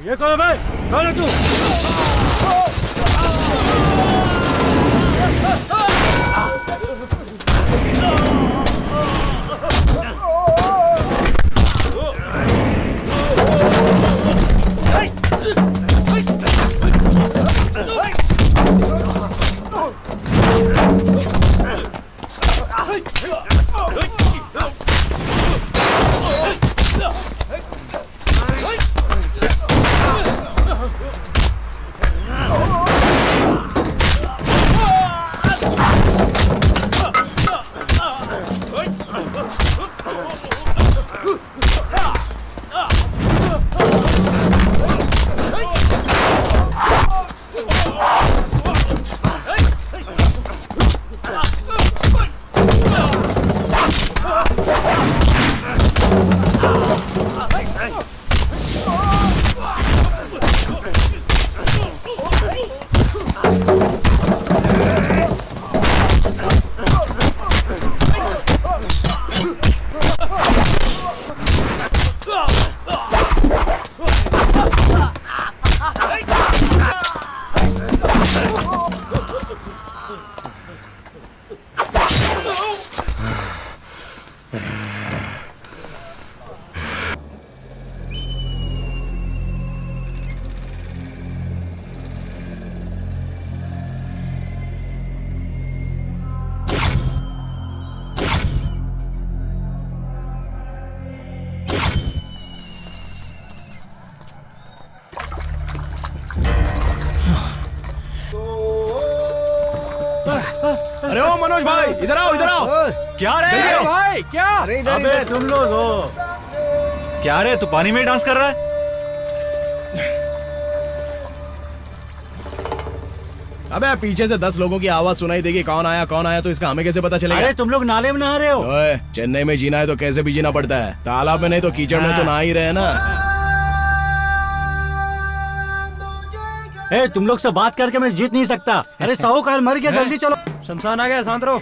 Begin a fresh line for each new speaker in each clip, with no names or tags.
ये कौन है भाई? कौन है तू?
अरे ओ मनोज भाई, इधर आओ इधर आओ। क्या रे भाई, क्या?
अरे इधर तुम लोग हो
क्या रे, तू पानी में डांस कर रहा है?
अबे पीछे से 10 लोगों की आवाज सुनाई देगी, कौन आया तो इसका हमें कैसे पता चलेगा?
अरे तुम लोग नाले में नहा रहे हो।
ओए, चेन्नई में जीना है तो कैसे भी जीना पड़ता है, तालाब में नहीं तो कीचड़ में तो नहा ही रहे ना।
ए, तुम लोग से बात करके मैं जीत नहीं सकता। अरे साहूकार मर गया, जल्दी चलो।
शमशान आ गया, शांत रहो।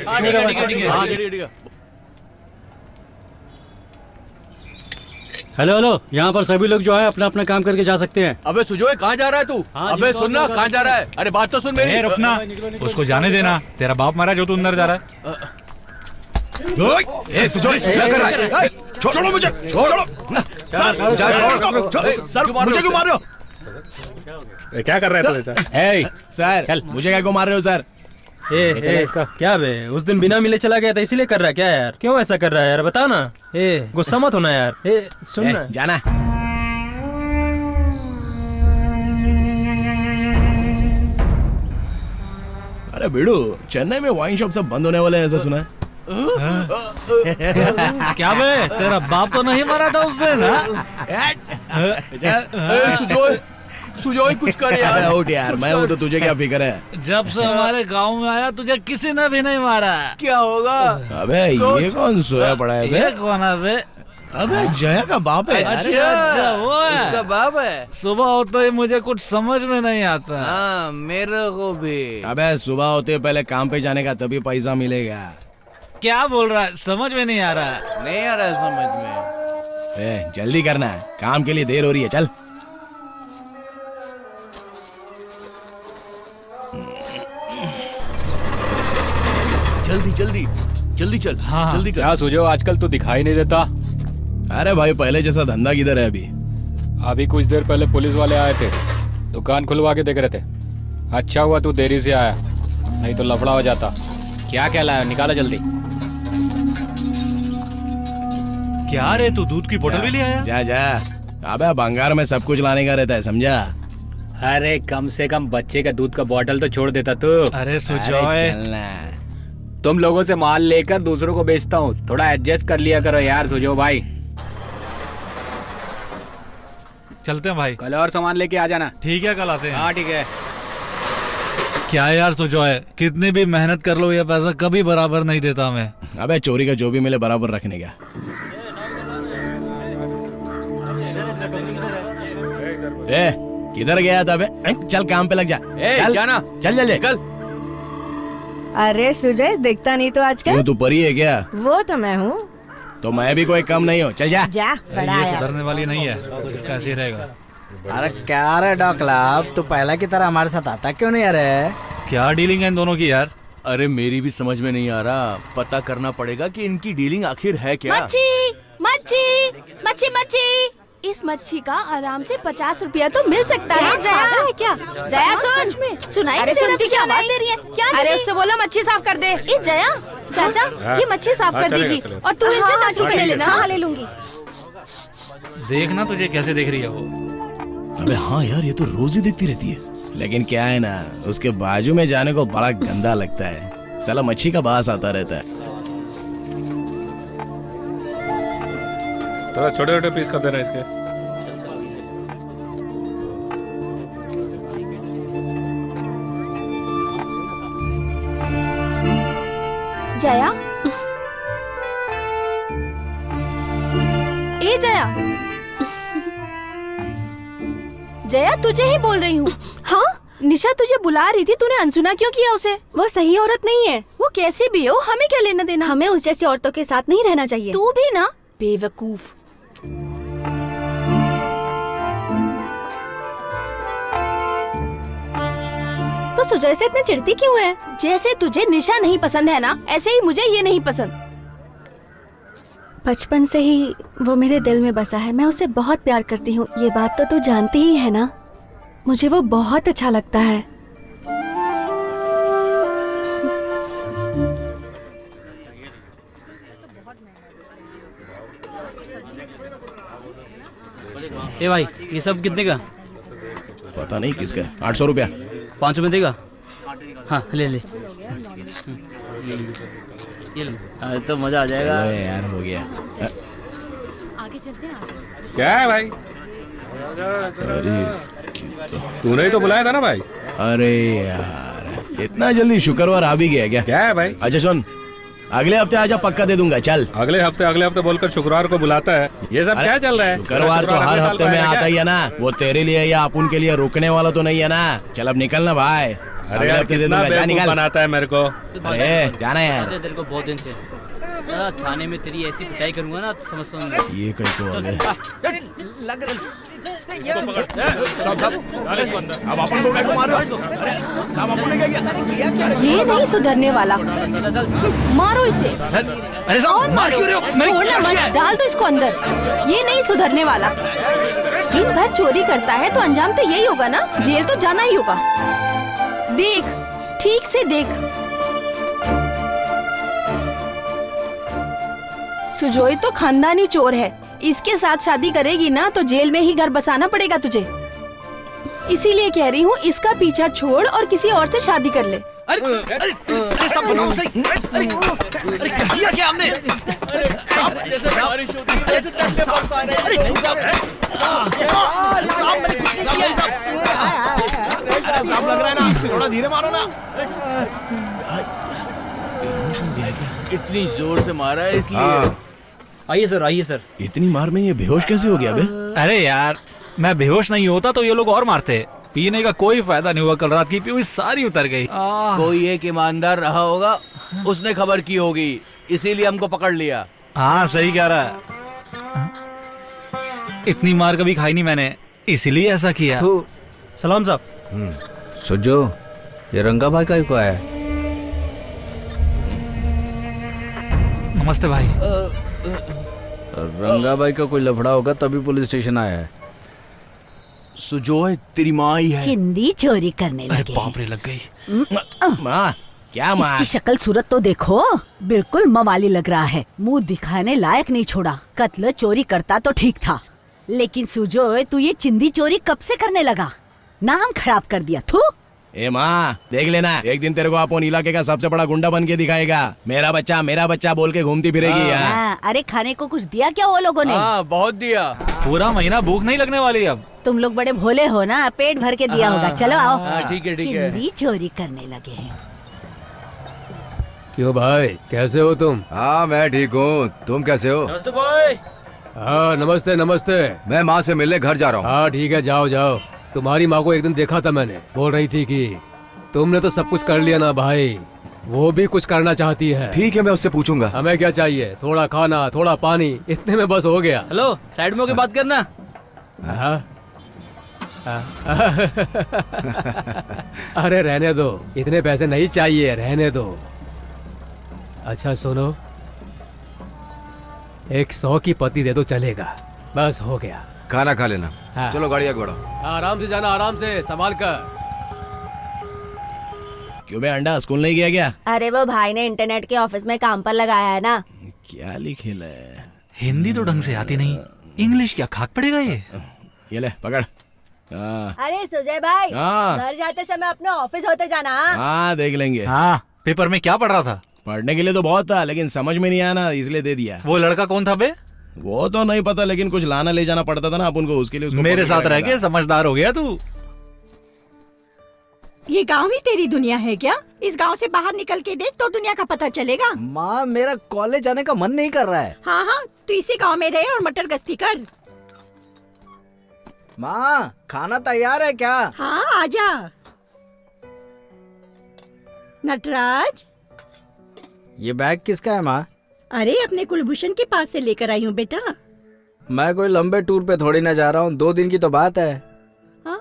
हेलो हेलो, यहाँ पर सभी लोग जो है अपना अपना काम करके जा सकते हैं।
अबे सुजोय, कहाँ जा रहा है तू? अबे सुनना, कहाँ जा रहा है? अरे बात तो सुन मेरी।
रुकना, उसको जाने देना। तेरा बाप मारा जो तू अंदर जा रहा है।
क्या कर रहा है? छोड़ो मुझे, छोड़ो सर, मुझे क्यों मार रहे हो?
क्या कर रहा है तू ऐसा?
सर, मुझे क्या क्यों मार रहे हो सर?
क्या बे, उस दिन बिना मिले चला गया था इसीलिए कर रहा है क्या यार? क्यों ऐसा कर रहा है यार, बता ना। गुस्सा मत होना यार। सुन ना,
जाना। अरे बिड़ू, चेन्नई में वाइन शॉप सब बंद होने वाले हैं ऐसा सुना है?
क्या बे, तेरा बाप तो नहीं मारा था उस दिन?
सुजोय कुछ कर यार।
अरे उठ यार, मैं हूँ तो तुझे क्या फिक्र है?
जब से हमारे गांव में आया तुझे किसी ने भी नहीं मारा।
क्या होगा?
अबे ये कौन सोया पड़ा है?
ये कौन है बे?
अबे जया का बाप है।
अच्छा वो है,
उसका बाप है।
सुबह होते ही मुझे कुछ समझ में नहीं आता।
हाँ, मेरे को भी।
अबे सुबह होते पहले काम पे जाने का, तभी पैसा मिलेगा।
क्या बोल रहा है, समझ में नहीं आ रहा।
नहीं आ रहा है समझ में।
जल्दी करना है, काम के लिए देर हो रही है, चल।
जल्दी जल्दी जल्दी चल।
हाँ,
जल्दी कर।
क्या सोचो, आजकल तो दिखाई नहीं देता।
अरे भाई पहले जैसा धंधा किधर है अभी?
अभी कुछ देर पहले पुलिस वाले आए थे, दुकान खुलवा के देख रहे थे। अच्छा हुआ तू देरी से आया, नहीं तो लफड़ा हो जाता। क्या कहला है, निकालो जल्दी।
क्या रे, तू दूध की बोतल भी ले आया?
जा जा। अबे बंगार में सब कुछ लाने का रहता है, समझा?
अरे कम से कम बच्चे का दूध का बोतल तो छोड़ देता तू।
अरे सुजोय,
चलना।
तुम लोगों से माल लेकर दूसरों को बेचता हूँ, थोड़ा एडजस्ट कर लिया करो यार सुजो भाई।
चलते हैं भाई।
कल और सामान लेके आ जाना।
ठीक है, कल आते हैं।
हाँ ठीक है।
क्या यार सुजोय, कितनी भी मेहनत कर लो ये पैसा कभी बराबर नहीं देता हमें।
अबे चोरी का जो भी मिले बराबर रखने का। किधर गया था बे? चल काम पे लग जा।
ए,
चल,
जाना।
चल जल्दी।
कल
अरे सुजय, देखता नहीं तो आजकल।
क्यों तू परी है क्या?
वो तो मैं हूँ।
तो मैं भी कोई कम नहीं हूँ, चल जा।
जा, बड़ा
ये
आया।
सुधरने वाली नहीं है, इसका ऐसे ही रहेगा।
अरे क्या रे डॉकला, अब तो पहले की तरह हमारे साथ आता क्यों नहीं? अरे
क्या डीलिंग है इन दोनों की यार?
अरे मेरी भी समझ में नहीं आ रहा, पता करना पड़ेगा कि इनकी डीलिंग आखिर है क्या।
मच्छी मच्छी मच्छी मच्छी, इस मच्छी का आराम से 50 रुपया तो मिल सकता है। जया है क्या? जया सच में सुनाई। अरे सुनती क्या आवाज दे रही है क्या?
अरे उससे बोलो मच्छी साफ कर दे।
ए जया, चाचा ये मच्छी साफ कर देगी और तू इनसे 10 रुपए ले लेना। हाँ ले लूंगी।
देखना तुझे कैसे देख रही है वो।
अबे हाँ यार, ये तो रोज ही देखती रहती है। लेकिन क्या है ना, उसके बाजू में जाने को बड़ा गंदा लगता है। साला मच्छी का बास आता रहता है।
थोड़ा छोटे छोटे पीस कर देना इसके।
जया, ए जया, जया तुझे ही बोल रही हूँ। हाँ निशा तुझे बुला रही थी, तूने अनसुना क्यों किया उसे?
वो सही औरत नहीं है।
वो कैसी भी हो, हमें क्या लेना देना?
हमें उस जैसी औरतों के साथ नहीं रहना चाहिए।
तू भी ना बेवकूफ।
तो सुजय से इतनी चिढ़ती क्यों है?
जैसे तुझे निशा नहीं पसंद है ना, ऐसे ही मुझे ये नहीं पसंद।
बचपन से ही वो मेरे दिल में बसा है। मैं उसे बहुत प्यार करती हूँ, ये बात तो तू जानती ही है ना। मुझे वो बहुत अच्छा लगता है।
ए भाई, ये सब कितने का?
पता नहीं किसका है। 800 रुपया।
5 में देगा? हाँ ले ले, ये ले, तो मजा आ जाएगा।
यार हो गया।
आगे चलते हैं।
क्या है भाई? तूने ही तो बुलाया था ना भाई।
अरे यार, इतना जल्दी शुक्रवार आ भी गया क्या?
क्या है भाई?
अच्छा सुन, अगले हफ्ते आजा, पक्का दे दूंगा। चल
अगले हफ्ते बोलकर शुक्रवार को बुलाता है। ये सब क्या चल रहा है?
शुक्रवार तो हर हफ्ते में आता ही है ना। वो तेरे लिए या अपन के लिए रुकने वाला तो नहीं है ना। चल अब निकलना भाई।
अरे यार कितना बेवकूफ बनाता है मेरे को।
अरे जाना यार।
तेरे को बहुत दिन से थाने में तेरी ऐसी पिटाई करूंगा ना, समझता हूँ।
ये कहीं को आ गए।
ये नहीं सुधरने वाला, मारो इसे।
अरे साहब मार क्यों रहे हो?
छोड़ना मत, डाल दो इसको अंदर। ये नहीं सुधरने वाला। दिन भर चोरी करता है तो अंजाम तो यही होगा ना, जेल तो जाना ही होगा। देख, ठीक से देख। सुजोय तो खानदानी चोर है, इसके साथ शादी करेगी ना तो जेल में ही घर बसाना पड़ेगा तुझे। इसीलिए कह रही हूँ, इसका पीछा छोड़ और किसी और से शादी कर ले।
अरे अरे अरे सब बताओ सही। अरे किया क्या हमने? जैसे बारिश होती है जैसे टंडे बरस आ रहे हैं। अरे साहब मैंने कुछ नहीं किया।
अरे साहब लग रहा है ना, थोड़ा धीरे मारो ना।
इतनी जोर से मारा है इसलिए।
आइए सर, आइए सर।
इतनी मार में ये बेहोश कैसे हो गया बे?
अरे यार, मैं बेहोश नहीं होता तो ये लोग और मारते। पीने का कोई फायदा नहीं हुआ। कल रात की पी हुई सारी उतर गई।
कोई एक ईमानदार रहा होगा, उसने खबर की होगी, इसीलिए हमको पकड़ लिया।
हाँ सही कह रहा है। इतनी मार कभी खाई नहीं मैंने, इसीलिए ऐसा किया।
सलाम साहब।
सुजो, ये रंगा भाई का को है?
नमस्ते भाई।
रंगा भाई का कोई लफड़ा होगा तभी पुलिस स्टेशन आया है।
सुजोय तेरी माँ ही है।
चिंदी चोरी करने
अरे
लगे।
बाप रे, लग गई।
माँ क्या माँ?
इसकी शक्ल सूरत तो देखो, बिल्कुल मवाली लग रहा है। मुंह दिखाने लायक नहीं छोड़ा। कत्ल चोरी करता तो ठीक था, लेकिन सुजोय तू ये चिंदी चोरी कब से करने लगा? नाम खराब कर दिया। थू।
ए माँ देख लेना, एक दिन तेरे को अपन इलाके का सबसे बड़ा गुंडा बन के दिखाएगा। मेरा बच्चा बोल के घूमती फिरेगी यार।
हाँ, अरे खाने को कुछ दिया क्या वो लोगों ने?
हाँ बहुत दिया।
पूरा महीना भूख नहीं लगने वाली अब।
तुम लोग बड़े भोले हो ना, पेट भर के दिया होगा। चलो आओ।
ठीक है।
चिंदी चोरी करने लगे हैं।
क्यों भाई, कैसे हो तुम? हाँ मैं ठीक हूँ, तुम कैसे हो?
नमस्ते भाई।
हाँ नमस्ते नमस्ते। मैं माँ से मिलने घर जा रहा हूँ। हाँ ठीक है, जाओ जाओ। तुम्हारी माँ को एक दिन देखा था मैंने, बोल रही थी कि तुमने तो सब कुछ कर लिया ना भाई, वो भी कुछ करना चाहती है।
ठीक है, मैं उससे पूछूंगा।
हमें क्या चाहिए? थोड़ा खाना, थोड़ा पानी, इतने में बस हो गया।
हेलो, साइड में होके बात करना।
हाँ? अरे रहने दो, इतने पैसे नहीं चाहिए, रहने दो। अच्छा सुनो, 100 की पत्ती दे दो, चलेगा। बस हो गया।
खाना खा लेना।
हाँ।
चलो गाड़ी आगे बढ़ाओ।
आराम से जाना, आराम से, संभाल कर।
क्यों बे अंडा, स्कूल नहीं गया क्या?
अरे वो भाई ने इंटरनेट के ऑफिस में काम पर लगाया है ना।
क्या लिखेला है?
हिंदी तो ढंग से आती नहीं, इंग्लिश क्या खाक पड़ेगा
ये ले पकड़।
अरे सुजय भाई,
हाँ।
घर जाते समय अपने ऑफिस होते जाना।
हाँ देख लेंगे।
हाँ, पेपर में क्या पढ़ रहा था?
पढ़ने के लिए तो बहुत था, लेकिन समझ में नहीं आया ना, इसलिए दे दिया।
वो लड़का कौन था बे?
वो तो नहीं पता, लेकिन कुछ लाना ले जाना पड़ता था ना अपन को, उसके लिए उसको
मेरे साथ रह के समझदार हो गया तू।
ये गांव ही तेरी दुनिया है क्या? इस गांव से बाहर निकल के देख तो दुनिया का पता चलेगा।
माँ, मेरा कॉलेज जाने का मन नहीं कर रहा है।
हाँ हाँ, तू इसी गांव में रहे और मटर गश्ती कर।
माँ, खाना तैयार है क्या?
हाँ आजा। नटराज,
ये बैग किसका है माँ?
अरे अपने कुलभूषण के पास से लेकर आई हूँ बेटा।
मैं कोई लंबे टूर पे थोड़ी ना जा रहा हूँ, 2 दिन की तो बात है।
हाँ?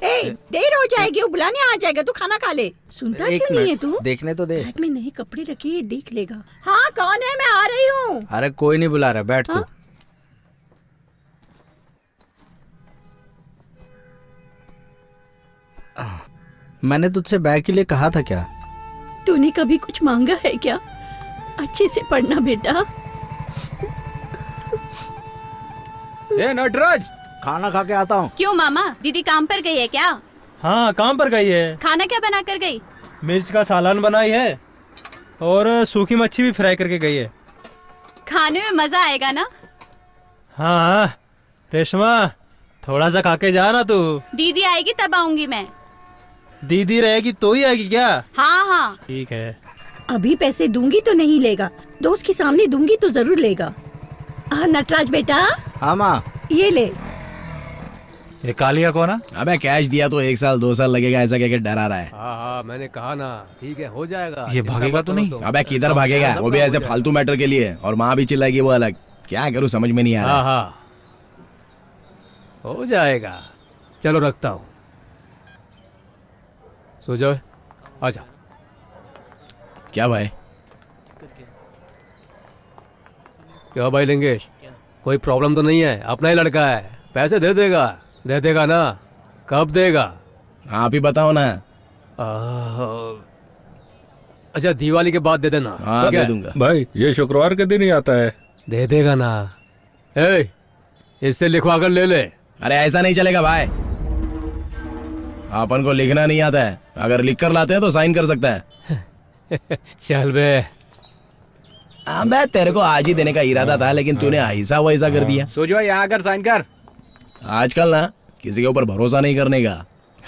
ए, देर हो जाएगी, वो बुलाने आ जाएगा, तू खाना खा ले। सुनता क्यों नहीं है तू?
देखने तो दे।
बैग में नए कपड़े रखे, देख लेगा। हाँ कौन है? मैं आ रही हूँ।
अरे कोई नहीं बुला रहा, बैठ तू। मैंने तुझसे बैग के लिए कहा था क्या?
तूने कभी कुछ मांगा है क्या? अच्छे से पढ़ना बेटा।
ए नटराज, खाना खा के आता हूँ।
क्यों मामा, दीदी काम पर गई है क्या?
हाँ काम पर गई है।
खाना क्या बना कर गई?
मिर्च का सालन बनाई है और सूखी मच्छी भी फ्राई करके गई है।
खाने में मजा आएगा ना?
हाँ रेशमा, थोड़ा सा खा के जा ना तू।
दीदी आएगी तब आऊंगी मैं।
दीदी रहेगी तो ही आएगी क्या?
हाँ हाँ
ठीक है।
अभी पैसे दूंगी तो नहीं लेगा, दोस्त के सामने दूंगी तो जरूर लेगा। हाँ नटराज बेटा।
हाँ माँ।
ये ले।
ये कालिया कौन है?
अबे कैश दिया तो 1 साल 2 साल लगेगा, ऐसा कहकर डरा रहा है।
हाँ हाँ, मैंने कहा ना, ठीक है, हो जाएगा।
ये भागेगा तो नहीं?
अबे किधर भागेगा, वो भी ऐसे फालतू मैटर के लिए, और माँ भी चिल्लाएगी वो अलग। क्या करूँ समझ में नहीं आ रहा।
हाँ हो जाएगा, चलो रखता हूँ। सुजय आजा।
क्या भाई?
क्या भाई लिंगेश, कोई प्रॉब्लम तो नहीं है? अपना ही लड़का है, पैसे दे देगा ना? कब देगा?
आप ही बताओ ना।
अच्छा दिवाली के बाद दे देना।
हाँ दे दूंगा
भाई, ये शुक्रवार के दिन ही आता है।
दे देगा ना? इससे लिखवा कर ले ले।
अरे ऐसा नहीं चलेगा भाई, अपन को लिखना नहीं आता है, अगर लिख कर लाते हैं तो साइन कर सकता है।
चल बे।
अबे तेरे को आज ही देने का इरादा था, लेकिन तूने ऐसा वैसा कर दिया।
सोचो यहाँ आकर साइन कर।
आजकल ना किसी के ऊपर भरोसा नहीं करने का,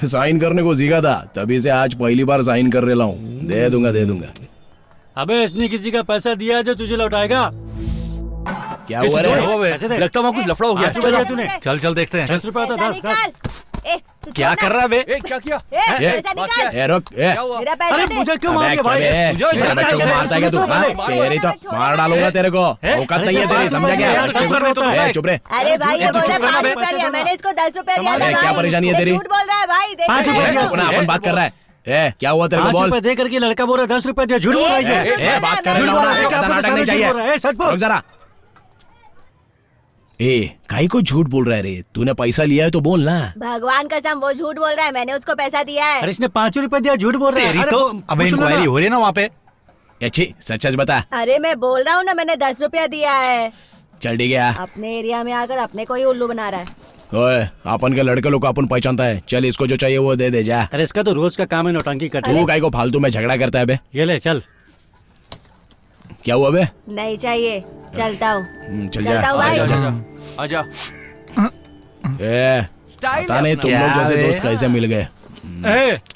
साइन करने को सीखा था, तभी से आज पहली बार साइन कर रहा हूँ। दे दूंगा।
अबे इसने किसी का पैसा दिया है जो तुझे लौटाएगा?
क्या हुआ रे?
लगता है कुछ लफड़ा हो गया।
तूने
चल देखते हैं।
10 रुपया था, 10।
क्या कर रहा है बे?
क्या किया?
रुक।
मेरा पैसा
अरे मुझे क्यों मार दिया भाई?
बच्चों को मारता है क्या तू? तेरी तो मार डालूंगा तेरे को, औकात नहीं है तेरी, समझा क्या? चुप रहे।
अरे भाई ये बोल रहा है 5 रुपया दिया, मैंने इसको 10 रुपया दिया था।
क्या परेशानी है तेरी?
झूठ बोल रहा है भाई।
5 रुपया दिया।
अपन बात कर रहा है। क्या हुआ तेरे को?
5
बोल।
रुपया दे करके लड़का बोल रहा है 10 रुपया दिया। झूठ बोल रहा है।
बात कर
झूठ बोल रहा है। क्या
नाटक नहीं
झूठ
चाहिए।
बोल रहा है? सच बोल।
रुक जरा। काहे को झूठ बोल रहा है रे? तूने पैसा लिया है तो बोल ना।
भगवान कसम वो झूठ बोल रहा है, मैंने उसको पैसा दिया है।
अरे इसने 5 रुपया दिया, झूठ बोल रहा है।
तेरी तो अब इंक्वायरी हो रही है ना वहाँ पे।
अच्छी सच बता।
अरे मैं बोल रहा हूँ ना, मैंने 10 रुपया दिया है।
चल ठीक है।
अपने एरिया में आकर अपने को ही उल्लू बना रहा है।
ओए अपन के लड़के लोग को अपन पहचानता है। चल इसको जो चाहिए वो दे दे जा।
अरे इसका तो रोज का काम है नौटंकी करते।
तू काहे को फालतू में झगड़ा करता है बे?
ये ले चल।
क्या हुआ बे?
नहीं चाहिए, चलता हूँ।
चल
चलता हूँ भाई।
आजा।
पता नहीं तुम लोग जैसे दोस्त कैसे मिल गए।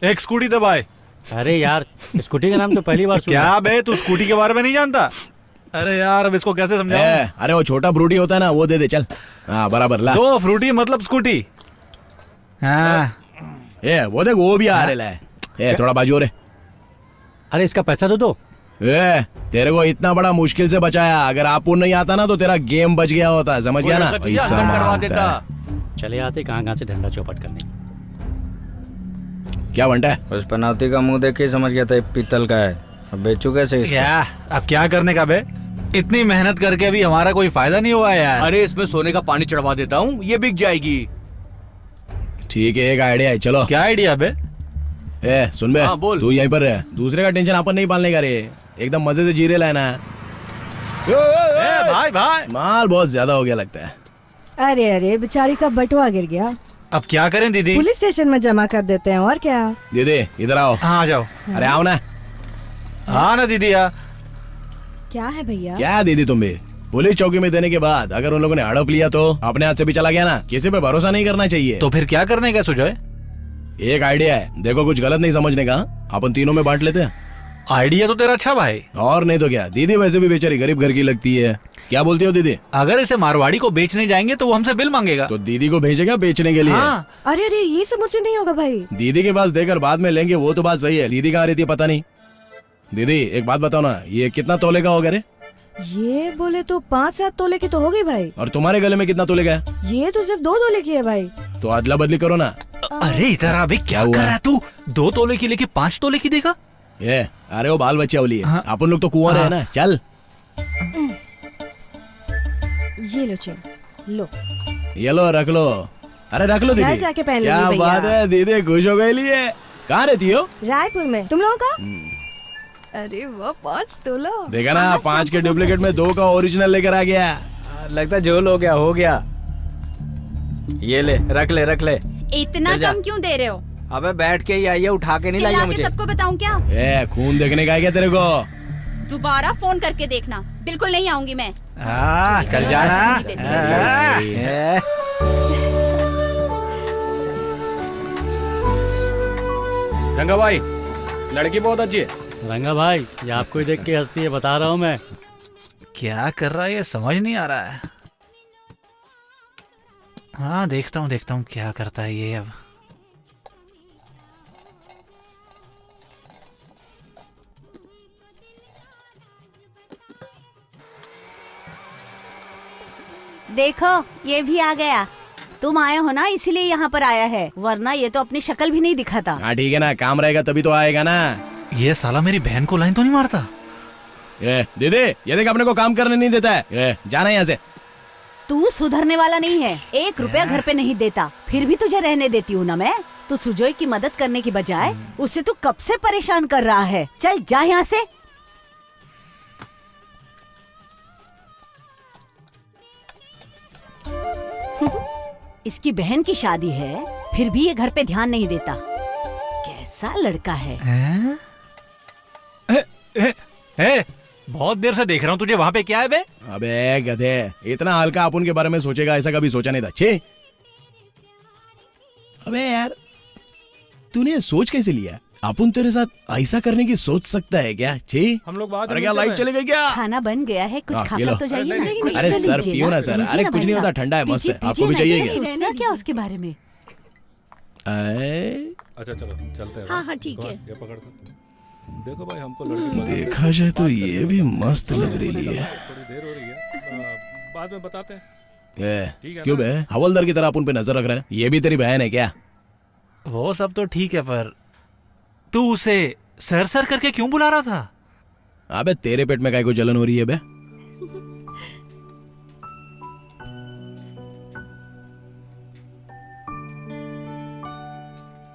एक स्कूटी दबाए।
अरे यार स्कूटी का नाम तो पहली बार सुना।
क्या बे, तू स्कूटी के बारे में नहीं जानता? अरे यार अब इसको कैसे समझाऊं?
अरे वो छोटा फ्रूटी होता है ना, वो दे दे चल। हाँ बराबर ला।
2 फ्रूटी मतलब स्कूटी। हाँ
वो देख वो भी आ रहा है। थोड़ा बाजू रे।
अरे इसका पैसा तो दो।
तेरे को इतना बड़ा मुश्किल से बचाया, अगर आपुन नहीं आता ना तो तेरा गेम बच गया होता, समझ गया ना? पैसा मांगता है।
चले आते कहाँ से धंधा चौपट करने।
क्या बनता है?
उस पनौती का मुंह देख के समझ गया था पीतल का है। अब बेचू कैसे इसको?
क्या अब क्या करने का बे? इतनी मेहनत करके भी हमारा कोई फायदा नहीं हुआ यार।
अरे इसमें सोने का पानी चढ़वा देता हूँ, ये बिक जाएगी।
ठीक है, एक आइडिया है, चलो।
क्या आइडिया बे?
सुन बे,
बोल।
तू यहीं पर रह, दूसरे का टेंशन अपन नहीं पालने का रे, एकदम मजे से जीरे लेना है।
भाई भाई
माल बहुत ज्यादा हो गया लगता है।
अरे अरे बेचारी का बटुआ गिर गया।
अब क्या करें दीदी?
पुलिस स्टेशन में जमा कर देते हैं और क्या।
दीदी इधर आओ।
हाँ आ जाओ।
अरे आओ ना।
हाँ ना दीदी आ।
क्या है भैया?
क्या दीदी तुम भी पुलिस चौकी में देने के बाद अगर उन लोगों ने हड़प लिया तो अपने हाथ से भी चला गया ना, किसी पे भरोसा नहीं करना चाहिए।
तो फिर क्या करने का सुजय?
एक आइडिया है, देखो कुछ गलत नहीं समझने का, अपन तीनों में बांट लेते हैं।
आइडिया तो तेरा अच्छा भाई।
और नहीं तो क्या, दीदी वैसे भी बेचारी गरीब घर की लगती है। क्या बोलती हो दीदी?
अगर इसे मारवाड़ी को बेचने जाएंगे तो वो हमसे बिल मांगेगा।
तो दीदी को भेजेगा बेचने के लिए।
हाँ।
अरे अरे ये सब मुझे नहीं होगा भाई।
दीदी के पास देकर बाद में लेंगे, वो तो बात सही है। दीदी कहाँ रहती है पता नहीं। दीदी एक बात बताओ ना, ये कितना तोले का होगा रे?
ये बोले तो 5-7 तोले की तो होगी भाई।
और तुम्हारे गले में कितना तोले का है?
ये तो सिर्फ 2 तोले की है भाई।
तो अदला बदली करो ना।
अरे इधर अभी क्या कर रहा है तू? 2 तोले की लेके 5 तोले की देगा?
अरे वो बाल बच्चा वाली है।
हाँ।
अपन लोग तो कुंवारे है ना। चल
ये लो चेन, लो
ये लो, रख लो। अरे रख लो
घर
दीदी।
जाके पहन
क्या
लूंगी
बात
भैया।
है, दीदी खुश हो गई लिए। कहाँ रहती हो?
रायपुर में। तुम लोगों का? अरे वाह 5 तोला।
देखा ना, 5 के डुप्लीकेट में 2 का ओरिजिनल लेकर आ गया।
लगता झोल हो गया, हो गया। ये ले, रख ले रख ले।
इतना कम क्यों दे रहे हो?
अबे बैठ के ही आइए, उठा के नहीं लाइए मुझे।
सबको बताऊं क्या?
खून देखने का है क्या तेरे को?
दोबारा फोन करके देखना, बिल्कुल नहीं आऊंगी मैं।
चल जाना।
रंगा भाई, लड़की बहुत अच्छी है।
रंगा भाई, ये आपको ही देख के हंसती है, बता रहा हूँ मैं।
क्या कर रहा है ये समझ नहीं आ रहा है। हाँ देखता हूँ क्या करता है ये अब।
देखो ये भी आ गया। तुम आए हो ना, इसीलिए यहाँ पर आया है, वरना ये तो अपनी शक्ल भी नहीं दिखाता।
हाँ ठीक है ना, काम रहेगा तभी तो आएगा ना।
ये साला मेरी बहन को लाइन तो नहीं मारता?
दीदी ये देख अपने को काम करने नहीं देता है। जाना यहाँ से।
तू सुधरने वाला नहीं है, 1 रुपया घर पे नहीं देता, फिर भी तुझे रहने देती हूँ ना मैं। तू सुजोय की मदद करने की बजाय उसे तू कब से परेशान कर रहा है। चल जा यहाँ से। इसकी बहन की शादी है, फिर भी ये घर पे ध्यान नहीं देता। कैसा लड़का है?
बहुत देर से देख रहा हूँ तुझे, वहाँ पे क्या है बे?
अबे गधे, इतना हल्का अपन के बारे में सोचेगा ऐसा कभी सोचा नहीं था। छे अबे यार, तूने सोच कैसे लिया? अपन तेरे साथ ऐसा करने की सोच सकता है क्या? छे
हम लोग बात।
अरे क्या लाइट चले गई क्या?
खाना बन गया है, कुछ खाकर तो जाइए ना।
अरे सर पियो ना सर। अरे कुछ नहीं होता, ठंडा है, मस्त है। आपको भी चाहिए क्या?
सोचना क्या उसके बारे में?
अच्छा चलो चलते हैं।
हाँ ठीक है।
ये पकड़ देखो भाई, हमको लड़की
देखा जाए तो ये भी मस्त लग रही है।
थोड़ी देर हो रही है, बाद में बताते हैं।
क्यों बे, हवलदार की तरह अपन पे नजर रख रहा है? ये भी तेरी बहन है क्या?
वो सब तो ठीक है, पर तू उसे सर सर करके क्यों बुला रहा था?
अबे तेरे पेट में काय को जलन हो रही है बे?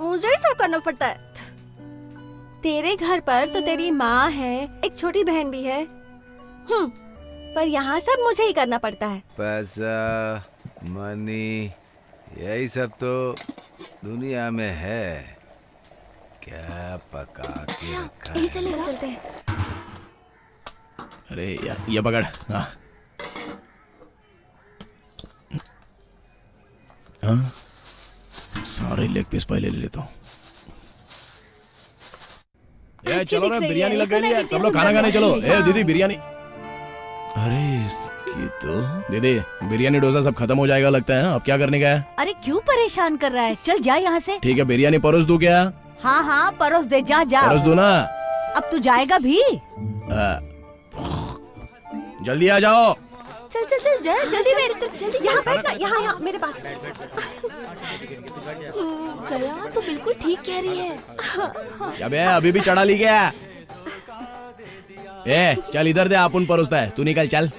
मुझे ही सब करना पड़ता है। तेरे घर पर तो तेरी माँ है, एक छोटी बहन भी है, पर यहाँ सब मुझे ही करना पड़ता है।
पैसा, मनी, यही सब तो दुनिया में है। क्या पका के रखा है?
चलेगा, चलते हैं।
अरे यार ये पकड़। हाँ सारे लेग पीस पहले ले लेता हूँ। चलो ना, बिरयानी लग गई है, सब लोग खाना खाने चलो। दीदी बिरयानी। अरे इसकी तो दीदी बिरयानी डोसा सब खत्म हो जाएगा लगता है। अब क्या करने का है?
अरे क्यों परेशान कर रहा है? चल जा यहाँ से।
ठीक है बिरयानी परोस दूं क्या?
हाँ हाँ परोस दे, जा जा।
परोस दो ना।
अब तू जाएगा भी?
जल्दी आ जाओ।
चल चल चल जया, जल्दी जल्दी यहाँ बैठना, यहाँ मेरे पास।
जया तू बिल्कुल ठीक कह रही है।
क्या बे, अभी भी चढ़ा ली क्या? ए चल इधर दे, अपन परोसता है, तू निकल चल।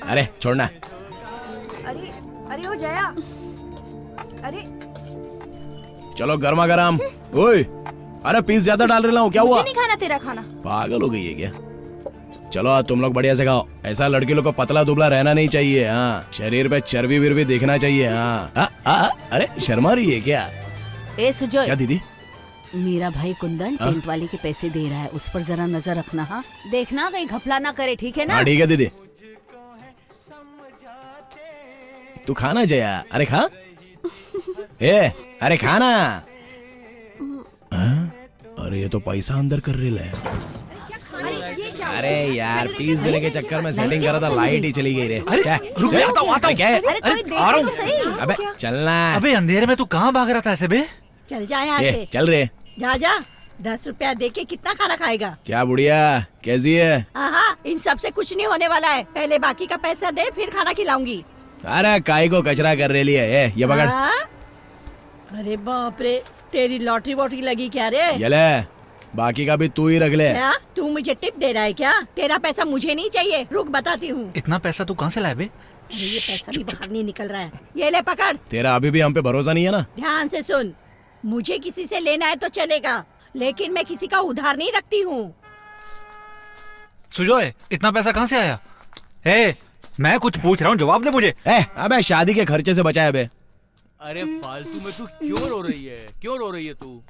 अरे छोड़ना।
अरे अरे ओ जया, अरे
चलो गर्मा गर्म। ओए अरे पीस ज्यादा डाल रहा हूँ, क्या हुआ?
मुझे नहीं खाना तेरा खाना।
पागल हो गई है क्या? चलो आज तुम लोग बढ़िया से खाओ। ऐसा लड़की लोग को पतला दुबला रहना नहीं चाहिए। हाँ, शरीर पे चर्बी विर्बी देखना चाहिए। हाँ। अरे शर्मा रही है क्या?
ए सुजोय।
क्या दीदी?
मेरा भाई कुंदन टेंट वाले के पैसे दे रहा है, उस पर जरा नजर रखना। हाँ, देखना कहीं घपला ना करे, ठीक है ना?
हाँ ठीक है दीदी। तू खाना जया, अरे खा। ए अरे खाना। अरे ये तो पैसा अंदर कर रही है। अरे यार पीस देने के चक्कर में सेटिंग करा था, लाइट ही चली गई रे।
अरे रुक, मैं आता हूँ।
क्या है?
अरे कोई देखे तो सही।
अबे चलना।
अबे अंधेरे में तू कहाँ भाग रहा था ऐसे बे?
चल जा यहाँ से।
चल रे।
जा जा, 10 रुपया दे के कितना खाना खाएगा?
क्या बुढ़िया कैसी है?
हाँ, इन सब से कुछ नहीं होने वाला है। पहले बाकी का पैसा दे, फिर खाना खिलाऊंगी।
अरे काई को कचरा कर रही है। ये पकड़।
अरे बाप रे, तेरी लॉटरी वॉटरी लगी क्या रे?
ये ले, बाकी का भी तू ही रख ले।
क्या तू मुझे टिप दे रहा है क्या? तेरा पैसा मुझे नहीं चाहिए, रुक बताती हूँ।
इतना पैसा तू कहाँ से लाए बे?
अरे ये पैसा भी बाहर नहीं निकल रहा है। ये ले पकड़।
तेरा अभी भी हम पे भरोसा नहीं है ना?
ध्यान से सुन, मुझे किसी से लेना है तो चलेगा, लेकिन मैं किसी का उधार नहीं रखती हूँ।
सुजोय इतना पैसा कहाँ से आया? ए मैं कुछ पूछ रहा हूँ, जवाब दे मुझे।
अबे शादी के खर्चे से बचाया बे।
अरे फालतू में तू क्यों रो रही है? क्यों रो रही है तू?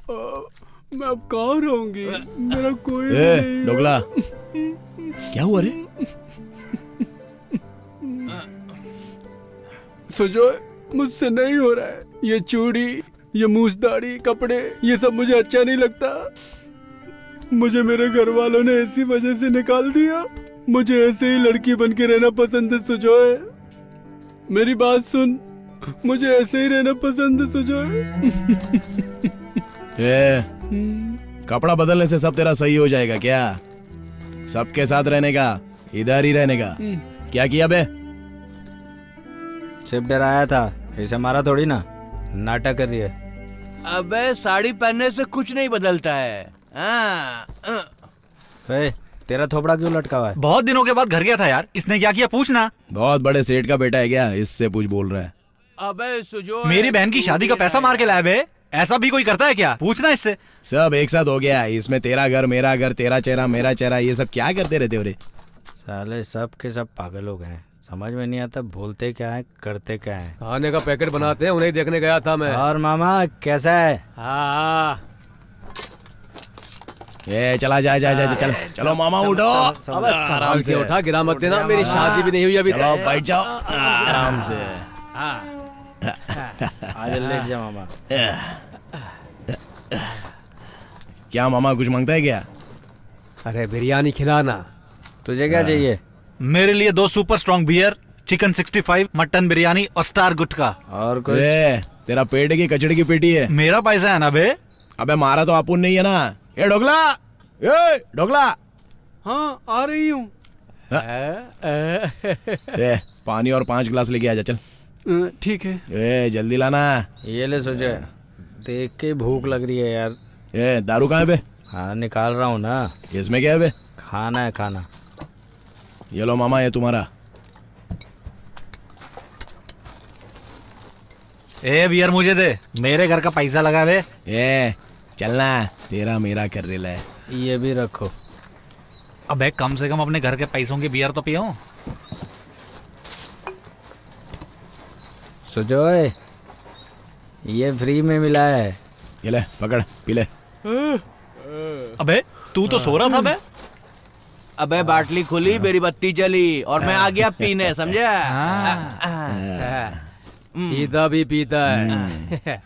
मैं अब कहाँ रहूंगी? मेरा कोई नहीं।
डोगला क्या हुआ रे?
सुजोय मुझसे नहीं हो रहा है। ये चूड़ी, ये मूछ दाढ़ी, कपड़े, ये सब मुझे अच्छा नहीं लगता। मुझे मेरे घर वालों ने इसी वजह से निकाल दिया। मुझे ऐसे ही लड़की बन के रहना पसंद है सुजोय। मेरी बात सुन, मुझे ऐसे ही रहना पसंद है सुजोय।
कपड़ा बदलने से सब तेरा सही हो जाएगा क्या? सबके साथ रहने का, इधर ही रहने का। क्या किया बे?
सिर्फ डराया था, इसे मारा थोड़ी ना। नाटक कर रही है।
अबे साड़ी पहनने से कुछ नहीं बदलता है।
तेरा थोबड़ा क्यों लटका हुआ है?
बहुत दिनों के बाद घर गया था यार, इसने क्या किया पूछना।
बहुत बड़े सेठ का बेटा है क्या? इससे पूछ बोल रहा है।
अबे सुजोय,
मेरी बहन की शादी का पैसा मार के लाया बे। ऐसा भी कोई करता है क्या? पूछना इससे।
सब एक साथ हो गया। इसमें तेरा घर मेरा घर, तेरा चेहरा मेरा चेहरा, ये सब क्या करते रहते हो रे?
साले सब के सब पागल हो गए हैं, समझ में नहीं आता बोलते क्या है करते क्या है।
खाने का पैकेट बनाते हैं, उन्हें देखने गया था मैं।
और मामा कैसा है?
हाँ
ये चला जा जा जा चल। चलो मामा उठो।
अबे आराम से उठा, गिरा मत देना। मेरी शादी भी नहीं हुई अभी।
चलो बैठ जाओ आराम से।
आज लेट जा मामा।
क्या मामा कुछ मांगता है क्या?
अरे बिरयानी खिलाना।
तुझे क्या चाहिए?
मेरे लिए 2 super strong beer, chicken 65, mutton biryani और स्टार गुटका।
और कुछ?
तेरा पेट की कचड़ी की पेटी है।
मेरा पैसा है ना बे।
अबे मारा तो अपुन नहीं है ना। ए ढोकला, ए ढोकला।
हाँ आ रही हूँ।
पानी और 5 गिलास लेके आ जा चल।
ठीक है।
ए जल्दी लाना।
ये ले सोचे, देख के भूख लग रही है यार।
ए दारू कहाँ है बे?
हाँ निकाल रहा हूँ ना।
इसमें क्या है बे?
खाना है खाना।
ये लो मामा, ये तुम्हारा।
ए बियर मुझे दे, मेरे घर का पैसा लगा बे।
ए चलना, तेरा मेरा कर रहा है।
ये भी रखो।
अबे कम से कम अपने घर के पैसों की बियर तो पियो।
सुजोय ये फ्री में मिला है।
ये ले पकड़ पी ले।
अबे तू तो सो रहा था बे।
अबे बाटली खुली, मेरी बत्ती जली और मैं आ गया पीने, समझा?
सीधा भी पीता है।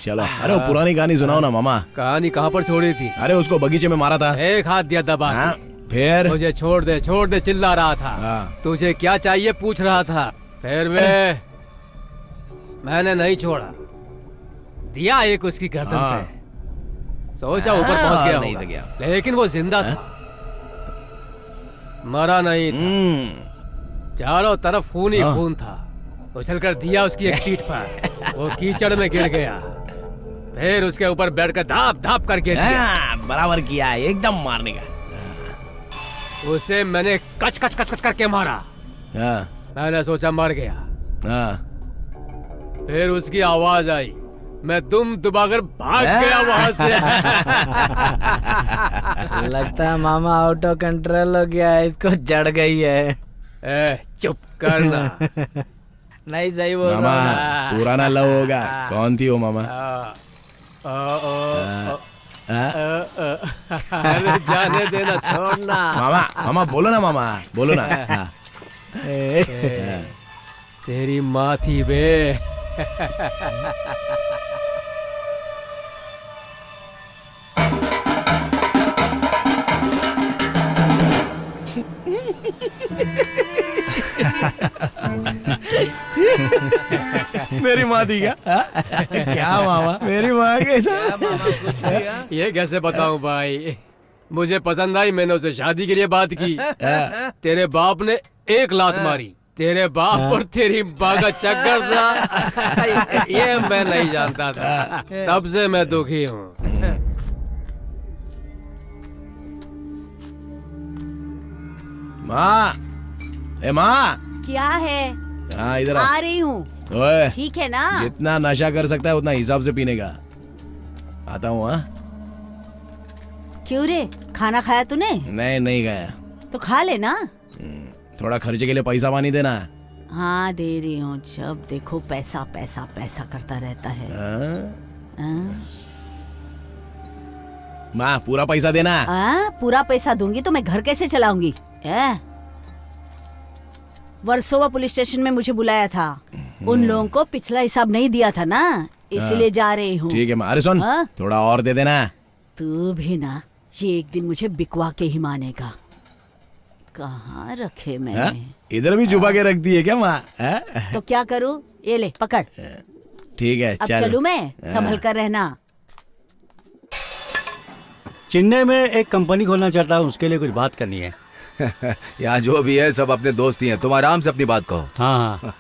चलो, अरे वो पुरानी कहानी सुनाओ ना मामा।
कहानी कहाँ पर छोड़ी थी?
अरे उसको बगीचे में मारा था।
एक हाथ दिया दबा।
फिर
मुझे छोड़ दे चिल्ला रहा था। तुझे क्या चाहिए पूछ रहा था। फिर मैंने नहीं छोड़ा, दिया एक उसकी गर्दन पे। सोचा ऊपर पहुंच गया
नहीं
होगा,
तो क्या।
लेकिन वो जिंदा था, मरा नहीं था। चारों तरफ खून ही खून था। उछलकर दिया उसकी एक पीठ पर, वो कीचड़ में गिर गया। फिर उसके ऊपर बैठकर धाप धाप करके दिया।
बराबर किया, एकदम मारने का।
उसे मैंने कच कच कच कच करके मारा। मैंने सोचा मर गया। फिर उसकी आवाज आई, मैं दुम दबाकर भाग गया वहां से।
लगता है मामा आउट ऑफ कंट्रोल हो गया है, इसको जड़ गई है।
चुप करना।
नहीं सही बोल
मामा,
रहा हूँ।
पुराना लव होगा। कौन थी वो मामा?
अरे जाने देना, छोड़ना।
मामा मामा बोलो ना, मामा बोलो ना।
तेरी माँ थी बे।
मेरी माँ थी क्या? क्या मामा, मेरी माँ कैसा?
ये कैसे बताऊं भाई, मुझे पसंद आई, मैंने उसे शादी के लिए बात की। तेरे बाप ने एक लात मारी, तेरे बाप और तेरी माँ का चक्कर था, ये मैं नहीं जानता था। तब से मैं दुखी हूँ।
माँ, ए माँ,
क्या है?
हाँ इधर
आ रही हूँ।
ओए,
ठीक है ना?
जितना नशा कर सकता है उतना हिसाब से पीने का। आता हूँ। हाँ
क्यों रे, खाना खाया तूने?
नहीं गया।
तो खा लेना।
थोड़ा खर्चे के लिए पैसा पानी देना।
हाँ दे रही हूँ, जब देखो पैसा पैसा पैसा करता रहता है।
माँ पूरा पैसा देना।
पूरा पैसा दूंगी तो मैं घर कैसे चलाऊंगी? वर्सोवा पुलिस स्टेशन में मुझे बुलाया था, उन लोगों को पिछला हिसाब नहीं दिया था ना, इसलिए जा रही हूँ।
ठीक है माँ। अरे सुन, थोड़ा और दे देना।
तू भी ना, ये एक दिन मुझे बिकवा के ही मानेगा। कहाँ रखे मैंने?
इधर भी छुपा के रख दी है क्या माँ?
तो क्या करूँ? ये ले पकड़।
ठीक है
अब
चल।
चलूँ मैं? संभल कर रहना।
चेन्नई में एक कंपनी खोलना चाहता हूँ, उसके लिए कुछ बात करनी है।
यहाँ जो भी है सब अपने दोस्त ही हैं, तुम आराम से अपनी बात कहो।
हाँ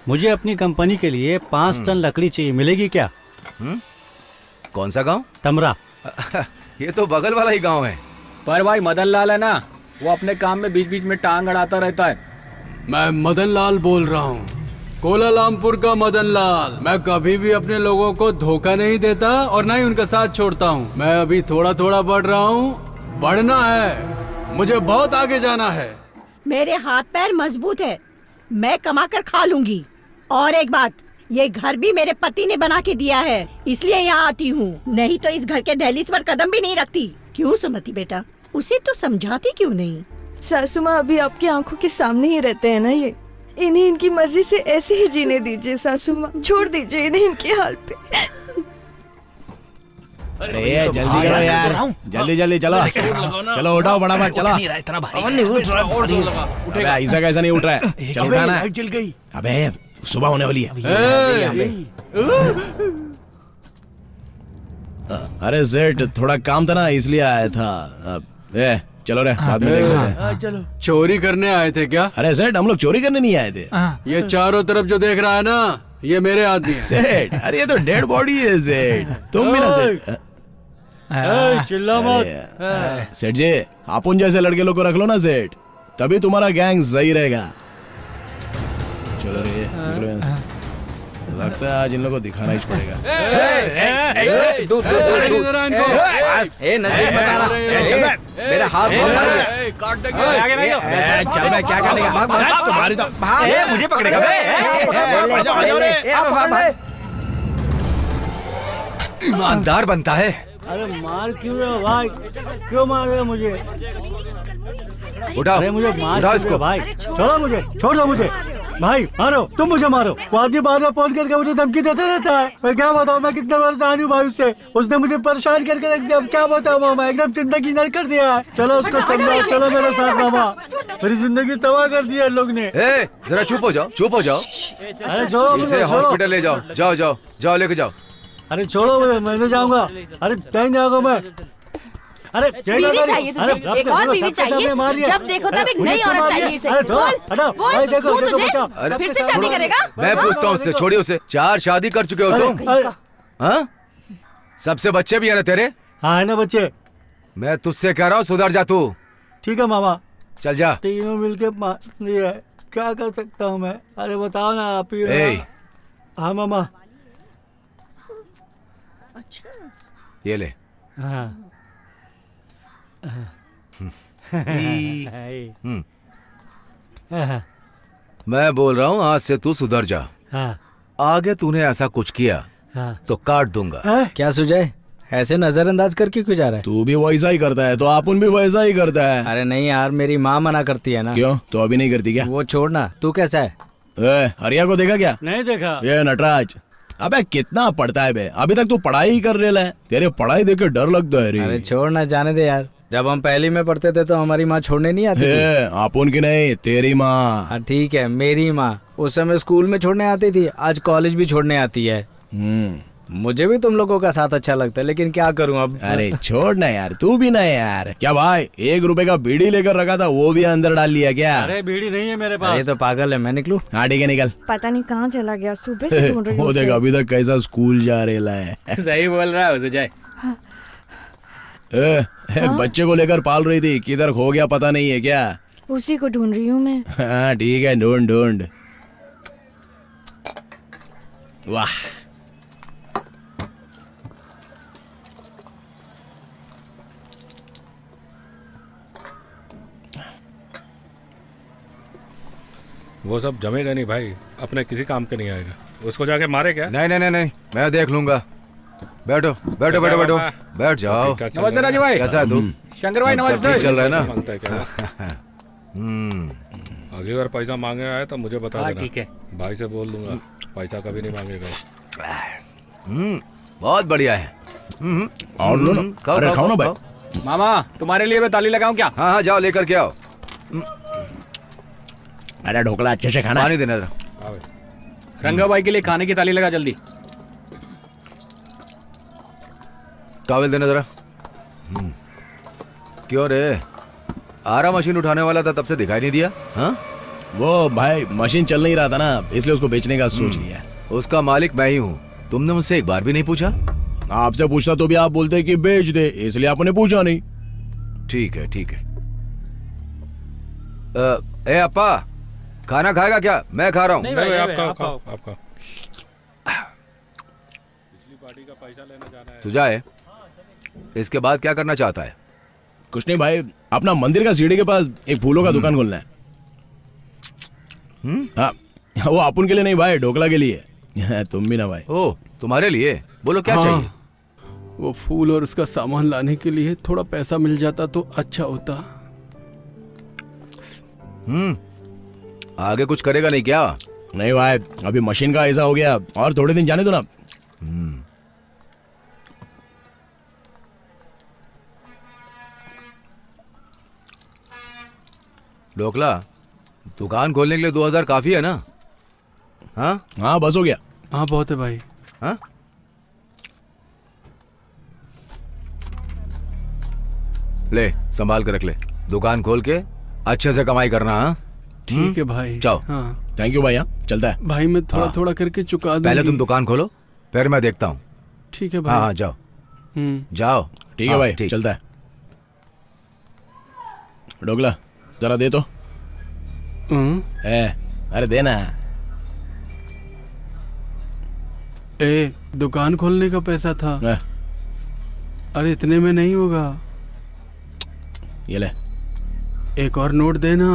मुझे अपनी कंपनी के लिए 5 टन लकड़ी चाहिए, मिलेगी क्या?
कौन सा गांव?
तमरा।
ये तो बगल वाला ही गांव है।
पर भाई मदन लाल है ना, वो अपने काम में बीच बीच में टांग अड़ाता रहता है।
मैं मदन लाल बोल रहा हूँ, कोलालमपुर का मदन लाल। मैं कभी भी अपने लोगों को धोखा नहीं देता और ना ही उनका साथ छोड़ता हूँ। मैं अभी थोड़ा थोड़ा बढ़ रहा हूँ, बढ़ना है, मुझे बहुत आगे जाना है।
मेरे हाथ पैर मजबूत है, मैं कमा कर खा लूंगी। और एक बात, ये घर भी मेरे पति ने बना के दिया है, इसलिए यहाँ आती हूँ, नहीं तो इस घर के दहलीज पर कदम भी नहीं रखती। क्यों सुमति बेटा, उसे तो समझाती क्यों नहीं?
सासू माँ अभी आपकी आंखों के सामने ही रहते हैं ना, ये इन्हें इनकी मर्जी से ऐसे ही जीने दीजिए सासू माँ, छोड़ दीजिए इन्हें इनके हाल पे।
अरे जल्दी करो यार, जल्दी जल्दी चलो, चलो उठाओ फटाफट, चलो। अबे ऐसा कैसा नहीं उठ रहा है, चलता ना।
जल गई।
अबे सुबह होने वाली है। अरे सेठ थोड़ा काम था ना, इसलिए आया था। चलो रे, बाद में देखते हैं।
चलो। चोरी करने आए थे क्या?
अरे सेठ हम लोग चोरी करने नहीं आए थे।
ये चारों तरफ जो देख रहा है ना, ये मेरे आदमी है।
सेठ अरे ये तो डेड बॉडी है सेठ, तुम भी ना सेठ।
चिल्ला मत।
सेठ जी, आप उन जैसे लड़के लोग को रख लो ना सेठ, तभी तुम्हारा गैंग सही रहेगा। चलो रे निकलो यहाँ से। लगता है आज इन लोगों को दिखाना ही पड़ेगा।
नजदीक मत आना, मेरा हाथ
काट देंगे। चल मैं क्या काटेगा, तुम्हारी तो
मुझे पकड़ेगा।
ईमानदार बनता है।
अरे मार क्यों रहे हो भाई, क्यों मार रहे हो मुझे?
उठाओ,
अरे मुझे मार
उठाओ
क्यों
इसको।
रहे हो भाई? छोड़ो मुझे, छोड़ दो मुझे भाई। मारो, तुम मुझे मारो। वो आदमी बार-बार फोन करके मुझे धमकी देते रहता है। मैं क्या बताऊँ, मैं कितना परेशान हूँ भाई उससे। उसने मुझे परेशान करके रख दिया। अब क्या बताऊँ मामा, एकदम जिंदगी नर कर दिया है। चलो उसको समझाओ, चलो मेरे साथ मामा। मेरी जिंदगी तबाह कर दिया लोग ने।
जरा चुप हो जाओ, चुप हो जाओ।
अरे छोड़ो मुझे, छोड़ो।
हॉस्पिटल ले जाओ, जाओ जाओ जाओ, लेके जाओ।
अरे छोड़ो मुझे, मैं नहीं जाऊंगा। अरे कहीं जाऊंगा मैं। अरे
बीवी चाहिए तुझे, एक और बीवी चाहिए। जब देखो तब एक नई औरत चाहिए इसे। बोल, तू तुझे फिर से शादी करेगा?
मैं पूछता हूँ उससे, छोड़िए उसे। 4 शादी कर चुके हो तुम? हाँ? सबसे बच्चे भी है ना तेरे?
हाँ है ना बच्चे।
मैं तुझसे कह रहा हूँ सुधर जा तू।
ठीक है मामा,
चल जा।
तीनों मिलके मार दिया, क्या कर सकता हूँ मैं? अरे बताओ ना आप ही। हाँ मामा।
अच्छा
ये ले।
हाँ
मैं बोल रहा हूँ आज से तू सुधर जा।
हाँ।
आगे तूने ऐसा कुछ किया तो काट दूंगा।
क्या सुजय, ऐसे नजरअंदाज करके क्यों जा रहा है?
तू भी वैसा ही करता है तो अपन भी वैसा ही करता है।
अरे नहीं यार, मेरी माँ मना करती है ना।
क्यों, तो अभी नहीं करती क्या?
वो छोड़ना, तू कैसा है?
हरिया को देखा क्या?
नहीं देखा।
ये नटराज, अबे कितना पढ़ता है बे, अभी तक तू पढ़ाई ही कर रहा है। तेरे पढ़ाई देख के डर लगता है रे।
अरे छोड़ना, जाने दे यार। जब हम पहली में पढ़ते थे तो हमारी माँ छोड़ने नहीं आती थी।
अपन की नहीं, तेरी माँ।
हाँ ठीक है, मेरी माँ उस समय स्कूल में छोड़ने आती थी, आज कॉलेज भी छोड़ने आती है। मुझे भी तुम लोगों का साथ अच्छा लगता है, लेकिन क्या करूं अब।
अरे छोड़ ना यार, तू भी ना यार। क्या भाई, 1 रुपए का बीड़ी लेकर रखा था, वो भी अंदर डाल लिया क्या?
अरे बीड़ी नहीं है मेरे पास।
ये तो पागल है, मैं निकलूं?
हाँ ठीक है, निकल।
पता नहीं कहाँ चला गया, सुबह से ढूंढ रही हूँ
वो
उसे।
देख अभी तक कैसा स्कूल जा रहा है।
सही बोल रहा है सुजय।
एक बच्चे को लेकर पाल रही थी, किधर खो गया पता नहीं है क्या?
उसी को ढूंढ रही हूँ मैं।
हाँ ठीक है, ढूंढ ढूंढ। वाह,
वो सब जमेगा नहीं भाई, अपने किसी काम के नहीं आएगा। उसको जाके मारे क्या?
नहीं नहीं नहीं नहीं, मैं देख लूंगा। बैठो बैठो बैठो बैठो, बैठ जाओ।
नमस्ते राजू भाई।
कैसा है तू?
शंकर भाई नमस्ते।
चल रहा है ना?
मांगता है क्या? अगली बार पैसा मांगे आए तो मुझे बता देना।
ठीक है
भाई से बोल दूंगा, पैसा कभी नहीं मांगेगा।
बहुत बढ़िया है।
और लो ना, अरे खाओ ना भाई।
मामा तुम्हारे लिए मैं ताली लगाऊं क्या?
हाँ हाँ जाओ, लेकर के आओ।
अरे ढोकला अच्छे से खाना।
पानी देना जरा।
रंगा भाई के लिए खाने की ताली लगा जल्दी।
टॉवेल देना जरा। क्यों रे, आरा मशीन उठाने वाला था, तब से दिखाई नहीं दिया? हाँ
वो भाई मशीन चल नहीं रहा था ना, इसलिए उसको बेचने का सोच लिया।
उसका मालिक मैं ही हूँ। तुमने मुझसे एक बार भी नहीं पूछा?
आपसे पूछता तो भी आप बोलते कि बेच दे, इसलिए आपने पूछा नहीं।
ठीक है ठीक है। ए अप्पा, खाना खाएगा क्या? मैं खा रहा हूँ।
नहीं भाई, आप खाओ। पिछली पार्टी का पैसा लेने जाना है।
सुजाए, इसके बाद क्या करना चाहता है?
कुछ नहीं भाई, अपना मंदिर का सीढ़ी के पास एक फूलों का दुकान खोलना है। हाँ, वो अपन के लिए नहीं भाई, ढोकला के लिए। तुम भी ना भाई।
ओ, तुम्हारे लिए? बोलो क्या चाहिए?
वो फूल और उसका सामान लाने के लिए थोड़ा पैसा मिल जाता तो अच्छा होता।
आगे कुछ करेगा नहीं क्या?
नहीं भाई, अभी मशीन का ऐसा हो गया, और थोड़े दिन जाने दो ना।
ढोकला, दुकान खोलने के लिए 2000 काफी है ना? हाँ
हाँ बस हो गया।
हाँ बहुत है भाई।
हाँ ले, संभाल के रख ले। दुकान खोल के अच्छे से कमाई करना। हाँ
ठीक है भाई।
जाओ।
हाँ
थैंक यू भाई। चलता है
भाई, मैं थोड़ा
हाँ।
थोड़ा करके चुका दूंगी।
पहले तुम दुकान खोलो, फिर मैं देखता हूँ।
ठीक है भाई।
हाँ जाओ जाओ।
ठीक है भाई, चलता है। ढोकला जरा दे तो। अरे देना।
दुकान खोलने का पैसा था। अरे इतने में नहीं होगा।
ये ले।
एक और नोट देना।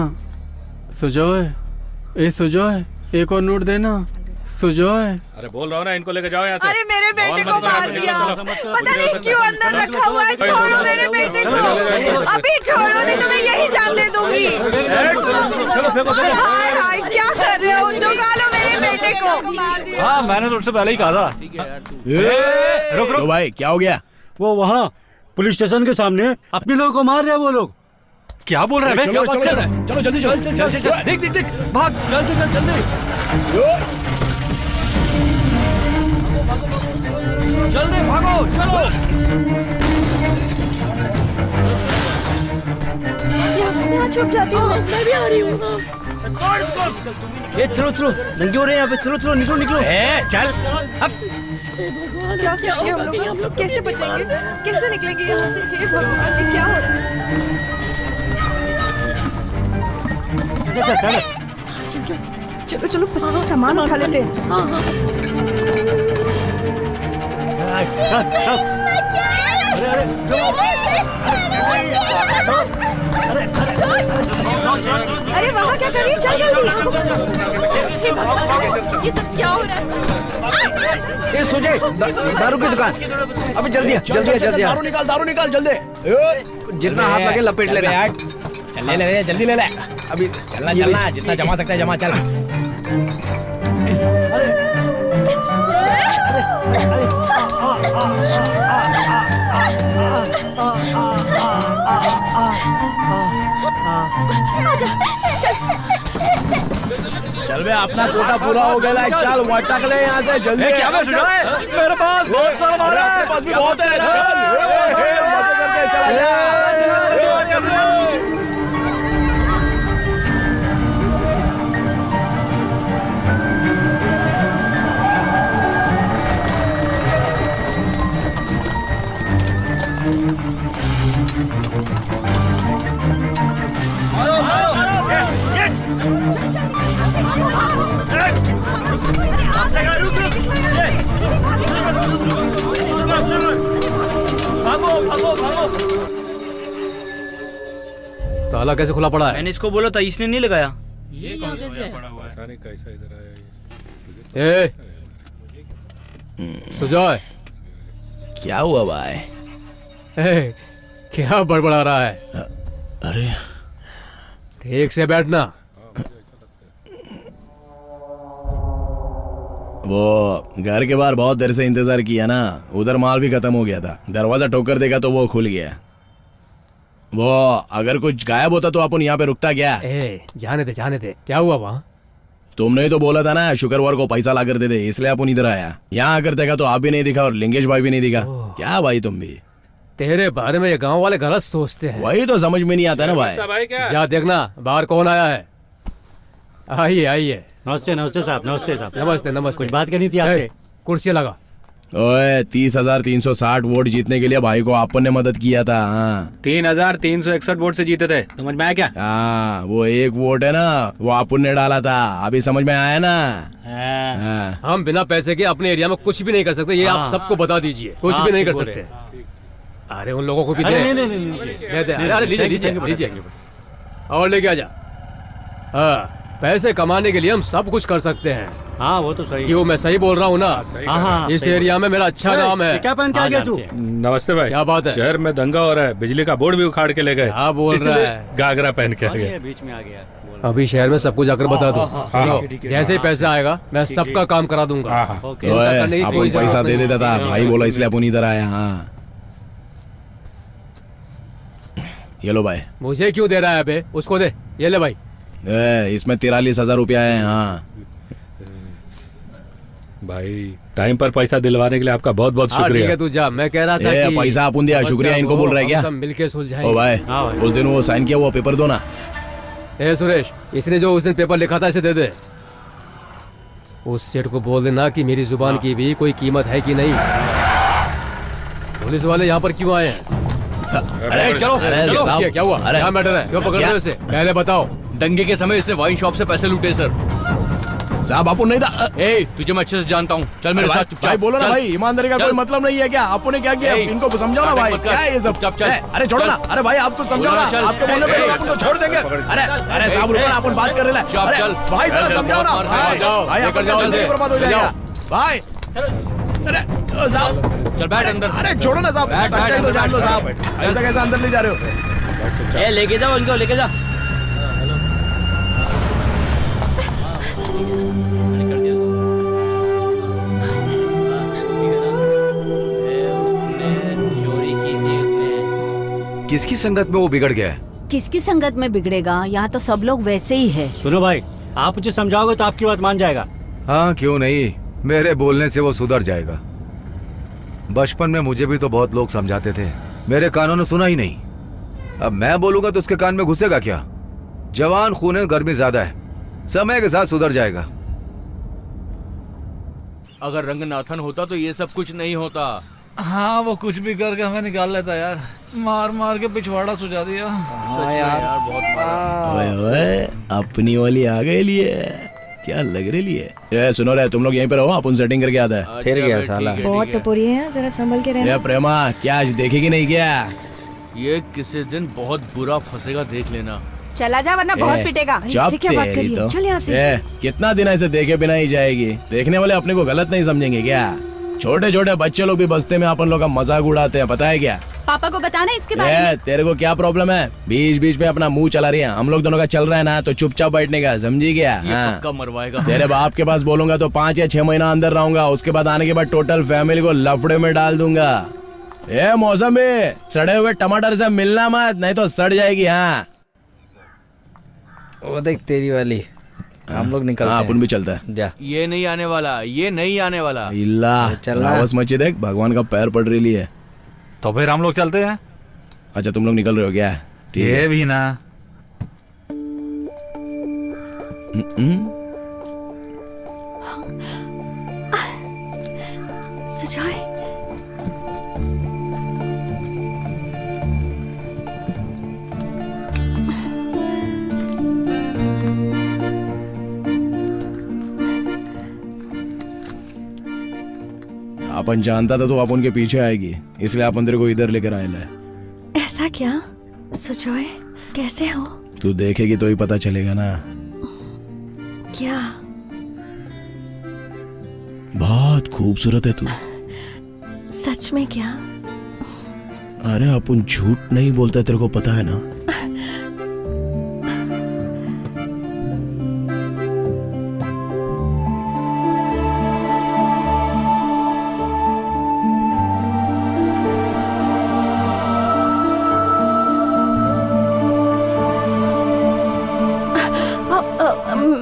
सुजय, सुजय, एक और नोट देना। सुजय।
अरे बोल रहा हूँ ना, इनको लेके जाओ यहाँ से।
अरे मेरे बेटे को मार दिया, पता नहीं क्यों अंदर रखा हुआ है। छोड़ो मेरे बेटे को, अभी छोड़ो नहीं तो मैं यही जान दे दूंगी। हाय हाय, क्या कर रहे हो? चुका लो मेरे बेटे को।
हाँ मैंने तो उससे पहले ही कहा था।
रुक रुक भाई, क्या हो गया?
वो वहाँ पुलिस स्टेशन के सामने अपने लोगों को मार रहे हैं वो लोग।
क्या बोल रहे हैं?
चलो जल्दी चल।
देख भाग, जल्दी।
जल्दी भागो, चलो।
यहाँ छुप जाती हूँ।
मैं भी आ रही हूँ।
ये चलो नंगे हो रहे हैं यहाँ पे, चलो निकलो।
चल अब
क्या करेंगे हम लोग? कैसे बचेंगे? कैसे निकलेंगे यहाँ से? हे भगवान, ये क्या हो रहा है? चलो सामान उठा लेते हैं। अरे वहाँ क्या कर रही है? चल जल्दी। हे भगवान, ये सब क्या हो रहा है?
ये सुजय, दारू की दुकान। अभी जल्दी आ।
दारू निकाल जल्दी।
जितना हाथ लगे लपेट लेना।
चल ले जल्दी ले। अभी चलना जितना जमा सकता है जमा। चल चल बे, अपना कोटा पूरा हो गया है। चल वटक ले यहाँ से जल्दी।
क्या मेरे पास बहुत सारा माल है।
पास भी बहुत है। मजे करके चला जा।
ताला कैसे खुला पड़ा है?
मैंने इसको बोला था, इसने नहीं लगाया।
ये कौन सा पड़ा हुआ है? पता नहीं कैसा इधर आया ये।
सुजय,
क्या हुआ भाई?
क्या बड़बड़ा रहा है?
अरे
ठीक से बैठना।
वो घर के बाहर बहुत देर से इंतजार किया ना, उधर माल भी खत्म हो गया था। दरवाजा ठोकर देगा तो वो खुल गया। वो अगर कुछ गायब होता तो अपन यहाँ पे रुकता क्या?
जाने दे। क्या हुआ वहाँ?
तुमने ही तो बोला था ना शुक्रवार को पैसा ला कर दे दे, इसलिए अपन इधर आया। यहाँ आकर देखा तो आप भी नहीं दिखा और लिंगेश भाई भी नहीं दिखा। क्या भाई तुम भी?
तेरे बारे में ये गांव वाले गलत सोचते हैं।
वही तो समझ में नहीं आता ना भाई।
जा देखना बाहर कौन आया है। आइए।
नमस्ते साहब।
नमस्ते।
कुछ बात करनी थी आपसे।
कुर्सी लगा।
ओए 30,360 वोट जीतने के लिए भाई को अपन ने मदद किया था।
3,361 वोट से जीते थे, समझ में आया क्या?
हाँ, वो एक वोट है ना, वो अपन ने डाला था। अभी समझ में आया ना?
हम बिना पैसे के अपने एरिया में कुछ भी नहीं कर सकते, ये आप सबको बता दीजिए। कुछ भी नहीं कर सकते। अरे उन लोगों को भी दे। अरे लीजिए और लेके आजा। हाँ, पैसे कमाने के लिए हम सब कुछ कर सकते हैं।
हाँ वो तो सही।
क्यों, मैं सही बोल रहा हूँ ना? इस एरिया में मेरा अच्छा नाम है।
क्या पहन के आ गया तू?
नमस्ते भाई।
क्या बात है?
शहर में दंगा हो रहा है, बिजली का बोर्ड भी उखाड़ के ले गए।
क्या बोल रहा है?
गागरा पहन के आ गया।
बीच में आ गया।
अभी शहर में सब कुछ जाकर बता दो। जैसे ही पैसा आएगा मैं सबका काम करा दूंगा।
अपन पैसा दे देता था, भाई बोला इसलिए अपन इधर आया। हाँ ये लो भाई।
मुझे क्यों दे रहा है बे? उसको दे। ये ले भाई।
इसमें 43,000 रुपया है। हाँ
भाई, टाइम पर पैसा दिलवाने के लिए आपका बहुत बहुत शुक्रिया।
ठीक है तू जा। मैं कह रहा था कि
पैसा अपन दिया, शुक्रिया इनको बोल रहा है क्या?
सब मिलके सुलझाएंगे।
ओ भाई, उस दिन वो साइन किया वो पेपर दो ना।
सुरेश, इसने जो उस दिन पेपर लिखा था इसे दे दे। उस सेठ को बोल देना कि मेरी जुबान की भी कोई कीमत है कि नहीं। पुलिस वाले यहाँ पर क्यों आए हैं? अरे चलो क्या हुआ? क्या मैटर है? क्यों पकड़ रहे हो इसे? पहले बताओ।
दंगे के समय इसने वाइन शॉप से पैसे लूटे सर।
साहब आपको नहीं था।
तुझे मैं अच्छे से जानता हूँ, चल मेरे साथ।
भाई बोलो ना भाई, ईमानदारी का कोई मतलब नहीं है क्या? आपको ने क्या किया? इनको समझाओ ना भाई, क्या है ये सब? अरे छोड़ो ना। अरे भाई आपको समझाओ ना, आपके बोलने पे अपन को छोड़ देंगे। अरे साहब रुको ना, अपन बात कर रहे हैं। चल भाई जरा समझाओ ना भाई, लेकर जाओ इसे, बर्बाद हो जाएगा भाई। अरे साहब
चल बैठ अंदर।
अरे छोड़ो ना साहब, सच्चाई तो जान लो साहब। ऐसा कैसे अंदर ले जा रहे हो?
लेके जाओ इनको, लेके जा।
किसकी संगत में वो बिगड़ गया है?
किसकी संगत में बिगड़ेगा? यहाँ तो सब लोग वैसे ही है।
सुनो भाई, आप मुझे समझाओगे तो आपकी बात मान जाएगा।
हाँ क्यों नहीं, मेरे बोलने से वो सुधर जाएगा। बचपन में मुझे भी तो बहुत लोग समझाते थे, मेरे कानों ने सुना ही नहीं। अब मैं बोलूंगा तो उसके कान में घुसेगा क्या? जवान खून है, गर्मी ज्यादा है, समय के साथ सुधर जाएगा।
अगर रंगनाथन होता तो ये सब कुछ नहीं होता।
हाँ, वो कुछ भी करके हमें निकाल लेता यार, मार मार के पिछवाड़ा सुझा दिया।
सच में यार बहुत मारा।
ओए ओए, अपनी वाली आ गई लिए, क्या लग रही लिए? ये सुनो रे, तुम लोग यहीं पे रहो, अपन सेटिंग करके आता है।
फिर गया साला।
बहुत टपोरी है, जरा संभल के रहना।
ये प्रेमा, क्या आज देखेगी नहीं क्या?
ये किसी दिन बहुत बुरा फंसेगा, देख लेना।
चला जा वरना बहुत पिटेगा।
इससे क्या बात करी है? चल यहाँ से। कितना दिन ऐसे देखे बिना ही जाएगी? देखने वाले अपने को गलत नहीं समझेंगे क्या? छोटे छोटे बच्चे लोग भी बस्ते में अपन लोग का मजाक उड़ाते हैं, पता है क्या?
पापा को बताना इसके बारे में।
तेरे को क्या प्रॉब्लम है? बीच बीच में अपना मुंह चला रही है। हम लोग दोनों का चल रहा है ना, तो चुपचाप बैठने का, समझी क्या?
पक्का मरवाएगा।
तेरे बाप के पास बोलूंगा तो 5 या 6 महीना अंदर रहूंगा, उसके बाद आने के बाद टोटल फैमिली को लफड़े में डाल दूंगा। ए मौसमी, सड़े हुए टमाटर से मिलना मत, नहीं तो सड़ जाएगी। हाँ
वो देख तेरी वाली, हम लोग निकलते हैं।
अपन भी चलता है।
जा।
ये नहीं आने वाला, ये नहीं आने वाला।
इल्ला आवाज मची देख, भगवान का पैर पड़ रही है।
तो फिर हम लोग चलते हैं।
अच्छा तुम लोग निकल रहे हो क्या?
ये भी ना।
सुजॉय,
अपन जानता था तो अपन के पीछे आएगी, इसलिए अपन तेरे को इधर लेकर आए ले।
ऐसा क्या? सुजॉय, कैसे हो?
तू देखेगी तो ही पता चलेगा ना।
क्या?
बहुत खूबसूरत है तू।
सच में क्या?
अरे अपन झूठ नहीं बोलता, तेरे को पता है ना।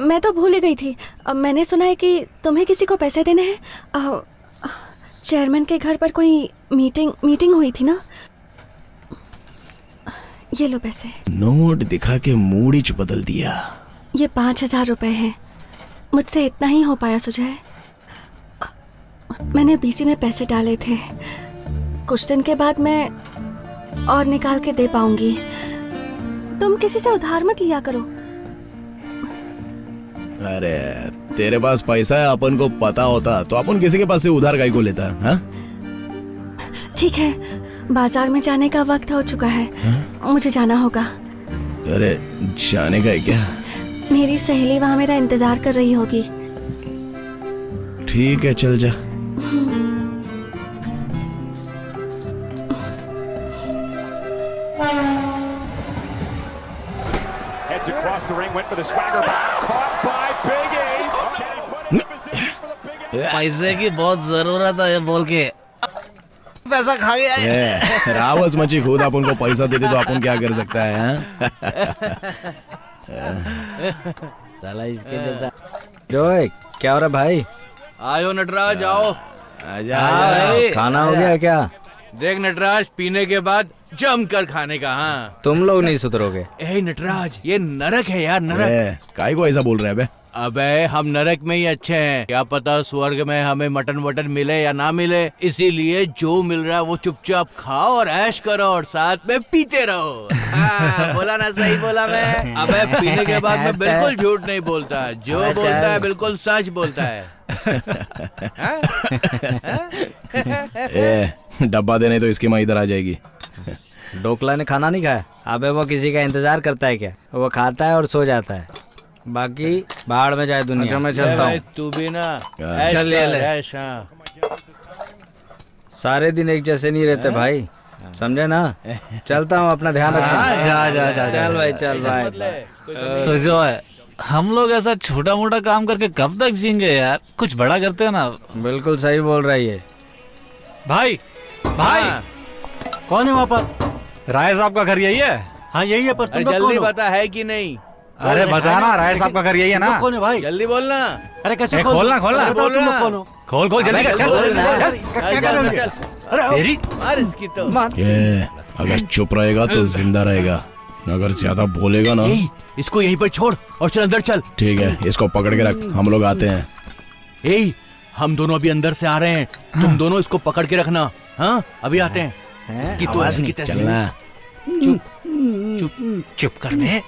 मैं तो भूल ही गई थी। मैंने सुना है कि तुम्हें किसी को पैसे देने हैं। चेयरमैन के घर पर कोई मीटिंग हुई थी ना। ये लो पैसे।
नोट दिखा के मूड ही बदल दिया।
ये 5,000 रुपए हैं। मुझसे इतना ही हो पाया सुजय। मैंने बीसी में पैसे डाले थे, कुछ दिन के बाद मैं और निकाल के दे पाऊंगी। तुम किसी से उधार मत लिया करो।
अरे तेरे पास पैसा है, अपन को पता होता तो अपन किसी के पास से उधार काहे को लेता? हाँ
ठीक है, बाजार में जाने का वक्त हो चुका है। मुझे जाना होगा।
अरे जाने का है क्या?
मेरी सहेली वहाँ मेरा इंतजार कर रही होगी।
ठीक है चल जा।
Heads across the ring, went for the swagger bomb, caught by Big E.
पैसे की बहुत जरूरत है बोल के पैसा खा गया है।
रावस मची खुद अपन को पैसा देते तो अपन क्या कर सकता है?
साला इसके जैसा। जोए, क्या हो रहा भाई?
आयो नटराज, आओ।
आजा। खाना हो गया क्या?
देख नटराज, पीने के बाद जमकर खाने का। हाँ
तुम लोग नहीं सुधरोगे।
ए नटराज, ये नरक है यार, नरक।
काहे को ऐसा बोल रहे हैं बे?
अबे हम नरक में ही अच्छे हैं, क्या पता स्वर्ग में हमें मटन वटन मिले या ना मिले, इसीलिए जो मिल रहा है वो चुपचाप खाओ और ऐश करो और साथ में पीते रहो। बोला ना, सही बोला मैं? अबे पीने के बाद मैं बिल्कुल झूठ नहीं बोलता, जो बोलता है बिल्कुल सच बोलता है।
डब्बा देने तो इसकी माँ इधर आ जाएगी।
डोकला ने खाना नहीं खाया? अबे वो किसी का इंतजार करता है क्या? वो खाता है और सो जाता है, बाकी बाहर में जाए दुनिया। अच्छा मैं चलता हूँ।
तू भी ना
चल ले। सारे दिन एक जैसे नहीं रहते भाई, समझे ना? चलता हूँ, अपना ध्यान रखना।
जा
चल भाई, चल भाई।
सोचो है, हम लोग ऐसा छोटा मोटा काम करके कब तक जिएंगे यार? कुछ बड़ा करते हैं ना।
बिल्कुल सही बोल रहा है ये
भाई। भाई
कौन है वहाँ पर?
राय साहब का घर यही है?
हाँ यही है, पर तुम लोग
जल्दी
कौन हो?
बता है कि नहीं?
अरे बताना, राय साहब का घर यही है ना?
कौन है भाई?
जल्दी बोलना।
अरे कैसे
खोलना खोलना।
बताओ तुम लोग कौन हो?
खोल खोल जल्दी कर।
क्या कर रहे हो?
तेरी मार इसकी तो
ये अगर चुप रहेगा तो जिंदा रहेगा, अगर ज्यादा बोलेगा ना।
इसको यहीं पर छोड़ और चल अंदर चल।
ठीक है, इसको पकड़ के रख, हम लोग आते हैं।
हम दोनों अभी अंदर से आ रहे हैं, तुम दोनों इसको पकड़ के रखना। हाँ अभी आते हैं। इसकी तो ऐसी की तैसी।
चलना।
चुप चुप कर बे।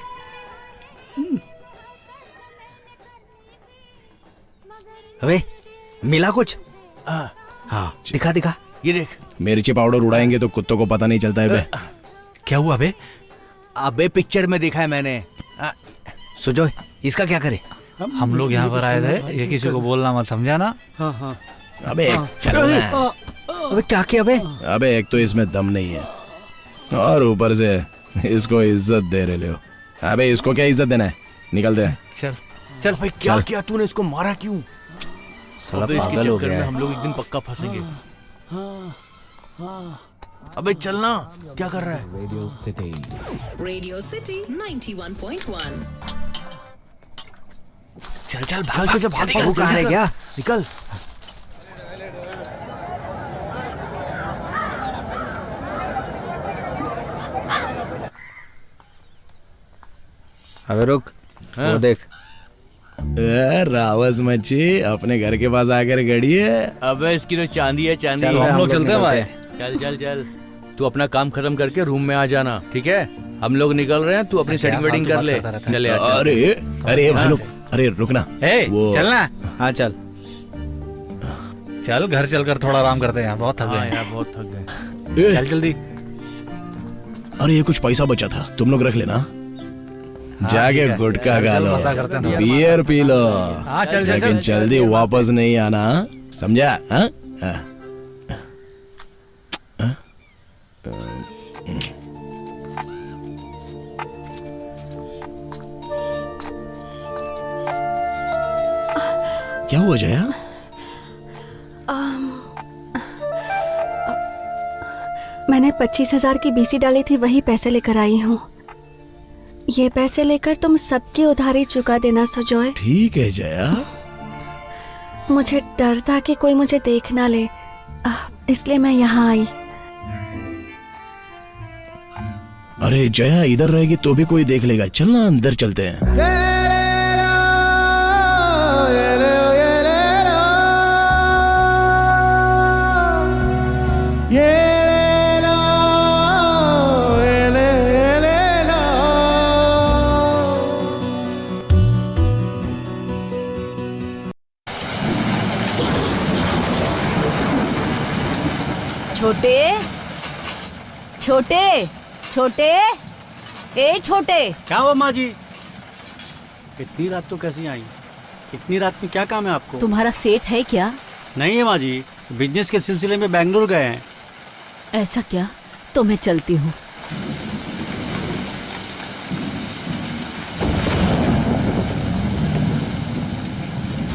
अबे मिला कुछ? हाँ दिखा दिखा।
ये देख,
मिर्ची पाउडर उड़ाएंगे तो कुत्तों को पता नहीं चलता है बे।
क्या हुआ बे?
अबे पिक्चर में देखा है मैंने।
सुजो इसका क्या करे?
हम लोग यहाँ पर आए थे, ये किसी को बोलना मत, समझा ना?
हाँ। अबे चलो ना।
अबे क्या किया बे?
अबे एक तो इसमें दम नहीं है और ऊपर से इसको इज्जत दे रहे हो। अबे इसको क्या इज्जत देना है, निकल दे।
चल
चल भाई, क्या किया तूने? इसको मारा क्यों?
साला पागल हो गया है।
हम लोग एक दिन पक्का फंसेंगे। अबे चलना, क्या कर रहा है?
Radio city 91.1।
चल चल भाग, तुझे भाग
वो कहाँ रह गया?
निकल।
अबे रुक, वो देख।
रावस मच्छी अपने घर के पास आकर गड़ी है।
अबे इसकी तो चांदी है, चांदी।
चल हम लोग चलते हैं भाई।
चल चल चल, तू अपना काम खत्म करके रूम में आ जाना, ठीक है? हम लोग निकल रहे हैं, तू अपनी सेटिंग वेटिंग कर ले। चले।
अरे भाई लोग, अरे रुकना।
वो चलना।
हाँ चल
चल, घर चलकर थोड़ा आराम करते हैं, बहुत थक गए।
बहुत थक गए।
चल जल्दी।
अरे ये कुछ पैसा बचा था, तुम लोग रख लेना। जाके गुटखा खा लो, बियर पी लो, लेकिन जल्दी वापस नहीं आना, समझा? क्या हुआ जया?
मैंने 25,000 की बीसी डाली थी, वही पैसे लेकर आई हूँ। ये पैसे लेकर तुम सबकी उधारी चुका देना सुजॉय।
ठीक है जया।
मुझे डर था कि कोई मुझे देख ना ले, इसलिए मैं यहाँ आई।
अरे जया, इधर रहेगी तो भी कोई देख लेगा, चलना अंदर चलते हैं।
छोटे छोटे छोटे, ए छोटे।
क्या हुआ माँ जी? इतनी रात तो कैसी आई? इतनी रात में क्या काम है आपको?
तुम्हारा सेठ है क्या?
नहीं है माँ जी, बिजनेस के सिलसिले में बेंगलुरु गए हैं।
ऐसा क्या? तो मैं चलती हूँ।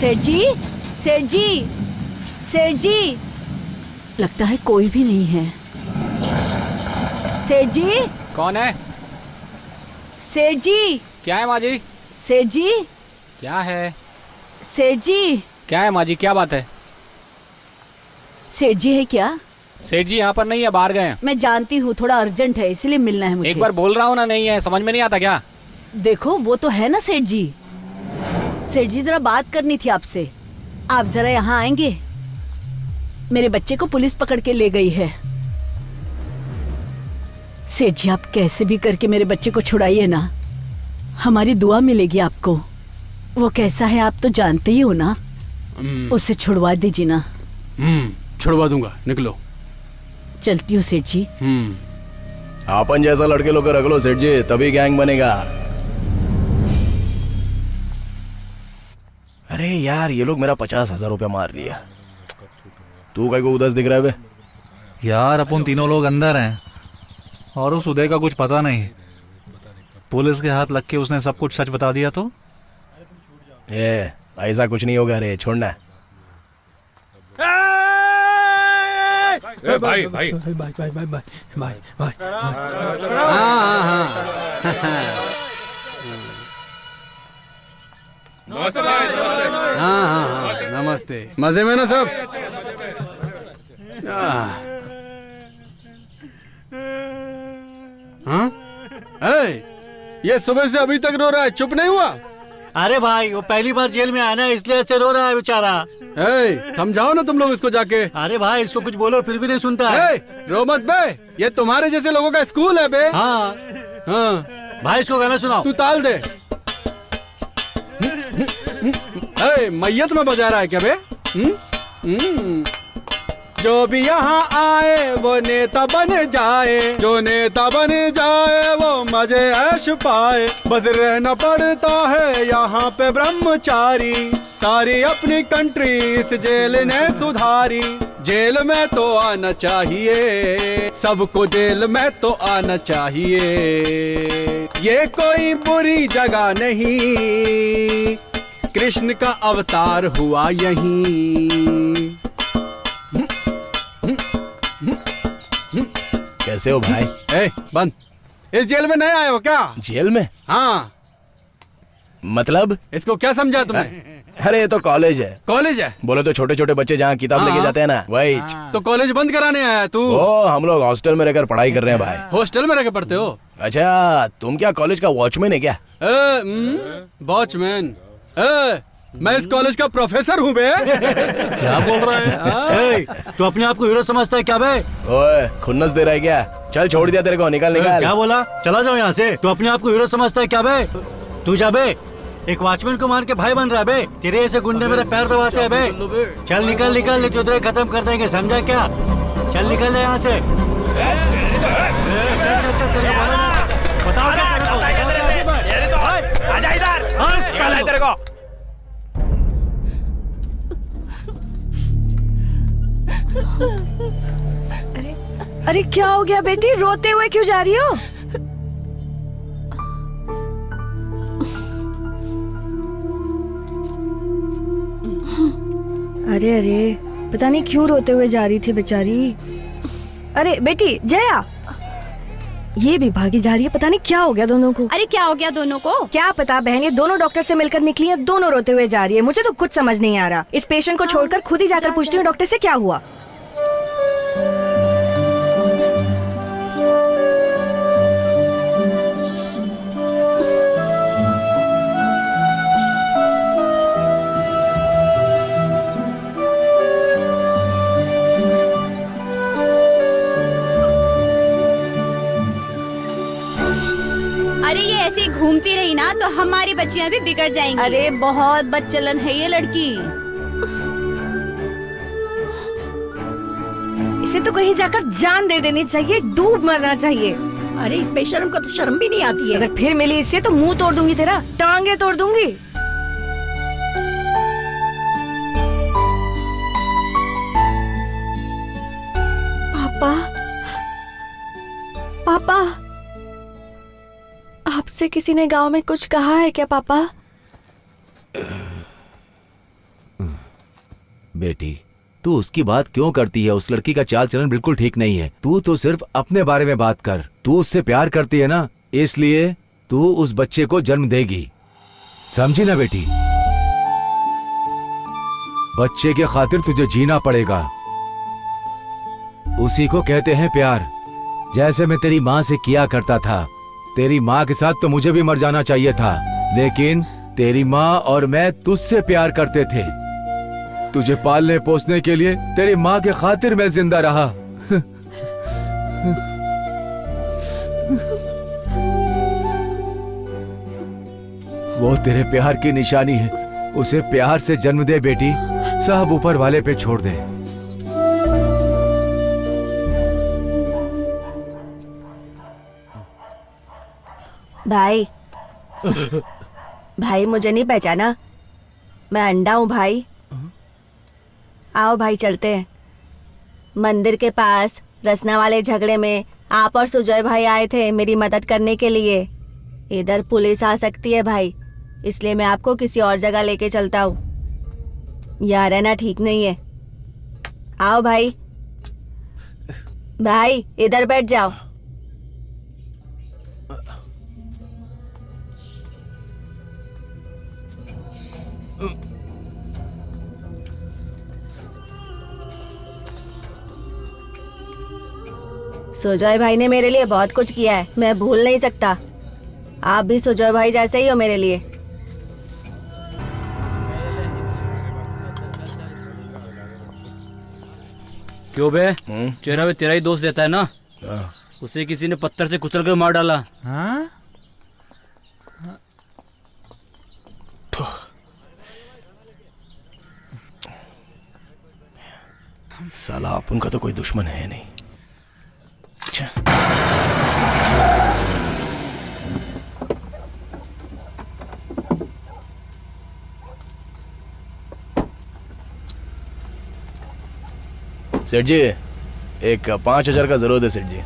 सेठ जी, सेठ जी, सेठ जी, लगता है कोई भी नहीं है। सेठ जी।
कौन है?
सेठ जी।
क्या है माँ जी?
सेठ जी।
क्या है?
सेठ जी।
क्या है माँ जी, क्या बात है?
सेठ जी है क्या?
सेठ जी यहाँ पर नहीं है, बाहर गए हैं।
मैं जानती हूँ, थोड़ा अर्जेंट है इसलिए मिलना है मुझे।
एक बार बोल रहा हूँ ना, नहीं है, समझ में नहीं आता क्या?
देखो वो तो है ना सेठ जी। सेठ जी जरा बात करनी थी आपसे, आप जरा यहाँ आएंगे? मेरे बच्चे को पुलिस पकड़ के ले गई है। सेठ जी आप कैसे भी करके मेरे बच्चे को छुड़ाइए ना, हमारी दुआ मिलेगी आपको। वो कैसा है आप तो जानते ही हो ना, उसे छुड़वा दीजिए ना।
छुड़वा दूंगा, निकलो।
चलती हूँ सेठ जी।
अपन जैसा लड़के लोग रख लो सेठ जी, तभी गैंग बनेगा। अरे यार, ये लोग मेरा 50,000 रुपया मार लिया। तू कहीं को उदास दिख रहा है बे?
यार अपन तीनों लोग अंदर हैं और उस उदय का कुछ पता नहीं। पुलिस के हाथ लग के उसने सब कुछ सच बता दिया तो?
ऐसा कुछ नहीं होगा रे, छोड़ना।
भाई भाई
भाई भाई भाई भाई भाई भाई।
नमस्ते भाई, नमस्ते।
हाँ, नमस्ते। मजे में ना सब?
हाँ? ये सुबह से अभी तक रो रहा है, चुप नहीं हुआ?
अरे भाई वो पहली बार जेल में आया ना, इसलिए ऐसे रो रहा है बेचारा।
समझाओ ना तुम लोग इसको जाके।
अरे भाई इसको कुछ बोलो फिर भी नहीं सुनता है।
रो मत बे, ये तुम्हारे जैसे लोगों का स्कूल है बे।
हाँ भाई इसको गाना सुनाओ।
तू ताल दे। मैयत में बजा रहा है क्या बे? जो भी यहाँ आए वो नेता बन जाए, जो नेता बन जाए वो मजे ऐश पाए। बस रहना पड़ता है यहाँ पे ब्रह्मचारी, सारी अपनी कंट्री इस जेल ने सुधारी। जेल में तो आना चाहिए, सबको जेल में तो आना चाहिए। ये कोई बुरी जगह नहीं, कृष्ण का अवतार हुआ यहीं।
कैसे हो भाई?
बंद। इस जेल में नए आए हो क्या?
जेल में?
हाँ।
मतलब?
इसको क्या समझा तुमने?
अरे ये तो कॉलेज है।
कॉलेज है?
बोले तो छोटे छोटे बच्चे जहाँ किताब लेके जाते हैं ना, वही।
तो कॉलेज बंद कराने आया तू?
ओ, हम लोग हॉस्टल में रहकर पढ़ाई कर रहे हैं भाई।
हॉस्टल में रहकर पढ़ते हो?
अच्छा, तुम क्या कॉलेज का वॉचमैन है क्या?
वॉचमैन? मैं इस कॉलेज का प्रोफेसर हूँ बे।
क्या बोल रहा है? तू अपने आप को हीरो समझता है क्या बे?
ओए, खुन्नस दे रहा है क्या? चल छोड़ दिया तेरे को, निकाल निकाल।
क्या बोला? चला जाओ यहाँ से। तू अपने आप को हीरो समझता है क्या बे? तू जा बे, एक वॉचमैन को मार के भाई बन रहा है बे। तेरे ऐसे गुंडे मेरे पैर दबाते हैं बे। चल निकल निकल, नहीं चौधरी खत्म कर देंगे, समझा क्या? चल निकल यहाँ से। बताओ क्या
आजा इधर। तेरे को
अरे क्या हो गया बेटी, रोते हुए क्यों जा रही हो? अरे अरे पता नहीं क्यों रोते हुए जा रही थी बेचारी। अरे बेटी जया, ये भी भागी जा रही है, पता नहीं क्या हो गया दोनों को।
अरे क्या हो गया दोनों को?
क्या पता बहन, ये दोनों डॉक्टर से मिलकर निकली है, दोनों रोते हुए जा रही है। मुझे तो कुछ समझ नहीं आ रहा। इस पेशेंट को छोड़कर खुद ही जाकर पूछती हूँ डॉक्टर से क्या हुआ।
अरे ये ऐसे घूमती रही ना तो हमारी बच्चियां भी बिगड़ जाएंगी।
अरे बहुत बदचलन है ये लड़की।
इसे तो कहीं जाकर जान दे देनी चाहिए, डूब मरना चाहिए।
अरे इस बेशर्म को तो शर्म भी नहीं आती है।
अगर फिर मिली इससे तो मुंह तोड़ दूंगी तेरा, टांगे तोड़ दूंगी। पापा, पापा, आपसे किसी ने गांव में कुछ कहा है क्या पापा?
बेटी तू उसकी बात क्यों करती है? उस लड़की का चाल चलन बिल्कुल ठीक नहीं है। तू तो सिर्फ अपने बारे में बात कर। तू उससे प्यार करती है ना, इसलिए तू उस बच्चे को जन्म देगी, समझी ना बेटी? बच्चे के खातिर तुझे जीना पड़ेगा, उसी को कहते हैं प्यार। जैसे मैं तेरी माँ से किया करता था। तेरी माँ के साथ तो मुझे भी मर जाना चाहिए था, लेकिन तेरी माँ और मैं तुझसे प्यार करते थे। तुझे पालने पोसने के लिए तेरी माँ के खातिर मैं जिंदा रहा। वो तेरे प्यार की निशानी है, उसे प्यार से जन्म दे बेटी, सब ऊपर वाले पे छोड़ दे।
भाई, भाई मुझे नहीं पहचाना? मैं अंडा हूँ भाई। आओ भाई चलते हैं। मंदिर के पास रसना वाले झगड़े में आप और सुजय भाई आए थे मेरी मदद करने के लिए। इधर पुलिस आ सकती है भाई, इसलिए मैं आपको किसी और जगह लेके चलता हूँ। यहाँ रहना ठीक नहीं है। आओ भाई। भाई इधर बैठ जाओ। सुजय भाई ने मेरे लिए बहुत कुछ किया है, मैं भूल नहीं सकता। आप भी सुजय भाई जैसे ही हो मेरे लिए।
क्यों बे? चेहरा पे तेरा ही दोस्त देता है ना? उसे किसी ने पत्थर से कुचल कर मार डाला।
हाँ? साला अपन का तो कोई दुश्मन है नहीं। सेठ जी, एक 5,000 का जरूरत है सेठ जी।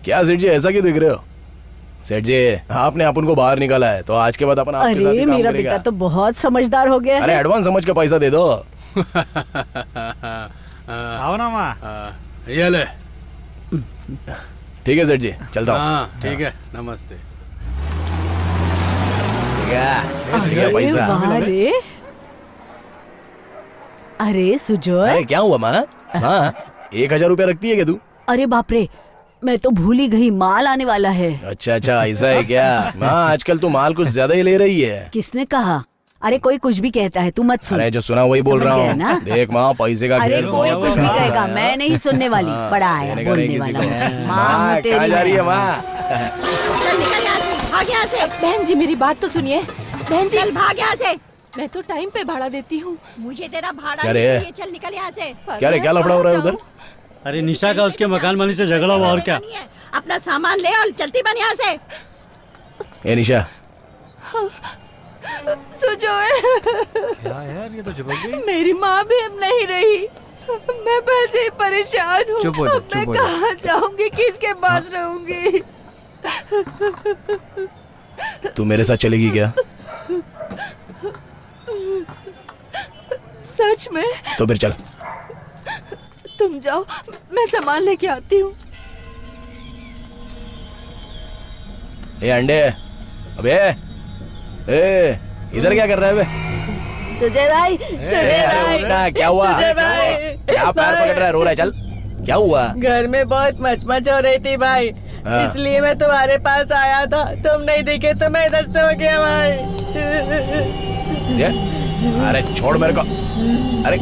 क्या सेठ जी, ऐसा क्यों दिख रहे हो? सेठ जी, आपने अपन को बाहर निकाला है तो आज के बाद अपन आपके साथ ही काम
मेरा
करेगा।
बेटा तो बहुत समझदार हो गया
अरे
है।
एडवांस समझ के पैसा दे दो।
आओ ना माँ।
ये ले। ठीक है सेठ जी, चलता हूँ।
हाँ ठीक है, नमस्ते।
ठीक पैसा।
अरे अरे सुजय,
अरे क्या हुआ माँ? हाँ, 1,000 रुपया रखती है क्या तू?
अरे बाप रे, मैं तो भूल ही गई, माल आने वाला है।
अच्छा अच्छा, ऐसा है क्या? माँ आजकल तू माल कुछ ज्यादा ही ले रही है।
किसने कहा? अरे कोई कुछ भी कहता है, तू मत सुन।
अरे जो सुना वही बोल
समझ
रहा
गया ना?
हूँ। देख माँ, पैसे का
अरे
खेल।
कोई कुछ भी कहेगा, मैं नहीं सुनने वाली। बड़ा आया
देने का नहीं
बोलने
किसी
वाला
को।
मुझे।
माँ कहाँ जा रही है माँ?
चल निकल यहाँ से, भाग यहाँ से।
बहन जी मेरी बात तो सुनिए। बहन जी
चल भाग यहाँ से।
मैं तो टाइम पे भाड़ा देती हूँ।
मुझे तेरा भाड़ा
क्या
नहीं
रे?
चाहिए, चल निकल यहाँ से।
क्या रे, क्या लफड़ा हो रहा है उधर?
अरे निशा का उसके मकान मालिक से झगड़ा हुआ और क्या?
अपना सामान ले और चलती बन यहाँ से।
ए निशा,
सुजय,
क्या यार, ये तो चिपक गई।
मेरी माँ भी अब नहीं रही। मैं बस ही परेशान हूँ।
चुप हो जा,
अब मैं
चुप हो जा।
कहाँ जाऊंगी, किसके पास रहूंगी?
तू मेरे साथ चलेगी क्या?
सच में?
तो फिर चल।
तुम जाओ, मैं सामान लेके आती हूँ।
ए अंडे, अबे ए, इधर क्या कर रहा है बे?
सुजय भाई, सुजय भाई,
उठना, क्या हुआ?
सुजय भाई,
क्या पैर पकड़ रहा है, रो रहा है? चल, क्या हुआ?
घर में बहुत मचमच हो रही थी भाई,
हाँ।
इसलिए मैं तुम्हारे पास आया था। तुम नहीं दिखे तो मैं इधर से हो गया भाई।
ये? अरे छोड़ मेरे को। अरे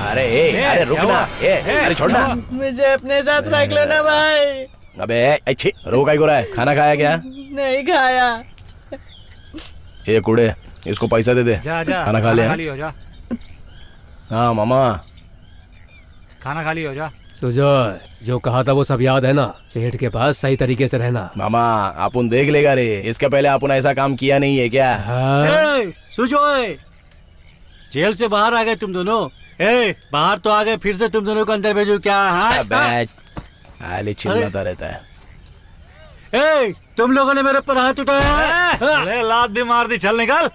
अरे अरे रुकना। अरे छोड़ना।
मुझे अपने साथ रख लो ना भाई।
अबे अच्छी रो काय को रहा है? खाना खाया क्या?
नहीं खाया।
ये कूड़े, इसको पैसा दे दे।
जा जा,
खाना खा लिया?
खा लियो, जा
हाँ मामा,
खाना खा लियो, जा।
सुजय, जो कहा था वो सब याद है ना? सेठ के पास सही तरीके से रहना।
मामा अपन देख लेगा रे। इसके पहले अपन ऐसा काम किया नहीं है क्या?
ए, सुजय, जेल से बाहर आ गए तुम दोनों। बाहर तो आ गए, फिर से तुम दोनों को अंदर भेजो क्या?
आले चिल्लाता रहता है।
तुम लोगों ने मेरे पर हाथ उठाया है?
अरे लात भी मार दी, चल निकल।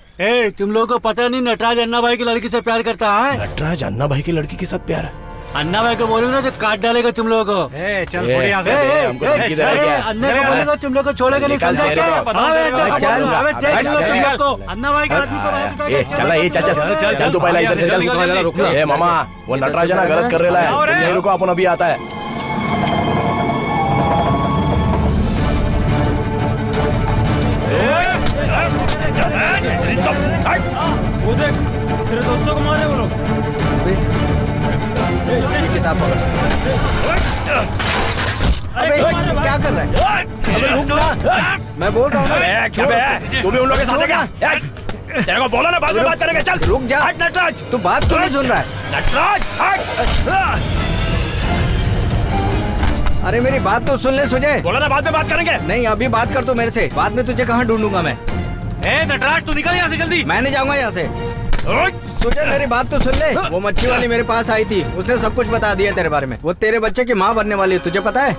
तुम लोगों को पता नहीं नटराज अन्ना भाई की लड़की से प्यार करता है?
नटराज अन्ना भाई की लड़की के साथ प्यार है?
अन्ना भाई को बोलूंगा ना तो काट डालेगा तुम लोगों को।
चल थोड़ी यहाँ से।
हमको धमकी दे रहा है क्या?
अन्ना को बोलेगा तुम लोग को छोड़ेगा नहीं, समझा क्या? देख लो तुम लोग को। अन्ना भाई के आदमी पर हाथ उठा के
चल ये चल चल तू पहले इधर से चल। ए मामा, वो नटराज ना गलत कर रहा है। तुम नहीं रुको, अपन अभी आता है।
वो देख, तेरे दोस्तों को मारे वो लोग।
किताब पकड़। अबे क्या कर रहा है? अबे रुक ना, मैं बोल रहा हूँ ना।
तू भी उन लोगों के साथ है क्या? तेरे को बोला ना बाद में बात करेंगे। चल
रुक जा।
हट नटराज।
तू बात क्यों नहीं सुन रहा है?
नटराज हट।
अरे मेरी बात तो सुन ले सुजय।
बोला ना बाद में बात करेंगे।
नहीं अभी बात कर तू मेरे से, बाद में तुझे कहाँ ढूंढूंगा मैं?
नटराज तू निकल यहाँ से जल्दी।
मैं नहीं जाऊंगा यहाँ से। सुजय मेरी बात तो सुन ले। वो मच्छी वाली मेरे पास आई थी, उसने सब कुछ बता दिया तेरे बारे में। वो तेरे बच्चे की माँ बनने वाली है, तुझे पता है?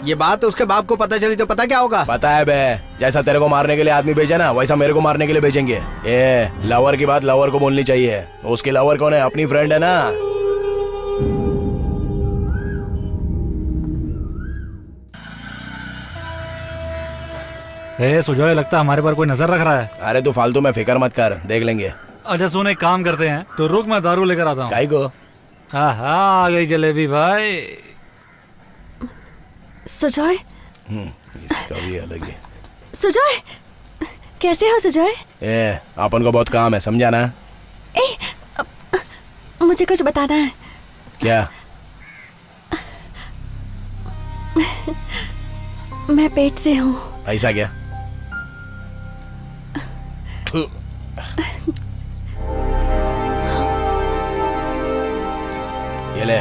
ये बात उसके बाप को पता चली तो पता क्या होगा?
पता है बे, जैसा तेरे को मारने के लिए आदमी भेजा ना, वैसा मेरे को मारने के लिए भेजेंगे। ये लवर की बात लवर को बोलनी चाहिए। उसकी लवर कौन है? अपनी फ्रेंड है ना।
सुजय, लगता है हमारे पर कोई नजर रख रहा है।
अरे तू फालतू में फिक्र मत कर, देख लेंगे।
अच्छा सुन, एक काम करते हैं, तो रुक मैं दारू लेकर आता हूँ।
काई को?
आ गई जलेबी भाई।
सुजॉय,
इसका भी अलग है।
सुजॉय, कैसे हो सुजॉय?
अपन को बहुत काम है, समझा ना?
मुझे कुछ बताना है।
क्या?
मैं पेट से हूँ।
ऐसा क्या? ये ले,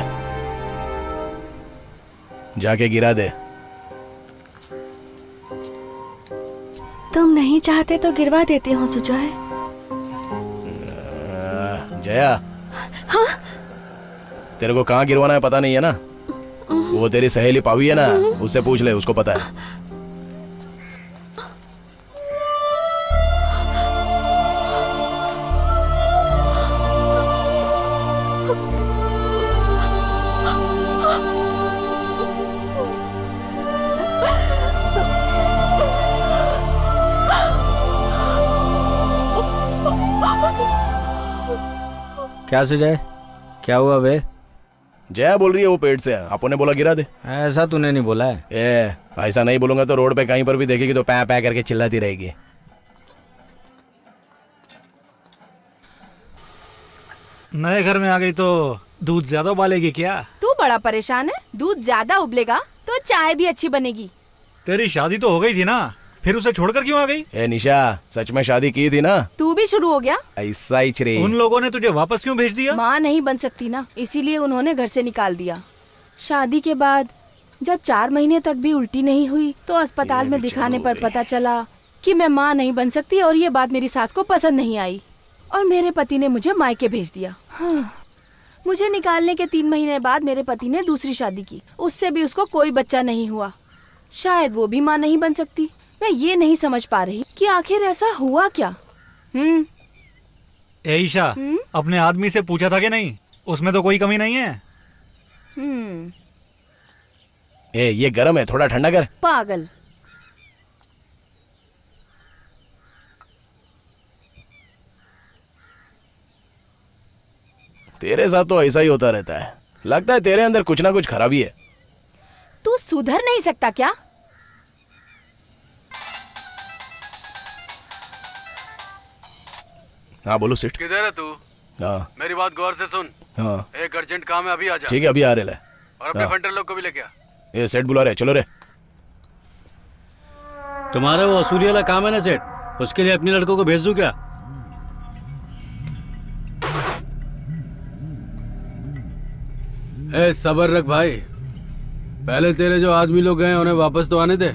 जाके गिरा दे।
तुम नहीं चाहते तो गिरवा देती हूँ सुजॉय।
जया,
हाँ?
तेरे को कहाँ गिरवाना है पता नहीं है ना? वो तेरी सहेली पावी है ना, उससे पूछ ले, उसको पता है।
क्या सुजय, क्या हुआ बे?
जया बोल रही है वो पेट से है, आपने बोला गिरा दे।
ऐसा तूने नहीं बोला है।
ऐसा नहीं बोलूंगा तो रोड पे कहीं पर भी देखेगी तो पै पै करके चिल्लाती रहेगी।
नए घर में आ गई तो दूध ज्यादा उबालेगी क्या?
तू बड़ा परेशान है? दूध ज्यादा उबलेगा तो चाय भी अच्छी बनेगी।
तेरी शादी तो हो गई थी ना, फिर उसे छोड़कर क्यों आ गई?
निशा, सच में शादी की थी ना?
तू भी शुरू हो गया?
ऐसा ही चरे।
उन लोगों ने तुझे वापस क्यों भेज दिया?
माँ नहीं बन सकती ना, इसीलिए उन्होंने घर से निकाल दिया। शादी के बाद जब 4 महीने तक भी उल्टी नहीं हुई तो अस्पताल में दिखाने पर पता चला कि मैं माँ नहीं बन सकती, और ये बात मेरी सास को पसंद नहीं आई और मेरे पति ने मुझे मायके भेज दिया। हाँ। मुझे निकालने के 3 महीने बाद मेरे पति ने दूसरी शादी की, उससे भी उसको कोई बच्चा नहीं हुआ। शायद वो भी माँ नहीं बन सकती। मैं ये नहीं समझ पा रही कि आखिर ऐसा हुआ क्या।
ईशा, अपने आदमी से पूछा था कि नहीं? उसमें तो कोई कमी नहीं है।
ये गर्म है, थोड़ा ठंडा कर।
पागल।
तेरे साथ तो ऐसा ही होता रहता है, लगता है तेरे अंदर कुछ ना कुछ खराबी है।
तू सुधर नहीं सकता क्या?
हाँ बोलो सिट।
किधर है तू?
हाँ
मेरी बात गौर से सुन।
हाँ
एक अर्जेंट काम है, अभी आ जा।
ठीक है, अभी आ रहे।
और अपने फंटर लोग को भी लेके आ।
ये सेठ बुला रहे, चलो रे।
तुम्हारा वो वसूली वाला काम है ना सेठ, उसके लिए अपने लड़कों को भेज दूं क्या?
सबर रख भाई, पहले तेरे जो आदमी लोग गए उन्हें वापस तो आने दे।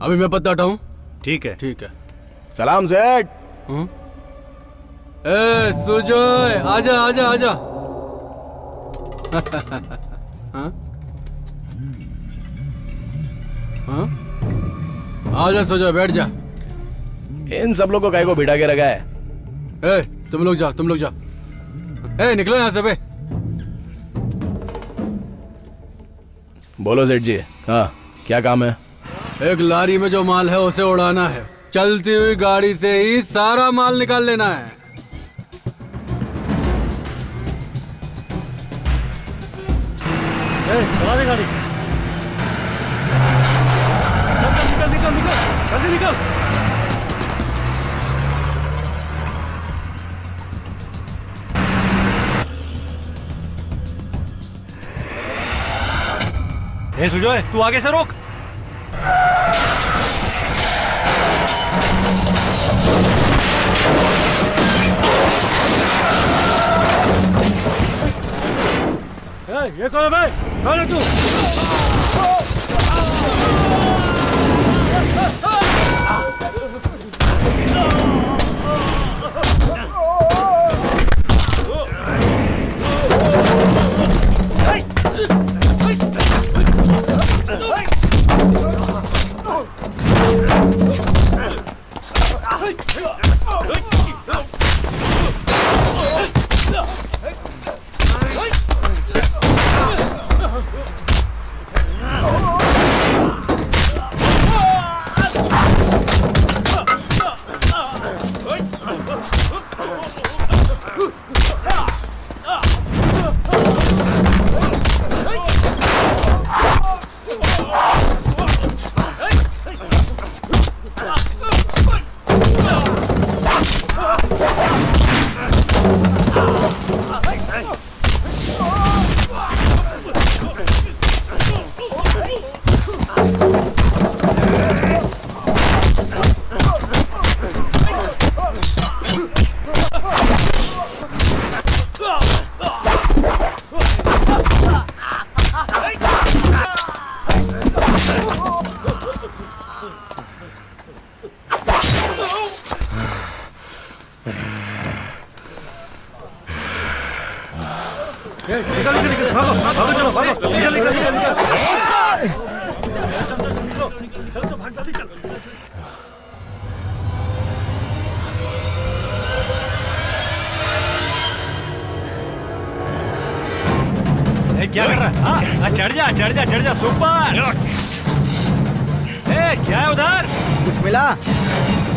अभी मैं पता हटाऊं।
ठीक है।
ठीक है।
सलाम सेठ।
सुजय, आजा आजा आजा। आजा सुजय, बैठ जा।
इन सब लोगों को काहे को बिठा के रखा है?
तुम लोग जाओ, तुम लोग जाओ। निकलो यहाँ से बे।
बोलो सेठ जी। हाँ, क्या काम है?
एक लारी में जो माल है उसे उड़ाना है, चलती हुई गाड़ी से ही सारा माल निकाल लेना है।
चला दे गाड़ी। निकल निकल निकल, जल्दी निकल।
सुजय, तू आगे से रोक।
ये कौन है भाई? कौन है तू?
क्या कर रहा है? चढ़ जा सुपर। क्या है उधर?
कुछ मिला?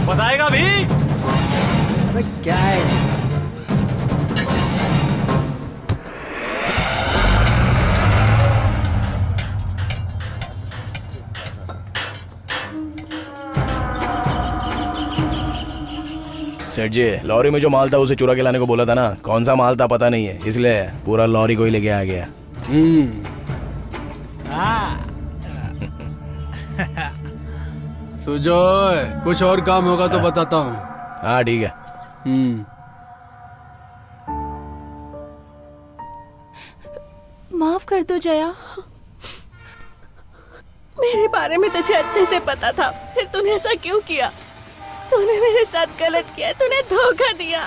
बताएगा भी?
अबे क्या है?
सेठ जी, लॉरी में जो माल था उसे चुरा के लाने को बोला था ना, कौन सा माल था पता नहीं है, इसलिए पूरा लॉरी को ही लेके आ गया।
सुजय, कुछ और काम होगा तो बताता हूँ।
हाँ ठीक है।
माफ कर दो जया, मेरे बारे में तुझे अच्छे से पता था, फिर तूने ऐसा क्यों किया? तूने मेरे साथ गलत किया, तूने धोखा दिया।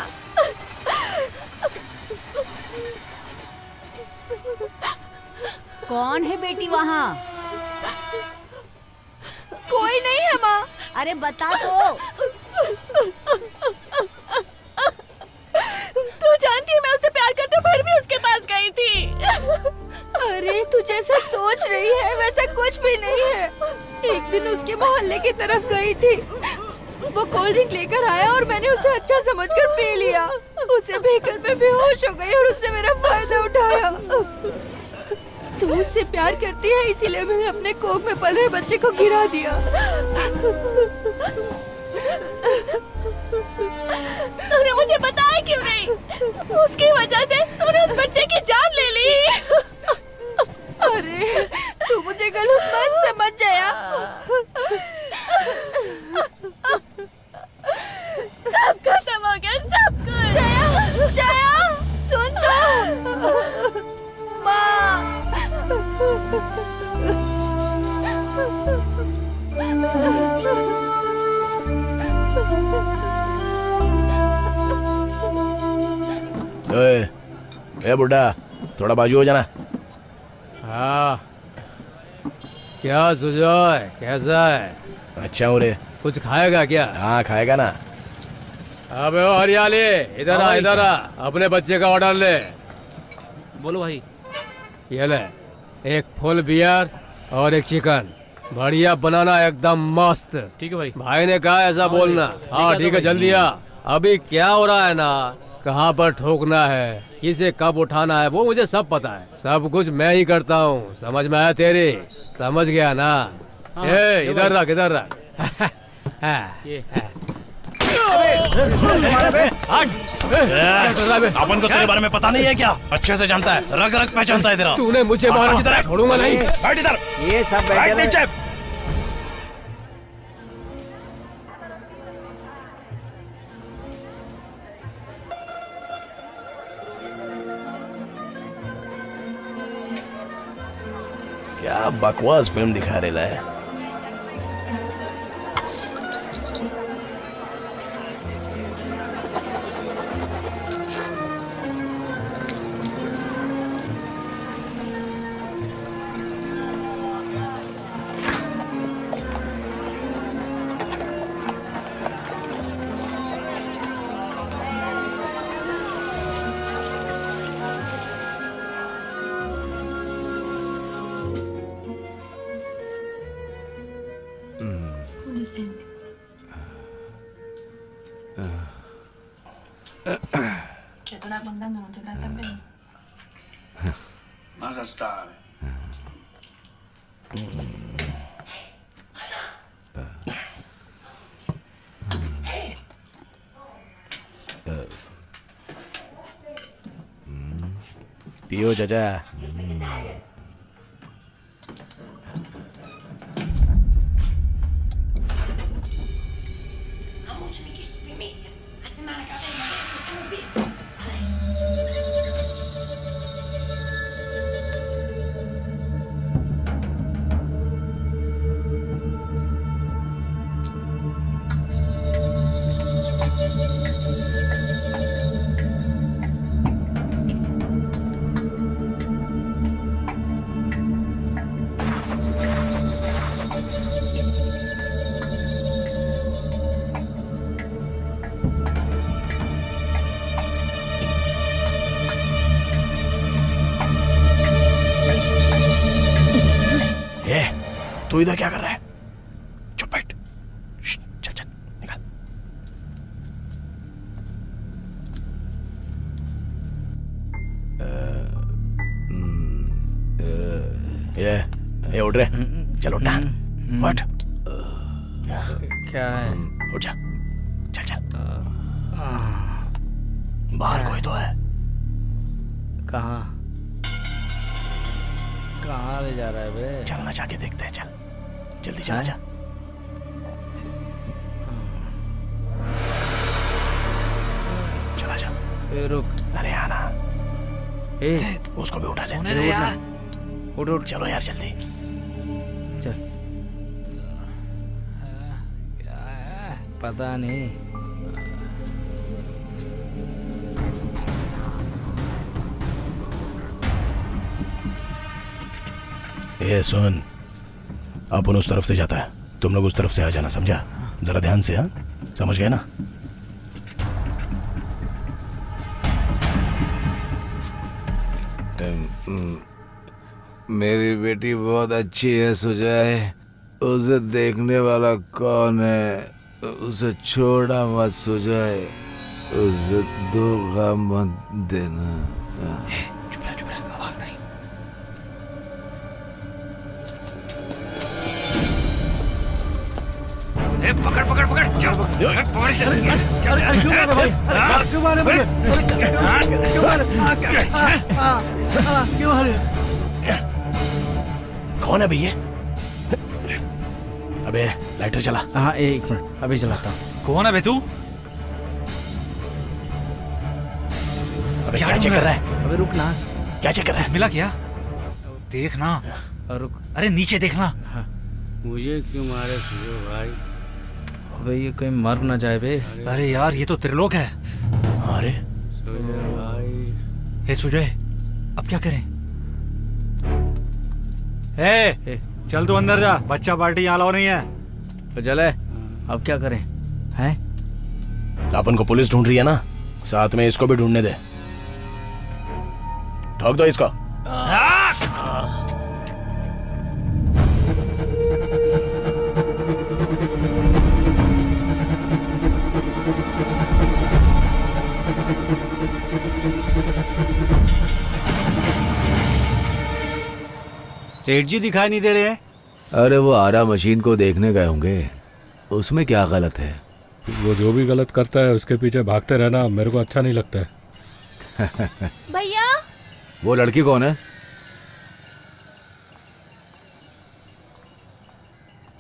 कौन है बेटी वहाँ?
कोई नहीं है माँ।
अरे बता तो।
तू जानती है मैं उससे प्यार करती हूँ, फिर भी उसके पास गई थी। अरे तू जैसा सोच रही है वैसा कुछ भी नहीं है। एक दिन उसके मोहल्ले की तरफ गई थी, वो कोल्ड ड्रिंक लेकर आया और मैंने उसे अच्छा समझकर पी लिया। उसे पीकर मैं बेहोश हो गई और उसने मेरा फायदा उठाया। तू उससे प्यार करती है इसीलिए मैंने अपने कोख में पल रहे बच्चे को गिरा दिया। तूने मुझे बताया क्यों नहीं? उसकी वजह से तूने उस बच्चे की जान ले ली। अरे तू मुझे गलत मत समझ जाया। सब खत्म हो गया, सब कुछ। जया, जया, सुन तो। माँ।
ए बुड्ढा, थोड़ा बाजू हो जाना।
हाँ, क्या सुजय, कैसा है?
अच्छा हूँ रे।
कुछ खाएगा क्या?
हाँ खाएगा ना।
अबे ओ हरियाली, इधर आ, इधर आ, अपने बच्चे का ऑर्डर ले।
बोलो भाई।
ये ले, एक फुल बियर और एक चिकन, बढ़िया बनाना, एकदम मस्त।
ठीक है भाई।
भाई ने कहा ऐसा बोलना। हाँ ठीक है, जल्दी आ। अभी क्या हो रहा है ना, कहाँ पर ठोकना है, किसे कब उठाना है, वो मुझे सब पता है। सब कुछ मैं ही करता हूँ, समझ में आया तेरे? समझ गया ना? ए इधर रख, इधर रख।
अपन को तेरे बारे में पता नहीं है क्या? अच्छे से जानता है, रग रग पहचानता है तेरा।
तूने मुझे मारा, छोड़ूंगा नहीं।
बैठ इधर।
ये सब बैठे
क्या बकवास फिल्म दिखा रहा है।
Lascia stare.
पियो चाचा। तू इधर क्या कर रहा है? चुप बैठ। चल चल निकल। ये उठ रहे, चल उठ ना, उठ।
क्या है?
उठ जा, चल चल। बाहर कोई तो है।
कहाँ कहाँ ले जा रहा है बे?
चलना जाके देखते हैं, चल जल्दी चला जा। चला जा।
रुक।
अरे आना। उसको भी उठा ले।
सोने दे यार।
उठ उठ, चलो यार जल्दी
चल। पता नहीं।
ए सुन, अपन उस तरफ से जाता है, तुम लोग उस तरफ से आ जाना, समझा? जरा ध्यान से, हाँ समझ गए ना?
मेरी बेटी बहुत अच्छी है सुजय, उसे देखने वाला कौन है? उसे छोड़ा मत सुजय, उसे धोखा मत देना।
चुप रहा, आवाज नहीं।
पकड़ पकड़ पकड़, चल पकड़ से।
अरे क्यों मारे भाई? क्यों मारे मुझे? क्यों मारे? क्यों मारे?
कौन है भैया? अबे लाइटर चला।
हाँ एक मिनट, अभी चलाता हूँ।
कौन है बे तू?
अबे क्या चेक कर रहा है?
अबे रुक ना।
क्या चेक कर रहा है?
मिला क्या? देखना।
रुक।
अरे नीचे देखना।
मुझे क्यों मारे भाई? अबे ये कहीं मर ना जाए बे।
अरे यार ये तो त्रिलोक है।
अरे
हे सुजय, अब क्या करें? हे चल तू अंदर जा, बच्चा पार्टी यहाँ अलाउ नहीं है।
तो चले, अब क्या करें? हैं?
अपन को पुलिस ढूंढ रही है ना, साथ में इसको भी ढूंढने दे। ठोक दो इसको।
सेठ जी दिखाई नहीं दे रहे हैं।
अरे वो आरा मशीन को देखने गए होंगे, उसमें क्या गलत है?
वो जो भी गलत करता है उसके पीछे भागते रहना मेरे को अच्छा नहीं लगता है।
भैया
वो लड़की कौन है?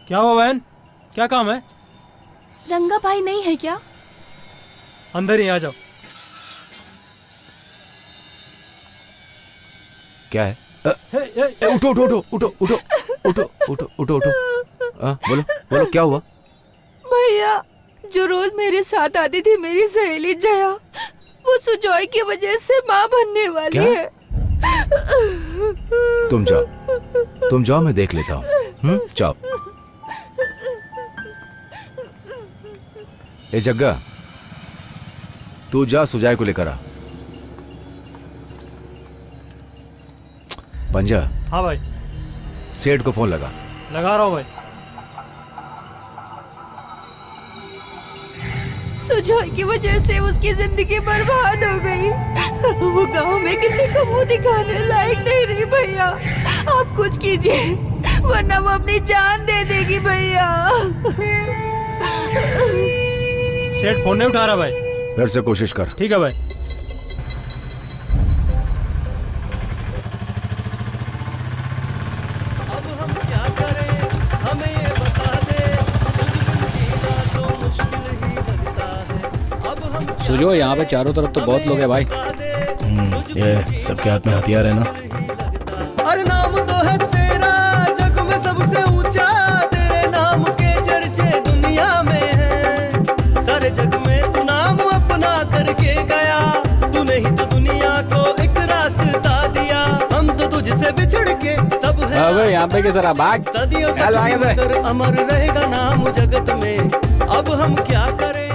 क्या हुआ बहन, क्या काम है?
रंगा भाई नहीं है क्या?
अंदर ही आ जाओ।
क्या है? उठो उठो उठो उठो उठो उठो उठो उठो उठो। बोलो बोलो क्या हुआ?
भैया जो रोज मेरे साथ आती थी मेरी सहेली जया, वो सुजॉय की वजह से माँ बनने वाली
क्या?
है।
तुम जाओ मैं देख लेता हूँ। जाओ। ए जग्गा, तू जा सुजय को लेकर आ। पंजा।
हाँ भाई।
सेठ को फोन लगा
रहा हूँ भाई।
सुजॉय की वजह से उसकी जिंदगी बर्बाद हो गई। वो गांव में किसी को मुंह दिखाने लायक नहीं रही। भैया आप कुछ कीजिए, वरना वो अपनी जान दे देगी। भैया
सेठ फोन नहीं उठा रहा भाई।
फिर से कोशिश कर।
ठीक है भाई।
सुजो, यहाँ पे चारों तरफ तो बहुत लोग हैं भाई।
ये सबके हाथ में हथियार है ना।
अरे नाम तो है तेरा जग में सबसे ऊंचा, तेरे नाम के चर्चे दुनिया में है। सारे जग में तू नाम अपना करके गया, तूने ही तो दुनिया को एक रास्ता दिया। हम तो तुझसे बिछड़ के सब है।
अबे यहाँ पे कैसा भाग?
सदियों तक अमर रहेगा नाम जगत में। अब हम क्या करें,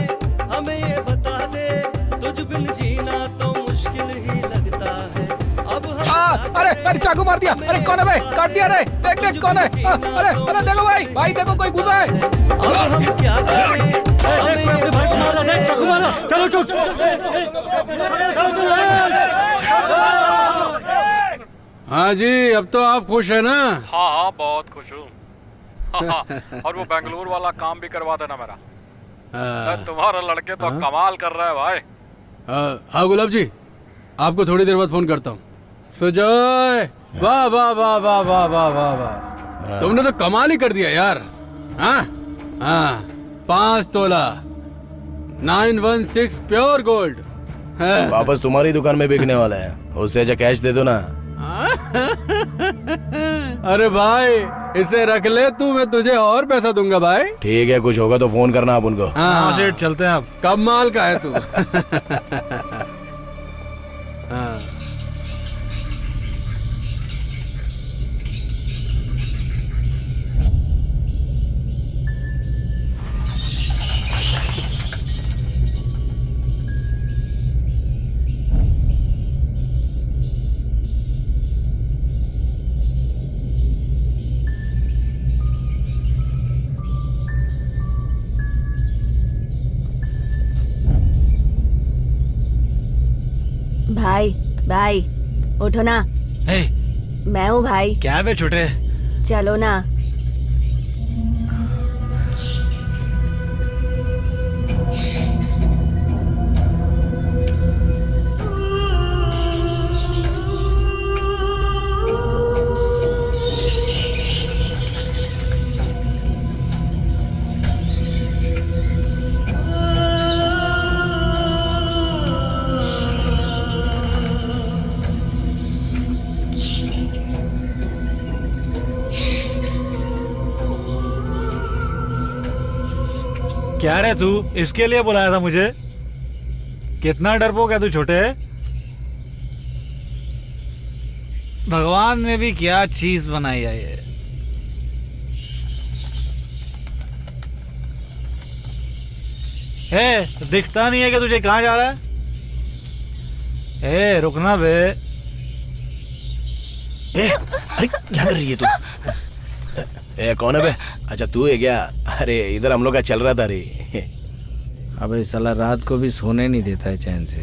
हमें ये बता दे, तुझ बिन जीना तो मुश्किल ही लगता है। अब हम
अरे अरे चाकू मार दिया। अरे कौन है भाई? काट दिया रे। देख देख कौन है? अरे अरे देखो भाई, भाई देखो कोई घुसा है।
क्या करें?
अपने भाई को मारा, देख चाकू मारा। चलो चलो
हाँ जी, अब तो आप खुश है ना?
हाँ हाँ बहुत खुश हूँ। और वो बेंगलुरु वाला काम भी करवा देना मेरा। तुम्हारा लड़के तो कमाल कर रहा है भाई।
हाँ गुलाब जी, आपको थोड़ी देर बाद फोन करता हूँ। सुजय, वाह वाह वाह वाह वाह वाह वाह वाह, तुमने तो कमाल ही कर दिया यार। हाँ हाँ, 5 तोला 916 प्योर गोल्ड
वापस तुम्हारी दुकान में बिकने वाला है, उससे अच्छा कैश दे दो ना।
अरे भाई इसे रख ले तू, मैं तुझे और पैसा दूंगा भाई।
ठीक है, कुछ होगा तो फोन करना आप उनको।
हाँ
सेठ चलते हैं आप।
कमाल का है तू। हाँ।
भाई भाई उठो ना।
हे,
मैं हूँ भाई।
क्या बे छोटे?
चलो ना।
क्या रे तू इसके लिए बुलाया था मुझे? कितना डरपोक है तू छोटे। भगवान ने भी क्या चीज बनाई है ये। हे, दिखता नहीं है कि तुझे कहाँ जा रहा है? ए, रुकना बे।
अरे क्या कर रही है तू? ए, कौन है बे? अच्छा तू है क्या? अरे इधर हम लोग का चल रहा था रे।
अबे साला रात को भी सोने नहीं देता है चैन से।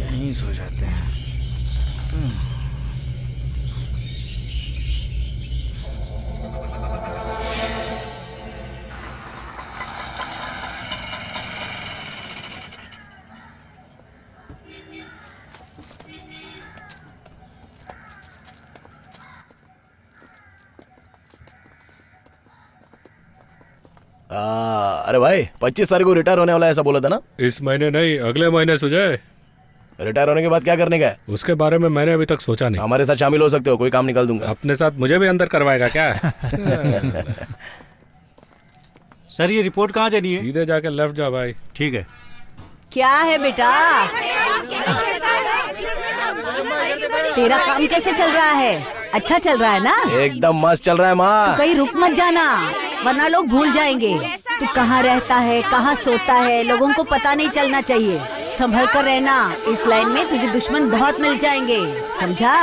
यहीं सो जाते हैं।
अरे भाई 25 तारीख को रिटायर होने वाला है ऐसा बोला था ना?
इस महीने नहीं, अगले महीने सुजय।
रिटायर होने के बाद क्या करने का है?
उसके बारे में मैंने अभी तक सोचा नहीं।
हमारे साथ शामिल हो सकते हो, कोई काम निकाल दूंगा।
अपने साथ मुझे भी अंदर करवाएगा क्या?
सर ये रिपोर्ट कहाँ देनी है?
सीधे जाके लेफ्ट जाओ भाई।
ठीक है।
क्या है बेटा, तेरा काम कैसे चल रहा है? अच्छा चल रहा है ना?
एकदम मस्त चल रहा है माँ।
कहीं रुक मत जाना वरना लोग भूल जाएंगे तू कहाँ रहता है, कहाँ सोता है। लोगों को पता नहीं चलना चाहिए। संभल कर रहना, इस लाइन में तुझे दुश्मन बहुत मिल जाएंगे, समझा?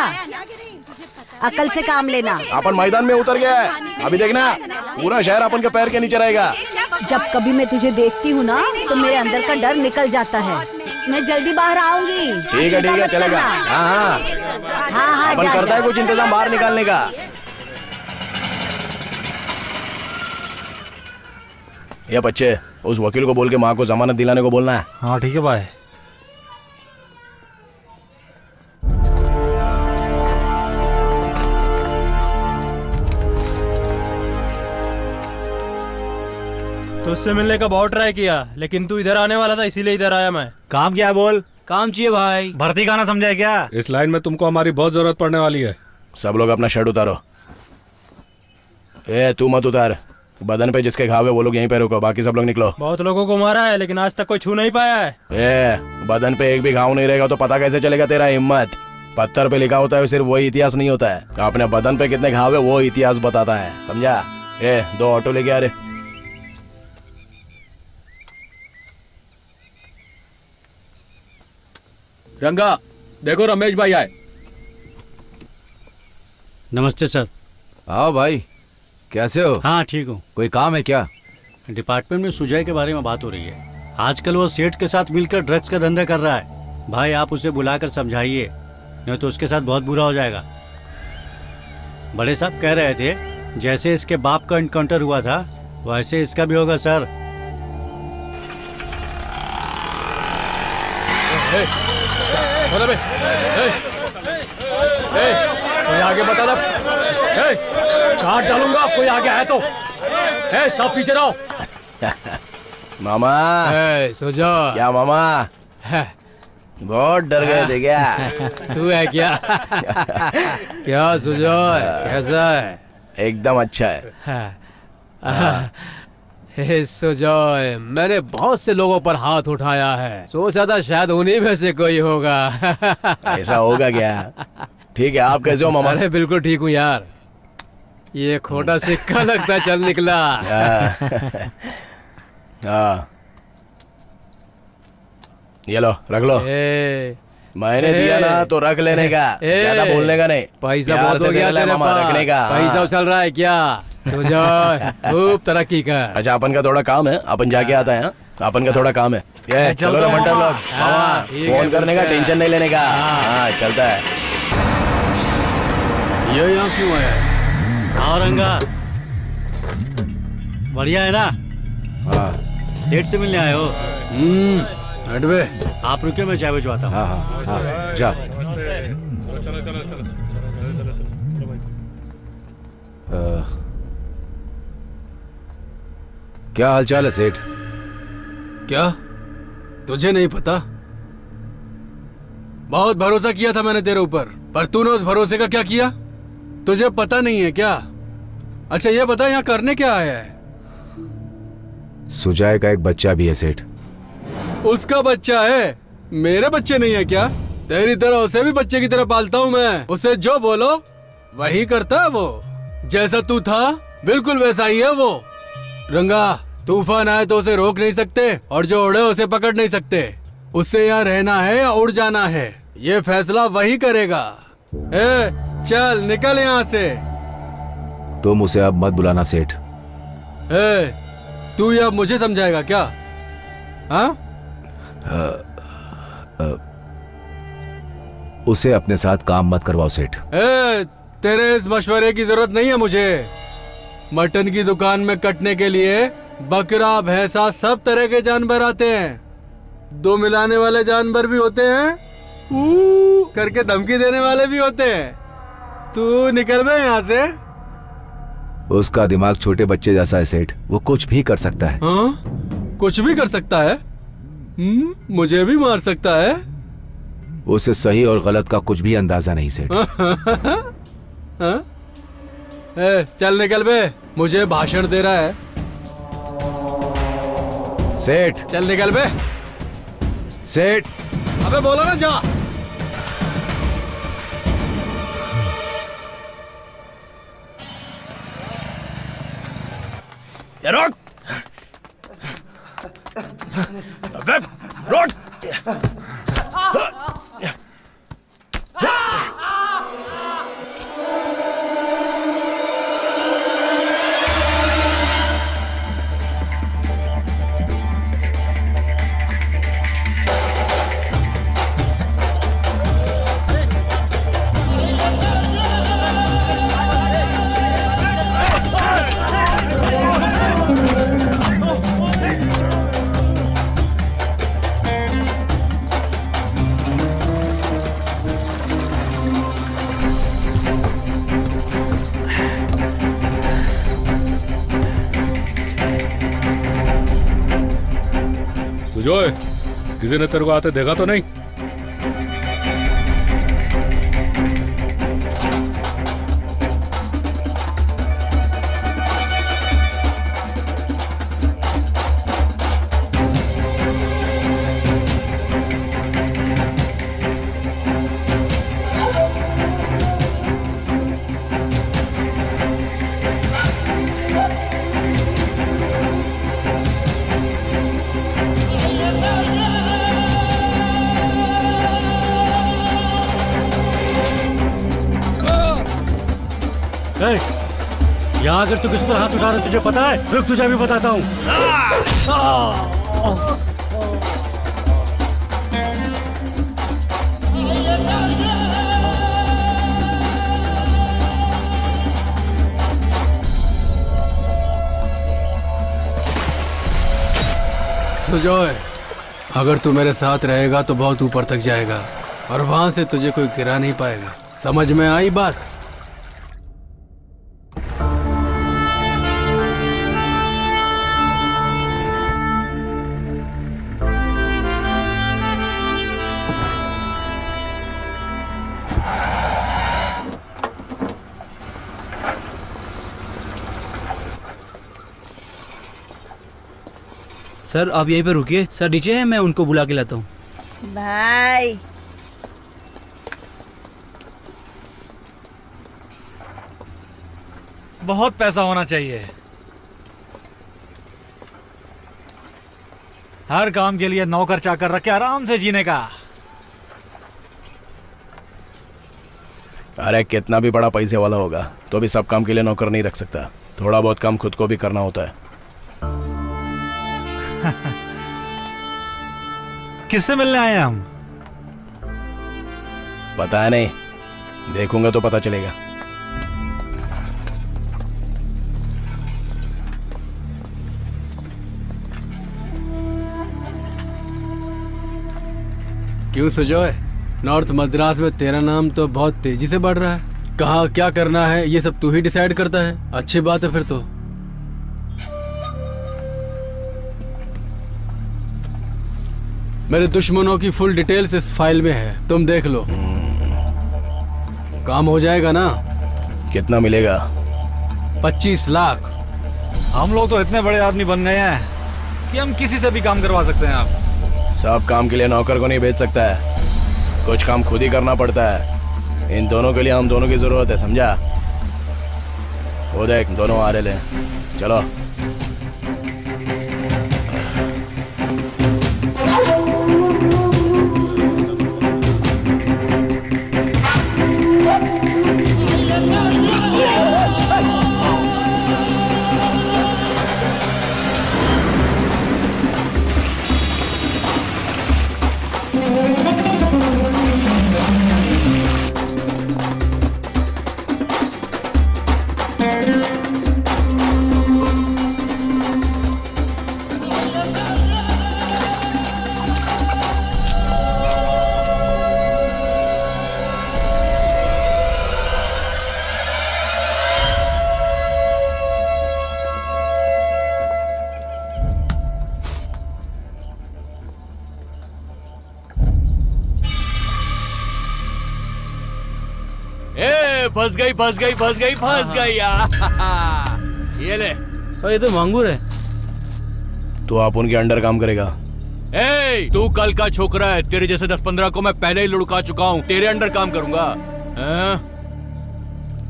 अकल से काम लेना।
अपन मैदान में उतर गया है, अभी देखना पूरा शहर अपन के पैर के नीचे रहेगा।
जब कभी मैं तुझे देखती हूँ ना तो मेरे अंदर का डर निकल जाता है। मैं जल्दी बाहर आऊंगी।
ठीक है चलेगा। हाँ
हाँ
अपन करता है कुछ इंतजाम बाहर निकालने का। ये बच्चे उस वकील को बोल के माँ को जमानत दिलाने को बोलना है।
हाँ ठीक है भाई।
तो उससे मिलने का बहुत ट्राई किया, लेकिन तू इधर आने वाला था इसीलिए इधर आया मैं।
काम क्या है बोल?
काम चाहिए भाई।
भर्ती का ना समझा है क्या?
इस लाइन में तुमको हमारी बहुत जरूरत पड़ने वाली है।
सब लोग अपना शर्ट उतारो। ए तू मत उतार, बदन पे जिसके घाव है वो लोग यहीं पे रुको, बाकी सब लोग निकलो।
बहुत लोगों को मारा है लेकिन आज तक कोई छू नहीं पाया है।
ए बदन पे एक भी घाव नहीं रहेगा तो पता कैसे चलेगा तेरा हिम्मत? पत्थर पे लिखा होता है सिर्फ वही इतिहास नहीं होता है, अपने बदन पे कितने घाव है वो इतिहास बताता है, समझा? ए 2 ऑटो लेके आ रे।
रंगा देखो रमेश भाई आए।
नमस्ते सर।
आओ भाई, कैसे हो?
हाँ ठीक हूँ।
कोई काम है क्या?
डिपार्टमेंट में सुजय के बारे में बात हो रही है। आजकल वो सेठ के साथ मिलकर ड्रग्स का धंधा कर रहा है। भाई आप उसे बुलाकर समझाइए, नहीं तो उसके साथ बहुत बुरा हो जाएगा। बड़े साहब कह रहे थे जैसे इसके बाप का एनकाउंटर हुआ था वैसे इसका भी होगा सर।
कोई आगे बता ना, काट डालूंगा कोई आगे है तो। सब पीछे रहो।
मामा
सुजो।
क्या मामा बहुत डर गए थे क्या?
तू है क्या? क्या सुजो कैसा है?
एकदम अच्छा है।
सुजॉय, मैंने बहुत से लोगों पर हाथ उठाया है, सोचा था शायद उन्हीं में से कोई होगा।
ऐसा होगा क्या? ठीक है, आप कैसे हो मामा?
अरे बिल्कुल ठीक हूँ यार, ये खोटा सिक्का लगता चल निकला।
हाँ ये लो रख लो। मैंने दिया ना तो रख लेने का, ज्यादा बोलने का नहीं।
पैसा बहुत हो गया तेरे पास,
रखने का।
पैसा उछल रहा है क्या? खूब तरक्की कर।
अच्छा अपन का थोड़ा काम है, अपन जाके आता है। अपन का थोड़ा काम है। ये चलो ना मंडल लोग, मामा फोन करने का टेंशन नहीं लेने का। हाँ चलता है।
ये यहाँ क्यों आया है?
हाँ रंगा बढ़िया है ना?
हाँ
सेठ से मिलने आए हो?
हट बे।
आप रुके, मैं चाय भिजवाता हूँ।
हाँ हाँ हाँ जा। क्या हालचाल है सेठ?
क्या तुझे नहीं पता? बहुत भरोसा किया था मैंने तेरे ऊपर, पर तूने उस भरोसे का क्या किया? तुझे पता नहीं है क्या? अच्छा ये बता यहाँ करने क्या आया है?
सुजय का एक बच्चा भी है सेठ।
उसका बच्चा है, मेरे बच्चे नहीं है क्या? तेरी तरह उसे भी बच्चे की तरह पालता हूँ मैं। उसे जो बोलो वही करता है वो। जैसा तू था बिल्कुल वैसा ही है वो। रंगा तूफान आए तो उसे रोक नहीं सकते, और जो उड़े उसे पकड़ नहीं सकते। उससे यहाँ रहना है या उड़ जाना है, ये फैसला वही करेगा। चल निकल यहाँ से।
तुम उसे अब मत बुलाना सेठ।
तू ये अब मुझे समझाएगा क्या? हाँ?
उसे अपने साथ काम मत करवाओ सेठ।
तेरे इस मशवरे की जरूरत नहीं है मुझे। मटन की दुकान में कटने के लिए बकरा भैंसा सब तरह के जानवर आते हैं। 2 मिलाने वाले जानवर भी होते हैं, करके धमकी देने वाले भी होते हैं। तू निकल बे यहाँ से।
उसका दिमाग छोटे बच्चे जैसा है सेठ, वो कुछ भी कर सकता है।
हाँ? कुछ भी कर सकता है? मुझे भी मार सकता है?
उसे सही और गलत का कुछ भी अंदाजा नहीं सेठ।
चल निकल बे, मुझे भाषण दे रहा है
सेठ।
चल निकल बे
सेठ।
अबे बोलो ना जा।
रोक। अबे रोक।
सुजोय, किसी ने तेरे को आते देखा तो नहीं?
यहाँ अगर तू किसी पर हाथ उठा रहा तुझे पता है? रुक तुझे भी बताता हूँ।
सुजॉय, अगर तू मेरे साथ रहेगा तो बहुत ऊपर तक जाएगा और वहां से तुझे कोई गिरा नहीं पाएगा। समझ में आई बात?
सर आप यहीं पे रुकिए, सर नीचे है, मैं उनको बुला के लाता हूँ।
भाई
बहुत पैसा होना चाहिए, हर काम के लिए नौकर चाकर रख के आराम से जीने का।
अरे कितना भी बड़ा पैसे वाला होगा तो भी सब काम के लिए नौकर नहीं रख सकता। थोड़ा बहुत काम खुद को भी करना होता है।
किससे मिलने आए हैं हम?
पता है नहीं, देखूंगा तो पता चलेगा।
क्यों सुजॉय, नॉर्थ मद्रास में तेरा नाम तो बहुत तेजी से बढ़ रहा है। कहाँ क्या करना है ये सब तू ही डिसाइड करता है। अच्छी बात है फिर तो। मेरे दुश्मनों की फुल डिटेल्स इस फाइल में है, तुम देख लो। काम हो जाएगा ना?
कितना मिलेगा?
25 लाख।
हम लोग तो इतने बड़े आदमी बन गए हैं कि हम किसी से भी काम करवा सकते हैं। आप
सब काम के लिए नौकर को नहीं भेज सकता है, कुछ काम खुद ही करना पड़ता है। इन दोनों के लिए हम दोनों की जरूरत है, समझा? वो देख दोनों आ रहे हैं, चलो।
फंस गई फंस गई फंस गई फंस गई। ये ले।
ये तो मांगूर है।
तो आप उनके अंडर काम करेगा?
ए, तू कल का छोकरा है, तेरे जैसे 10-15 को मैं पहले ही लुढ़का चुका हूँ, तेरे अंडर काम करूंगा?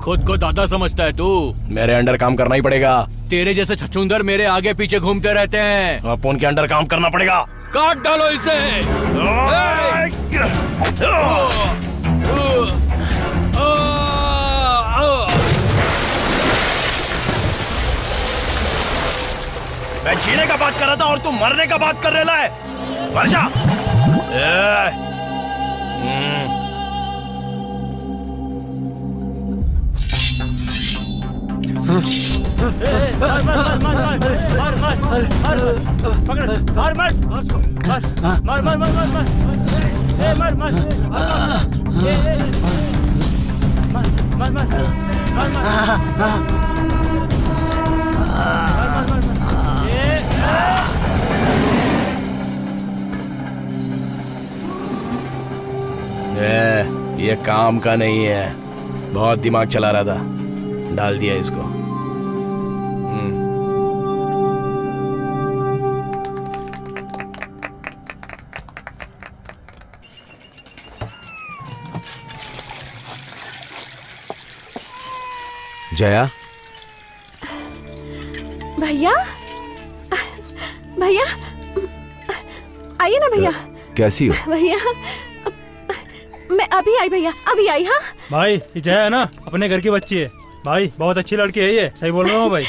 खुद को दादा समझता है तू?
मेरे अंडर काम करना ही पड़ेगा।
तेरे जैसे छछूंदर मेरे आगे पीछे घूमते रहते हैं।
आप उनके अंडर काम करना पड़ेगा।
काट डालो इसे।
मैं जीने का बात कर रहा था और तू मरने का बात कर रहा है। वर्षा, ये काम का नहीं है, बहुत दिमाग चला रहा था, डाल दिया इसको।
जया,
भैया भैया आइए ना भैया।
कैसी हो?
भैया मैं अभी आई भैया, अभी आई। हाँ
भाई ये जया है ना, अपने घर की बच्ची है,
भाई बहुत अच्छी लड़की है ये, सही बोल रहा हूँ भाई।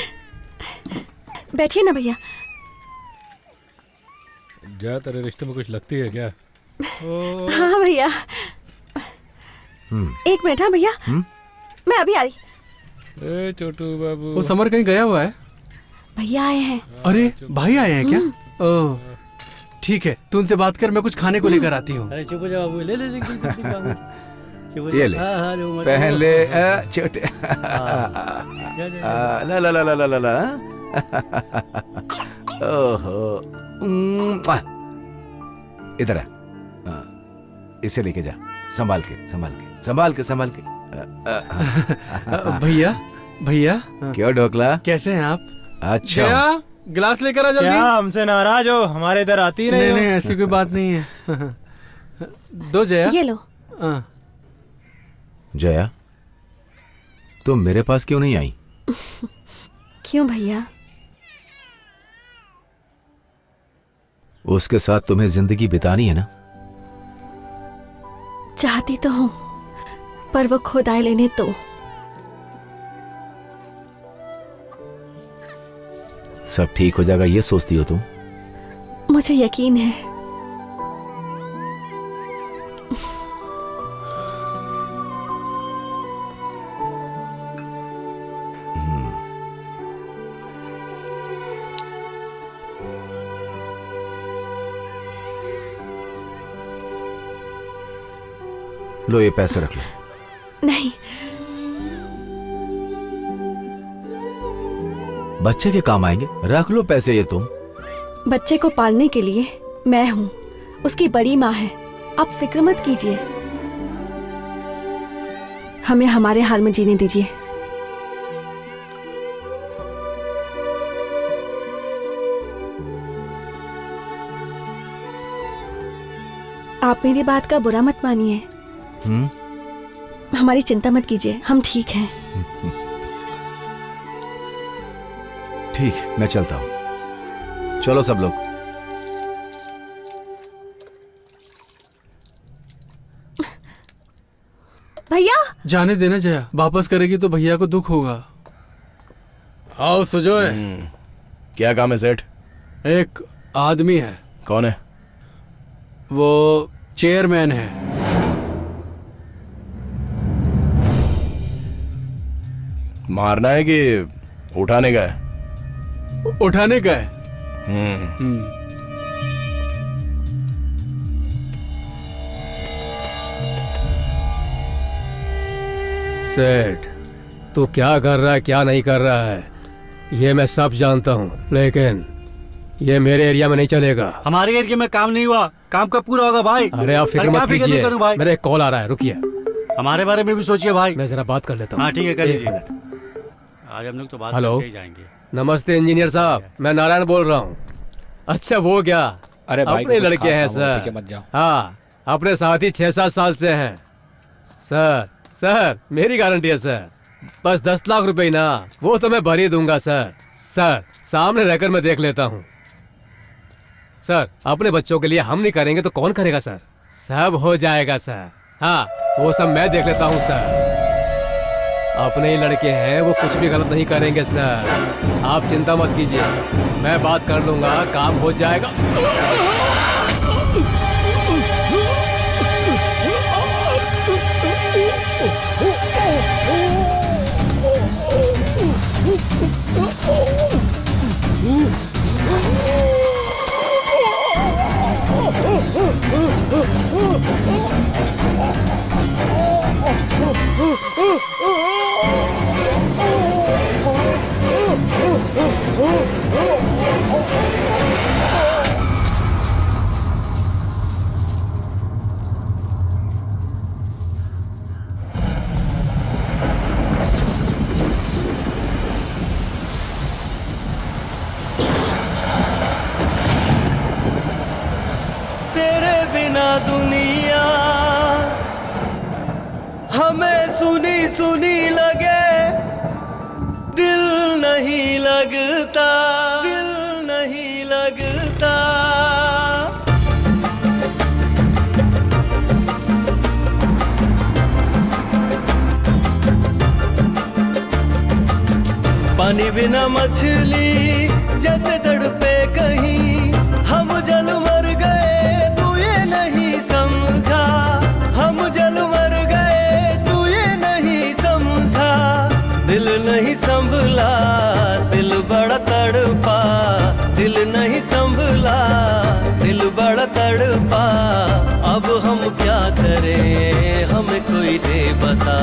बैठिए ना भैया।
जया तेरे रिश्ते में कुछ लगती है क्या?
हाँ भैया, एक मिनट। हाँ भैया, मैं अभी आई।
ए छोटू बाबू,
वो समर कहीं गया हुआ है?
भैया आए हैं।
अरे भाई आए हैं क्या? ओह ठीक है, तू उनसे बात कर, मैं कुछ खाने को लेकर आती हूँ।
अरे चुप हो जा बाबू, ले ले
ये ले, पहन ले छोटे। ला ला ला ला ला ला ला। ओहो, इधर आ, इसे लेके जा, संभाल के संभाल के संभाल के संभाल के।
भैया भैया,
क्यों ढोकला,
कैसे हैं आप?
अच्छा,
जया गिलास लेकर आ जल्दी।
क्या हमसे नाराज हो? हमारे इधर आती ही नहीं।
नहीं ऐसी कोई बात नहीं है। दो जया।
ये लो।
जया तुम मेरे पास क्यों नहीं आई?
क्यों भैया?
उसके साथ तुम्हें जिंदगी बितानी है ना?
चाहती तो हूँ, पर वो खुद आए लेने तो।
सब ठीक हो जाएगा ये सोचती हो तुम?
मुझे यकीन है।
लो ये पैसे रख लो।
नहीं,
बच्चे के काम आएंगे, रख लो पैसे ये तुम।
बच्चे को पालने के लिए मैं हूँ, उसकी बड़ी माँ है। आप फिक्र मत कीजिए, हमें हमारे हाल में जीने दीजिए। आप मेरी बात का बुरा मत मानिए। हमारी चिंता मत कीजिए, हम ठीक हैं।
ठीक, मैं चलता हूँ। चलो सब लोग।
भैया
जाने देना जया, वापस करेगी तो भैया को दुख होगा।
आओ सुजोय। क्या काम है सेठ?
एक आदमी है।
कौन है?
वो चेयरमैन है।
मारना है कि उठाने का है?
उठाने का है।
सेठ, तू क्या कर रहा है क्या नहीं कर रहा है ये मैं सब जानता हूँ, लेकिन ये मेरे एरिया में नहीं चलेगा।
हमारे एरिया में काम नहीं हुआ, काम कब पूरा होगा भाई?
अरे आप फिक्र मत कीजिए, मेरा एक कॉल आ रहा है, रुकिए।
हमारे बारे में भी सोचिए भाई।
मैं जरा बात कर लेता हूँ।
हाँ ठीक है, कर लीजिए। आज हम लोग तो बात करके ही जाएंगे।
नमस्ते इंजीनियर साहब, मैं नारायण बोल रहा हूँ। अच्छा वो क्या,
अरे भाई
अपने लड़के हैं सर। हाँ, अपने साथ ही 6-7 साल से हैं सर। सर मेरी गारंटी है सर, बस 10 लाख रुपए ना, वो तो मैं भर ही दूंगा सर। सर सामने रहकर मैं देख लेता हूँ सर। अपने बच्चों के लिए हम नहीं करेंगे तो कौन करेगा सर? सब हो जाएगा सर। हाँ वो सब मैं देख लेता हूँ सर। अपने ही लड़के हैं, वो कुछ भी गलत नहीं करेंगे सर। आप चिंता मत कीजिए, मैं बात कर लूंगा, काम हो जाएगा।
तेरे बिना दुनिया हमें सुनी सुनी लगे, दिल नहीं लगता, दिल नहीं लगता। पानी बिना मछली जैसे तड़पे कहीं, हम जल मर गए तू ये नहीं समझा, हम जल मर गए तू ये नहीं समझा, दिल नहीं संभला दिल बड़ा तड़पा, दिल नहीं संभला दिल बड़ा तड़पा, अब हम क्या करें हमें कोई दे बता,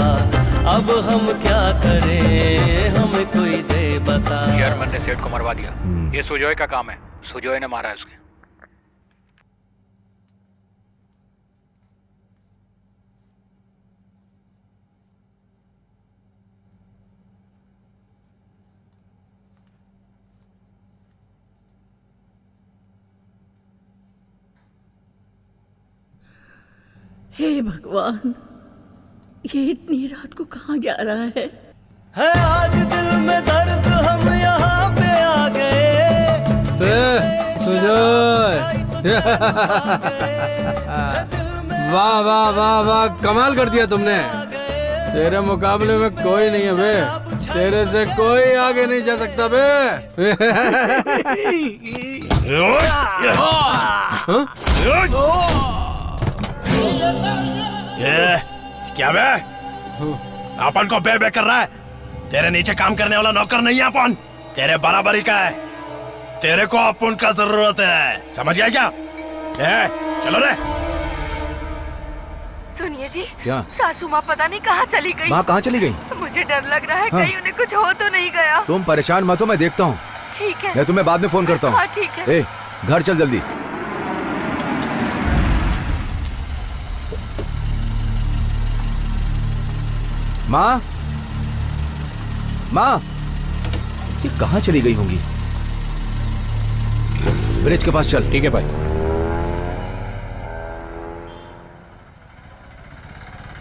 अब हम क्या करें हमें कोई दे बता।
चेयरमैन ने सेठ को मरवा दिया, ये सुजॉय का काम है, सुजॉय ने मारा है उसके।
हे भगवान, ये इतनी रात को कहाँ जा रहा है
आज दिल में दर्द हम यहाँ पे आ गए।
सुजॉय वाह वाह वाह वाह, कमाल कर दिया तुमने। तेरे मुकाबले में कोई नहीं है बे, तेरे से कोई आगे नहीं जा सकता बे।
ये क्या बे? अपन को बे कर रहा है? तेरे नीचे काम करने वाला नौकर नहीं है अपन, तेरे बराबरी का है, तेरे को अपन का जरूरत है, समझ गया क्या? चलो रे।
सुनिए जी,
क्या?
सासू माँ पता नहीं कहाँ चली गई।
माँ कहाँ चली गई?
मुझे डर लग रहा है
हाँ।
कहीं उन्हें कुछ हो तो नहीं गया।
तुम परेशान मत हो, मैं देखता हूँ।
ठीक है,
मैं तुम्हें बाद में फोन करता हूँ।
हाँ, ठीक है।
ए, घर चल जल्दी। माँ, माँ, ये कहाँ चली गई होंगी? ब्रिज के पास चल।
ठीक है भाई।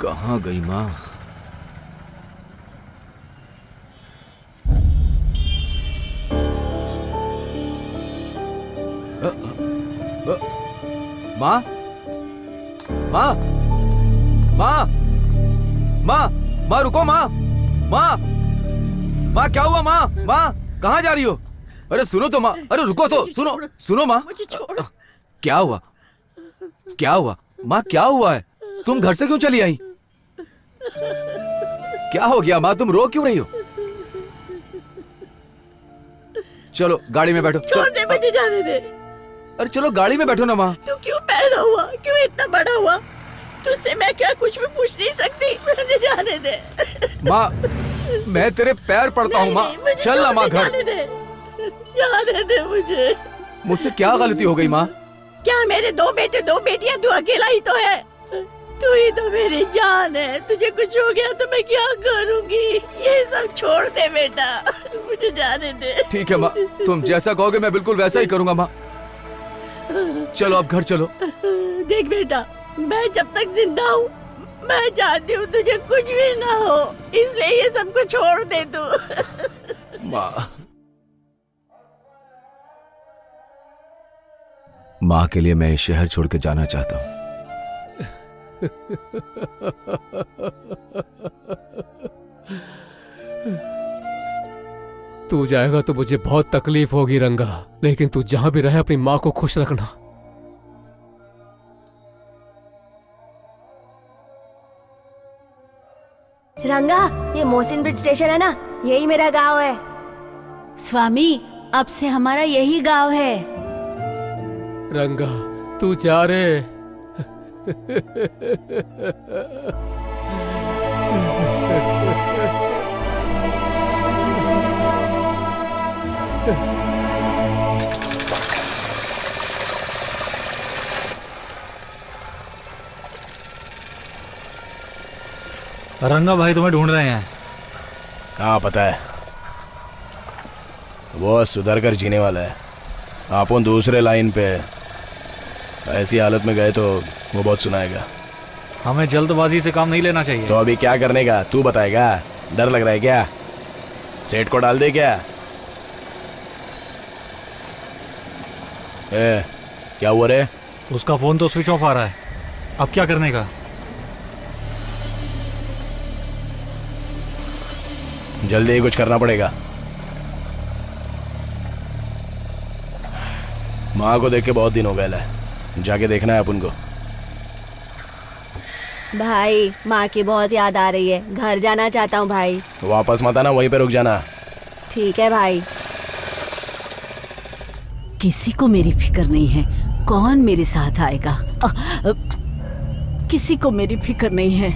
कहाँ गई माँ? माँ, माँ, माँ, माँ, माँ रुको माँ, माँ, माँ क्या हुआ माँ? माँ कहाँ जा रही हो? अरे सुनो तो माँ, अरे रुको तो, सुनो सुनो माँ। क्या हुआ? क्या हुआ माँ? क्या हुआ है? तुम घर से क्यों चली आई? क्या हो गया माँ? तुम रो क्यों रही हो? चलो गाड़ी में बैठो।
छोड़ दे, मुझे जाने दे।
अरे चलो गाड़ी में बैठो ना माँ।
तू क्यों पैदा हुआ? क्यों इतना बड़ा हुआ? तुझसे मैं क्या कुछ भी पूछ नहीं सकती? मुझे जाने दे
माँ, मैं तेरे पैर पड़ता हूँ माँ। चल ना माँ घर।
जाने दे मुझे।
मुझसे क्या गलती हो गई माँ?
क्या मेरे दो बेटे दो बेटियां, तू अकेला ही तो है। तू ही तो मेरी जान है, तुझे कुछ हो गया तो मैं क्या करूँगी? ये सब छोड़ दे बेटा, मुझे जाने दे।
ठीक है माँ, तुम जैसा कहोगे मैं बिल्कुल वैसा ही करूँगा माँ। चलो अब घर चलो।
देख बेटा, मैं जब तक जिंदा हूँ मैं चाहती हूँ तुझे कुछ भी ना हो, इसलिए ये सब कुछ छोड़ दे तू।
माँ, माँ के लिए मैं इस शहर छोड़ के जाना चाहता हूँ।
तू जाएगा तो मुझे बहुत तकलीफ होगी रंगा, लेकिन तू जहां भी रहे अपनी माँ को खुश रखना।
रंगा, ये मोहसिन ब्रिज स्टेशन है ना, यही मेरा गांव है।
स्वामी, अब से हमारा यही गांव है।
रंगा, तू जा रे।
रंगा भाई तुम्हें ढूंढ रहे हैं।
हाँ पता है, वो सुधर कर जीने वाला है, अपन दूसरे लाइन पे। ऐसी हालत में गए तो वो बहुत सुनाएगा।
हमें जल्दबाजी से काम नहीं लेना चाहिए।
तो अभी क्या करने का तू बताएगा? डर लग रहा है क्या? सेठ को डाल दे क्या? क्या हुआ रे?
उसका फोन तो स्विच ऑफ आ रहा है, अब क्या करने का?
जल्दी ही कुछ करना पड़ेगा। माँ को देख के बहुत दिन हो गए है, जाके देखना है अपन को।
भाई माँ की बहुत याद आ रही है, घर जाना चाहता हूँ भाई।
वापस मत आना, वहीं पे रुक जाना।
ठीक है भाई।
किसी को मेरी फिक्र नहीं है, कौन मेरे साथ आएगा? किसी को मेरी फिक्र नहीं है,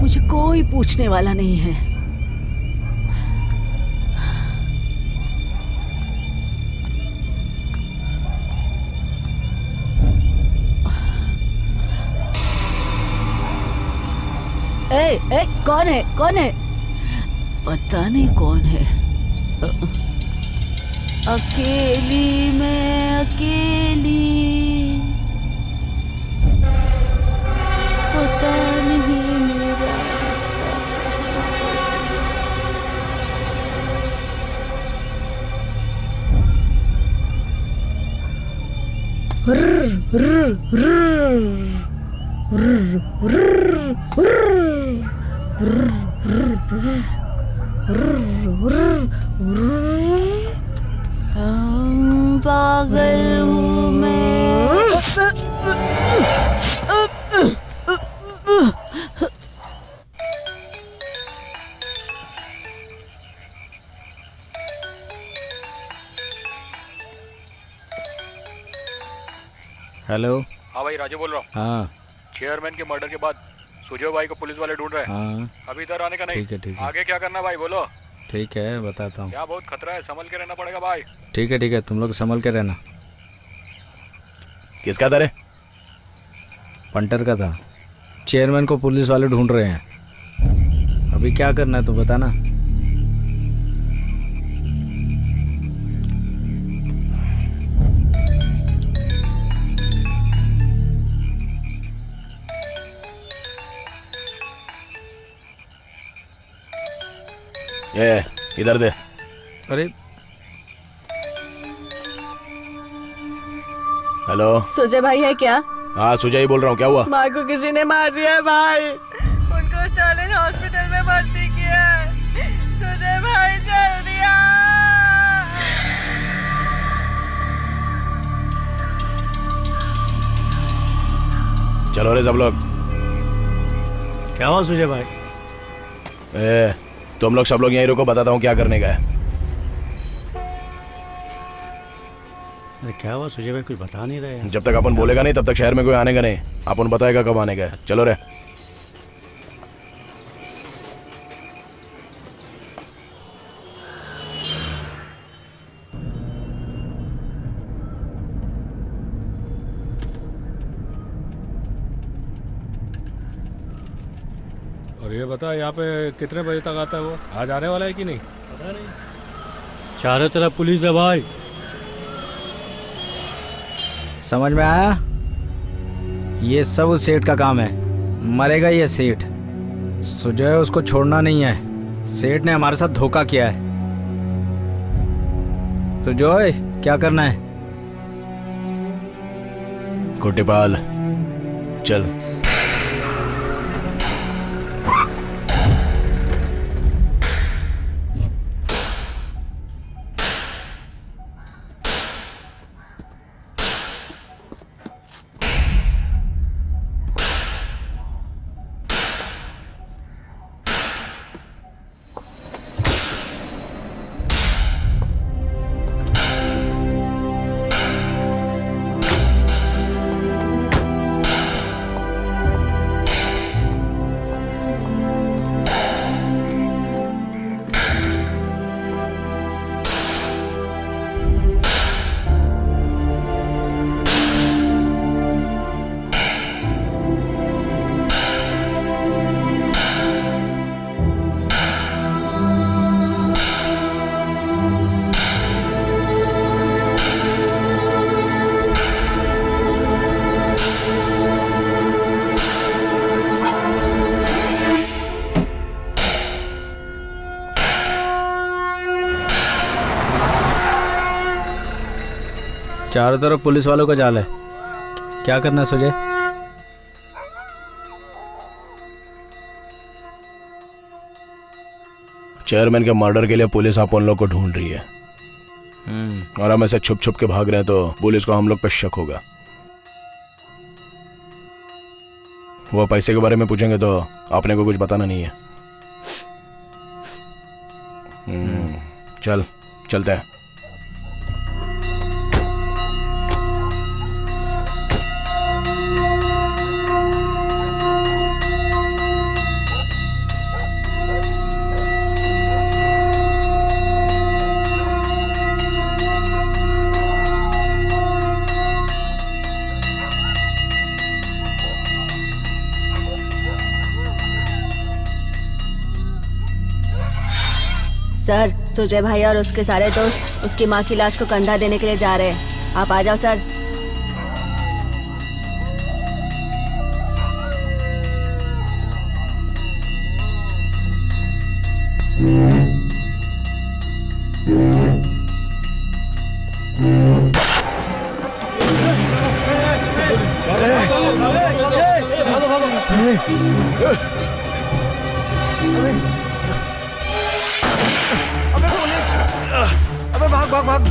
मुझे कोई पूछने वाला नहीं है। ए, कौन है? कौन है? पता नहीं कौन है। अकेली मैं अकेली, पता नहीं मेरा। पागल हूँ मैं।
हेलो।
हाँ भाई, राजू बोल रहा हूँ।
हाँ
चेयरमैन के मर्डर के बाद सुजय भाई को पुलिस वाले ढूंढ रहे हैं।
हाँ
अभी इधर आने का नहीं।
ठीक है।
आगे क्या करना भाई, बोलो।
ठीक है, बताता हूँ।
क्या बहुत खतरा है, संभल के रहना पड़ेगा भाई।
ठीक है, तुम लोग संभल के रहना।
किसका था रे?
पंटर का था। चेयरमैन को पुलिस वाले ढूंढ रहे हैं। अभी क्या करना है तो बताना।
ये इधर दे।
अरे
हेलो,
सुजय भाई है क्या?
हाँ सुजय ही बोल रहा हूँ। क्या हुआ?
माँ को किसी ने मार दिया है भाई। उनको स्टालिन हॉस्पिटल में भर्ती किया है। सुजय भाई जल्दी आ।
चलो रे सब लोग।
क्या हुआ सुजय भाई?
तुम लोग सब लोग यहीं रुको, बताता हूँ क्या करने का है।
अरे क्या हुआ सुजय भाई, कुछ बता नहीं रहे हैं।
जब तक अपन बोलेगा नहीं तब तक शहर में कोई आने का नहीं। अपन बताएगा कब आने का है। चलो रे।
और ये बता, यहाँ पे कितने बजे तक आता है वो? आज आने वाला है कि नहीं? पता नहीं।
चारों तरफ पुलिस है भाई।
समझ में आया? ये सब उस सेठ का काम है। मरेगा ये सेठ। सुजय उसको छोड़ना नहीं है। सेठ ने हमारे साथ धोखा किया है। तो जोय क्या करना है?
कोटिपाल चल।
चारों तरफ पुलिस वालों का जाल है। क्या करना है सुजय?
चेयरमैन के मर्डर के लिए पुलिस अपन लोग को ढूंढ रही है। और हम ऐसे छुप छुप के भाग रहे हैं तो पुलिस को हम लोग पे शक होगा। वो पैसे के बारे में पूछेंगे तो आपने को कुछ बताना नहीं है। चलते हैं।
सर, सुजय भाई और उसके सारे दोस्त उसकी माँ की लाश को कंधा देने के लिए जा रहे हैं। आप आ जाओ सर।
अबे भाग भाग भाग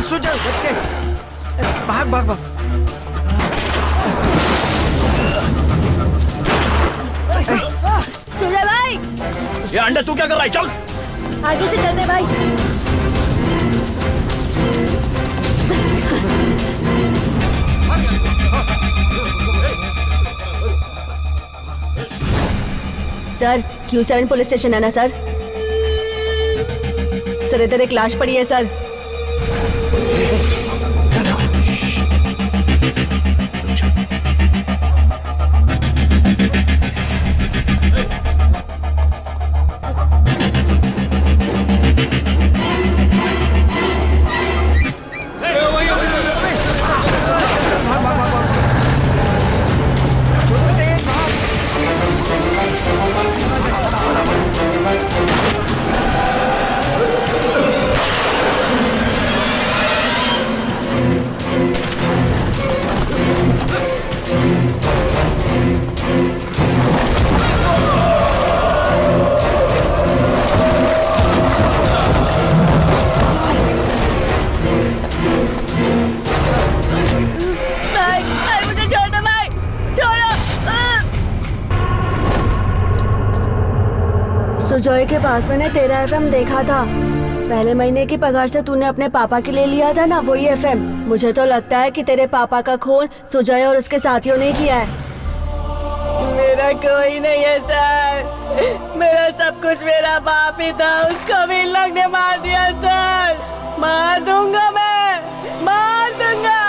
सुजय बच के भाग भाग भाग।
सुजय भाई,
ये अंडा तू क्या कर रहा है? चल
आगे से चलते भाई। सर, Q7 पुलिस स्टेशन है ना सर? सर, इधर एक लाश पड़ी है सर। सुजॉय के पास मैंने तेरा एफएम देखा था। पहले महीने की पगार से तूने अपने पापा के लिए लिया था ना, वही एफएम। मुझे तो लगता है कि तेरे पापा का खून सुजॉय और उसके साथियों ने किया है। मेरा कोई नहीं है सर, मेरा सब कुछ मेरा बाप ही था, उसको भी इन लोग ने मार दिया सर। मार दूंगा मैं, मार दूंगा।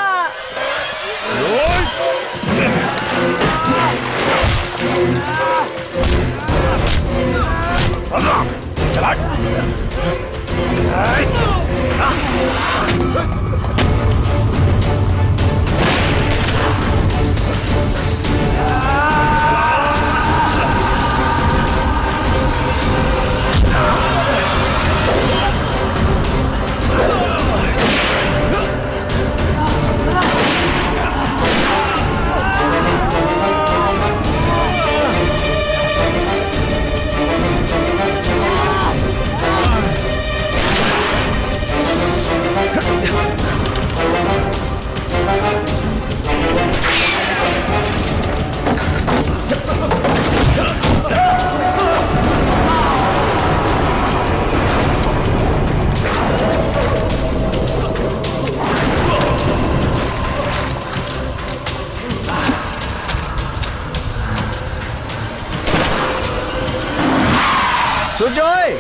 सुजॉय,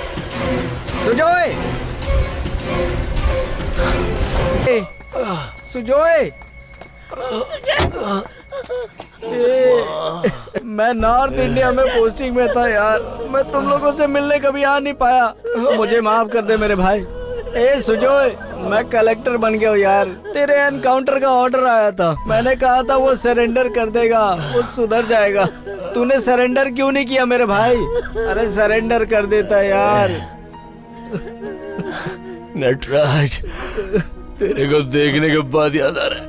सुजॉय, सुजॉय, मैं नॉर्थ इंडिया में पोस्टिंग में था यार। मैं तुम लोगों से मिलने कभी आ नहीं पाया। मुझे माफ कर दे मेरे भाई। ए सुजॉय, मैं कलेक्टर बन गया हूँ यार। तेरे एनकाउंटर का ऑर्डर आया था, मैंने कहा था वो सरेंडर कर देगा, वो सुधर जाएगा। तूने सरेंडर क्यों नहीं किया मेरे भाई? अरे सरेंडर कर देता यार।
नटराज, तेरे को देखने के बाद याद आ रहा है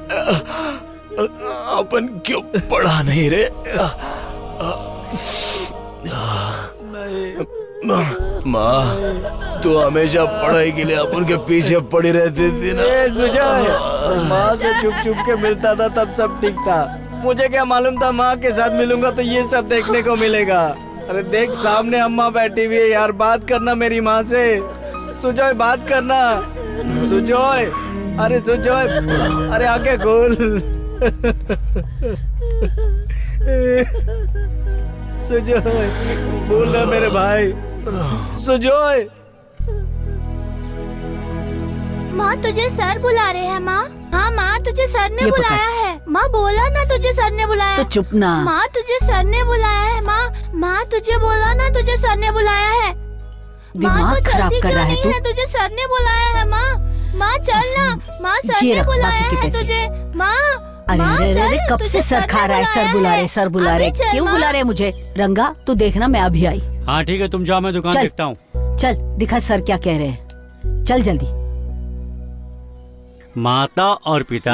अपन क्यों पढ़ा नहीं रे। माँ, तू हमेशा पढ़ाई के लिए अपन के पीछे पड़ी रहती थी ना।
सुजय, माँ से चुप चुप के मिलता था तब सब ठीक था। मुझे क्या मालूम था माँ के साथ मिलूंगा तो ये सब देखने को मिलेगा। अरे देख सामने अम्मा बैठी हुई है यार, बात करना मेरी माँ से। सुजय बात करना। सुजय, अरे सुजय, अरे आंखें खोल। सुजय बोल रहा मेरे भाई। सुजय,
माँ तुझे सर बुला रहे हैं माँ। हाँ माँ, तुझे सर ने बुलाया है। माँ बोला ना तुझे सर ने बुलाया।
तो चुप ना।
माँ तुझे सर ने बुलाया है। माँ तुझे बोला ना तुझे सर ने बुलाया है।
दिमाग खराब कर रहा है तू।
तुझे सर ने बुलाया है माँ चल ना। माँ सर ने बुलाया है तुझे। माँ
अरे कब से सर खा रहा है? सर बुला रहे क्यों बुला रहे मुझे? रंगा तू देखना, मैं अभी आई।
हाँ ठीक है, तुम जाओ, मैं दुकान देखता हूँ।
चल दिखा सर क्या कह रहे हैं। चल जल्दी।
माता और पिता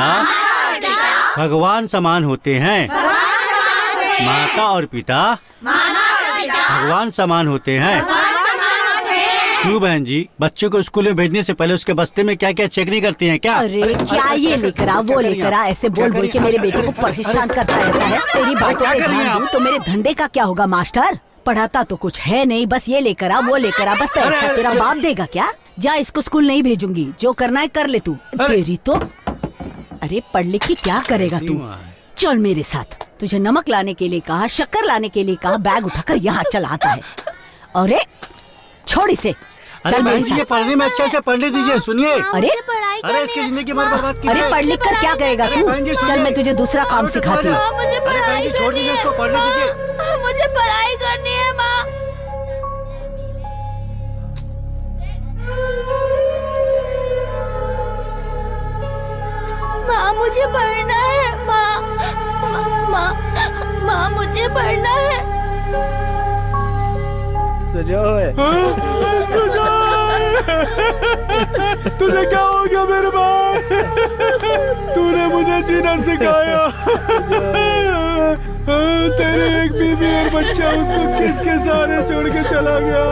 भगवान समान होते हैं। माता और पिता भगवान समान होते हैं। क्यों बहन जी, बच्चों को स्कूल में भेजने से पहले उसके बस्ते में क्या क्या चेक नहीं करती हैं क्या?
अरे क्या ये लेकर आ वो लेकर आ, ऐसे बोल बोल के मेरे बेटे को परेशान करता रहता है। तेरी बातों पे ध्यान दूं तो मेरे धंधे का क्या होगा मास्टर? पढ़ाता तो कुछ है नहीं, बस ये लेकर आ वो लेकर आ, बस पैसा तेरा बाप देगा क्या? जा, इसको स्कूल नहीं भेजूंगी, जो करना है कर ले तू। तेरी तो अरे पढ़ लिख के क्या करेगा तू? चल मेरे साथ। तुझे नमक लाने के लिए कहा, शक्कर लाने के लिए कहा, बैग उठाकर यहाँ चला आता है। अरे छोड़ इसे।
चल बहन जी, ये पढ़ने में अच्छे से पढ़ने दीजिए। सुनिए,
अरे
इसकी जिंदगी मर बर्बाद की।
अरे पढ़ लिख कर क्या करेगा तू? चल मैं तुझे दूसरा काम सिखाती हूँ।
मुझे पढ़ाई करनी है।
इसको पढ़ने दीजिए।
मुझे पढ़ाई करनी है माँ। माँ मुझे पढ़ना है। माँ मुझे पढ़ना है।
सुजय,
तुझे क्या हो गया मेरे भाई? तूने मुझे जीना सिखाया। तेरी एक बीवी और बच्चा, उसको किसके सहारे छोड़ के चला गया?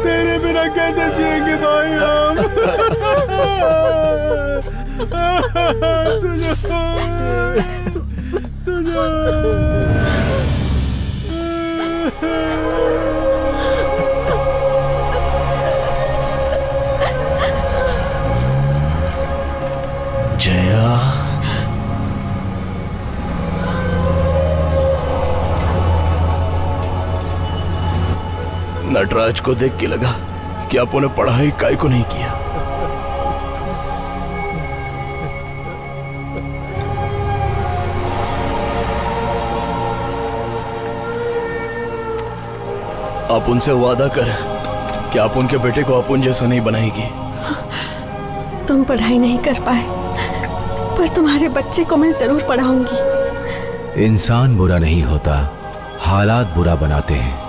तेरे बिना कैसे जिएंगे भाई हम?
जया, नटराज को देख के लगा कि आपो ने पढ़ाई काय को नहीं किया। आप उनसे वादा कर कि आप उनके बेटे को अपन जैसा नहीं बनाएगी।
तुम पढ़ाई नहीं कर पाए, पर तुम्हारे बच्चे को मैं जरूर पढ़ाऊंगी।
इंसान बुरा नहीं होता, हालात बुरा बनाते हैं।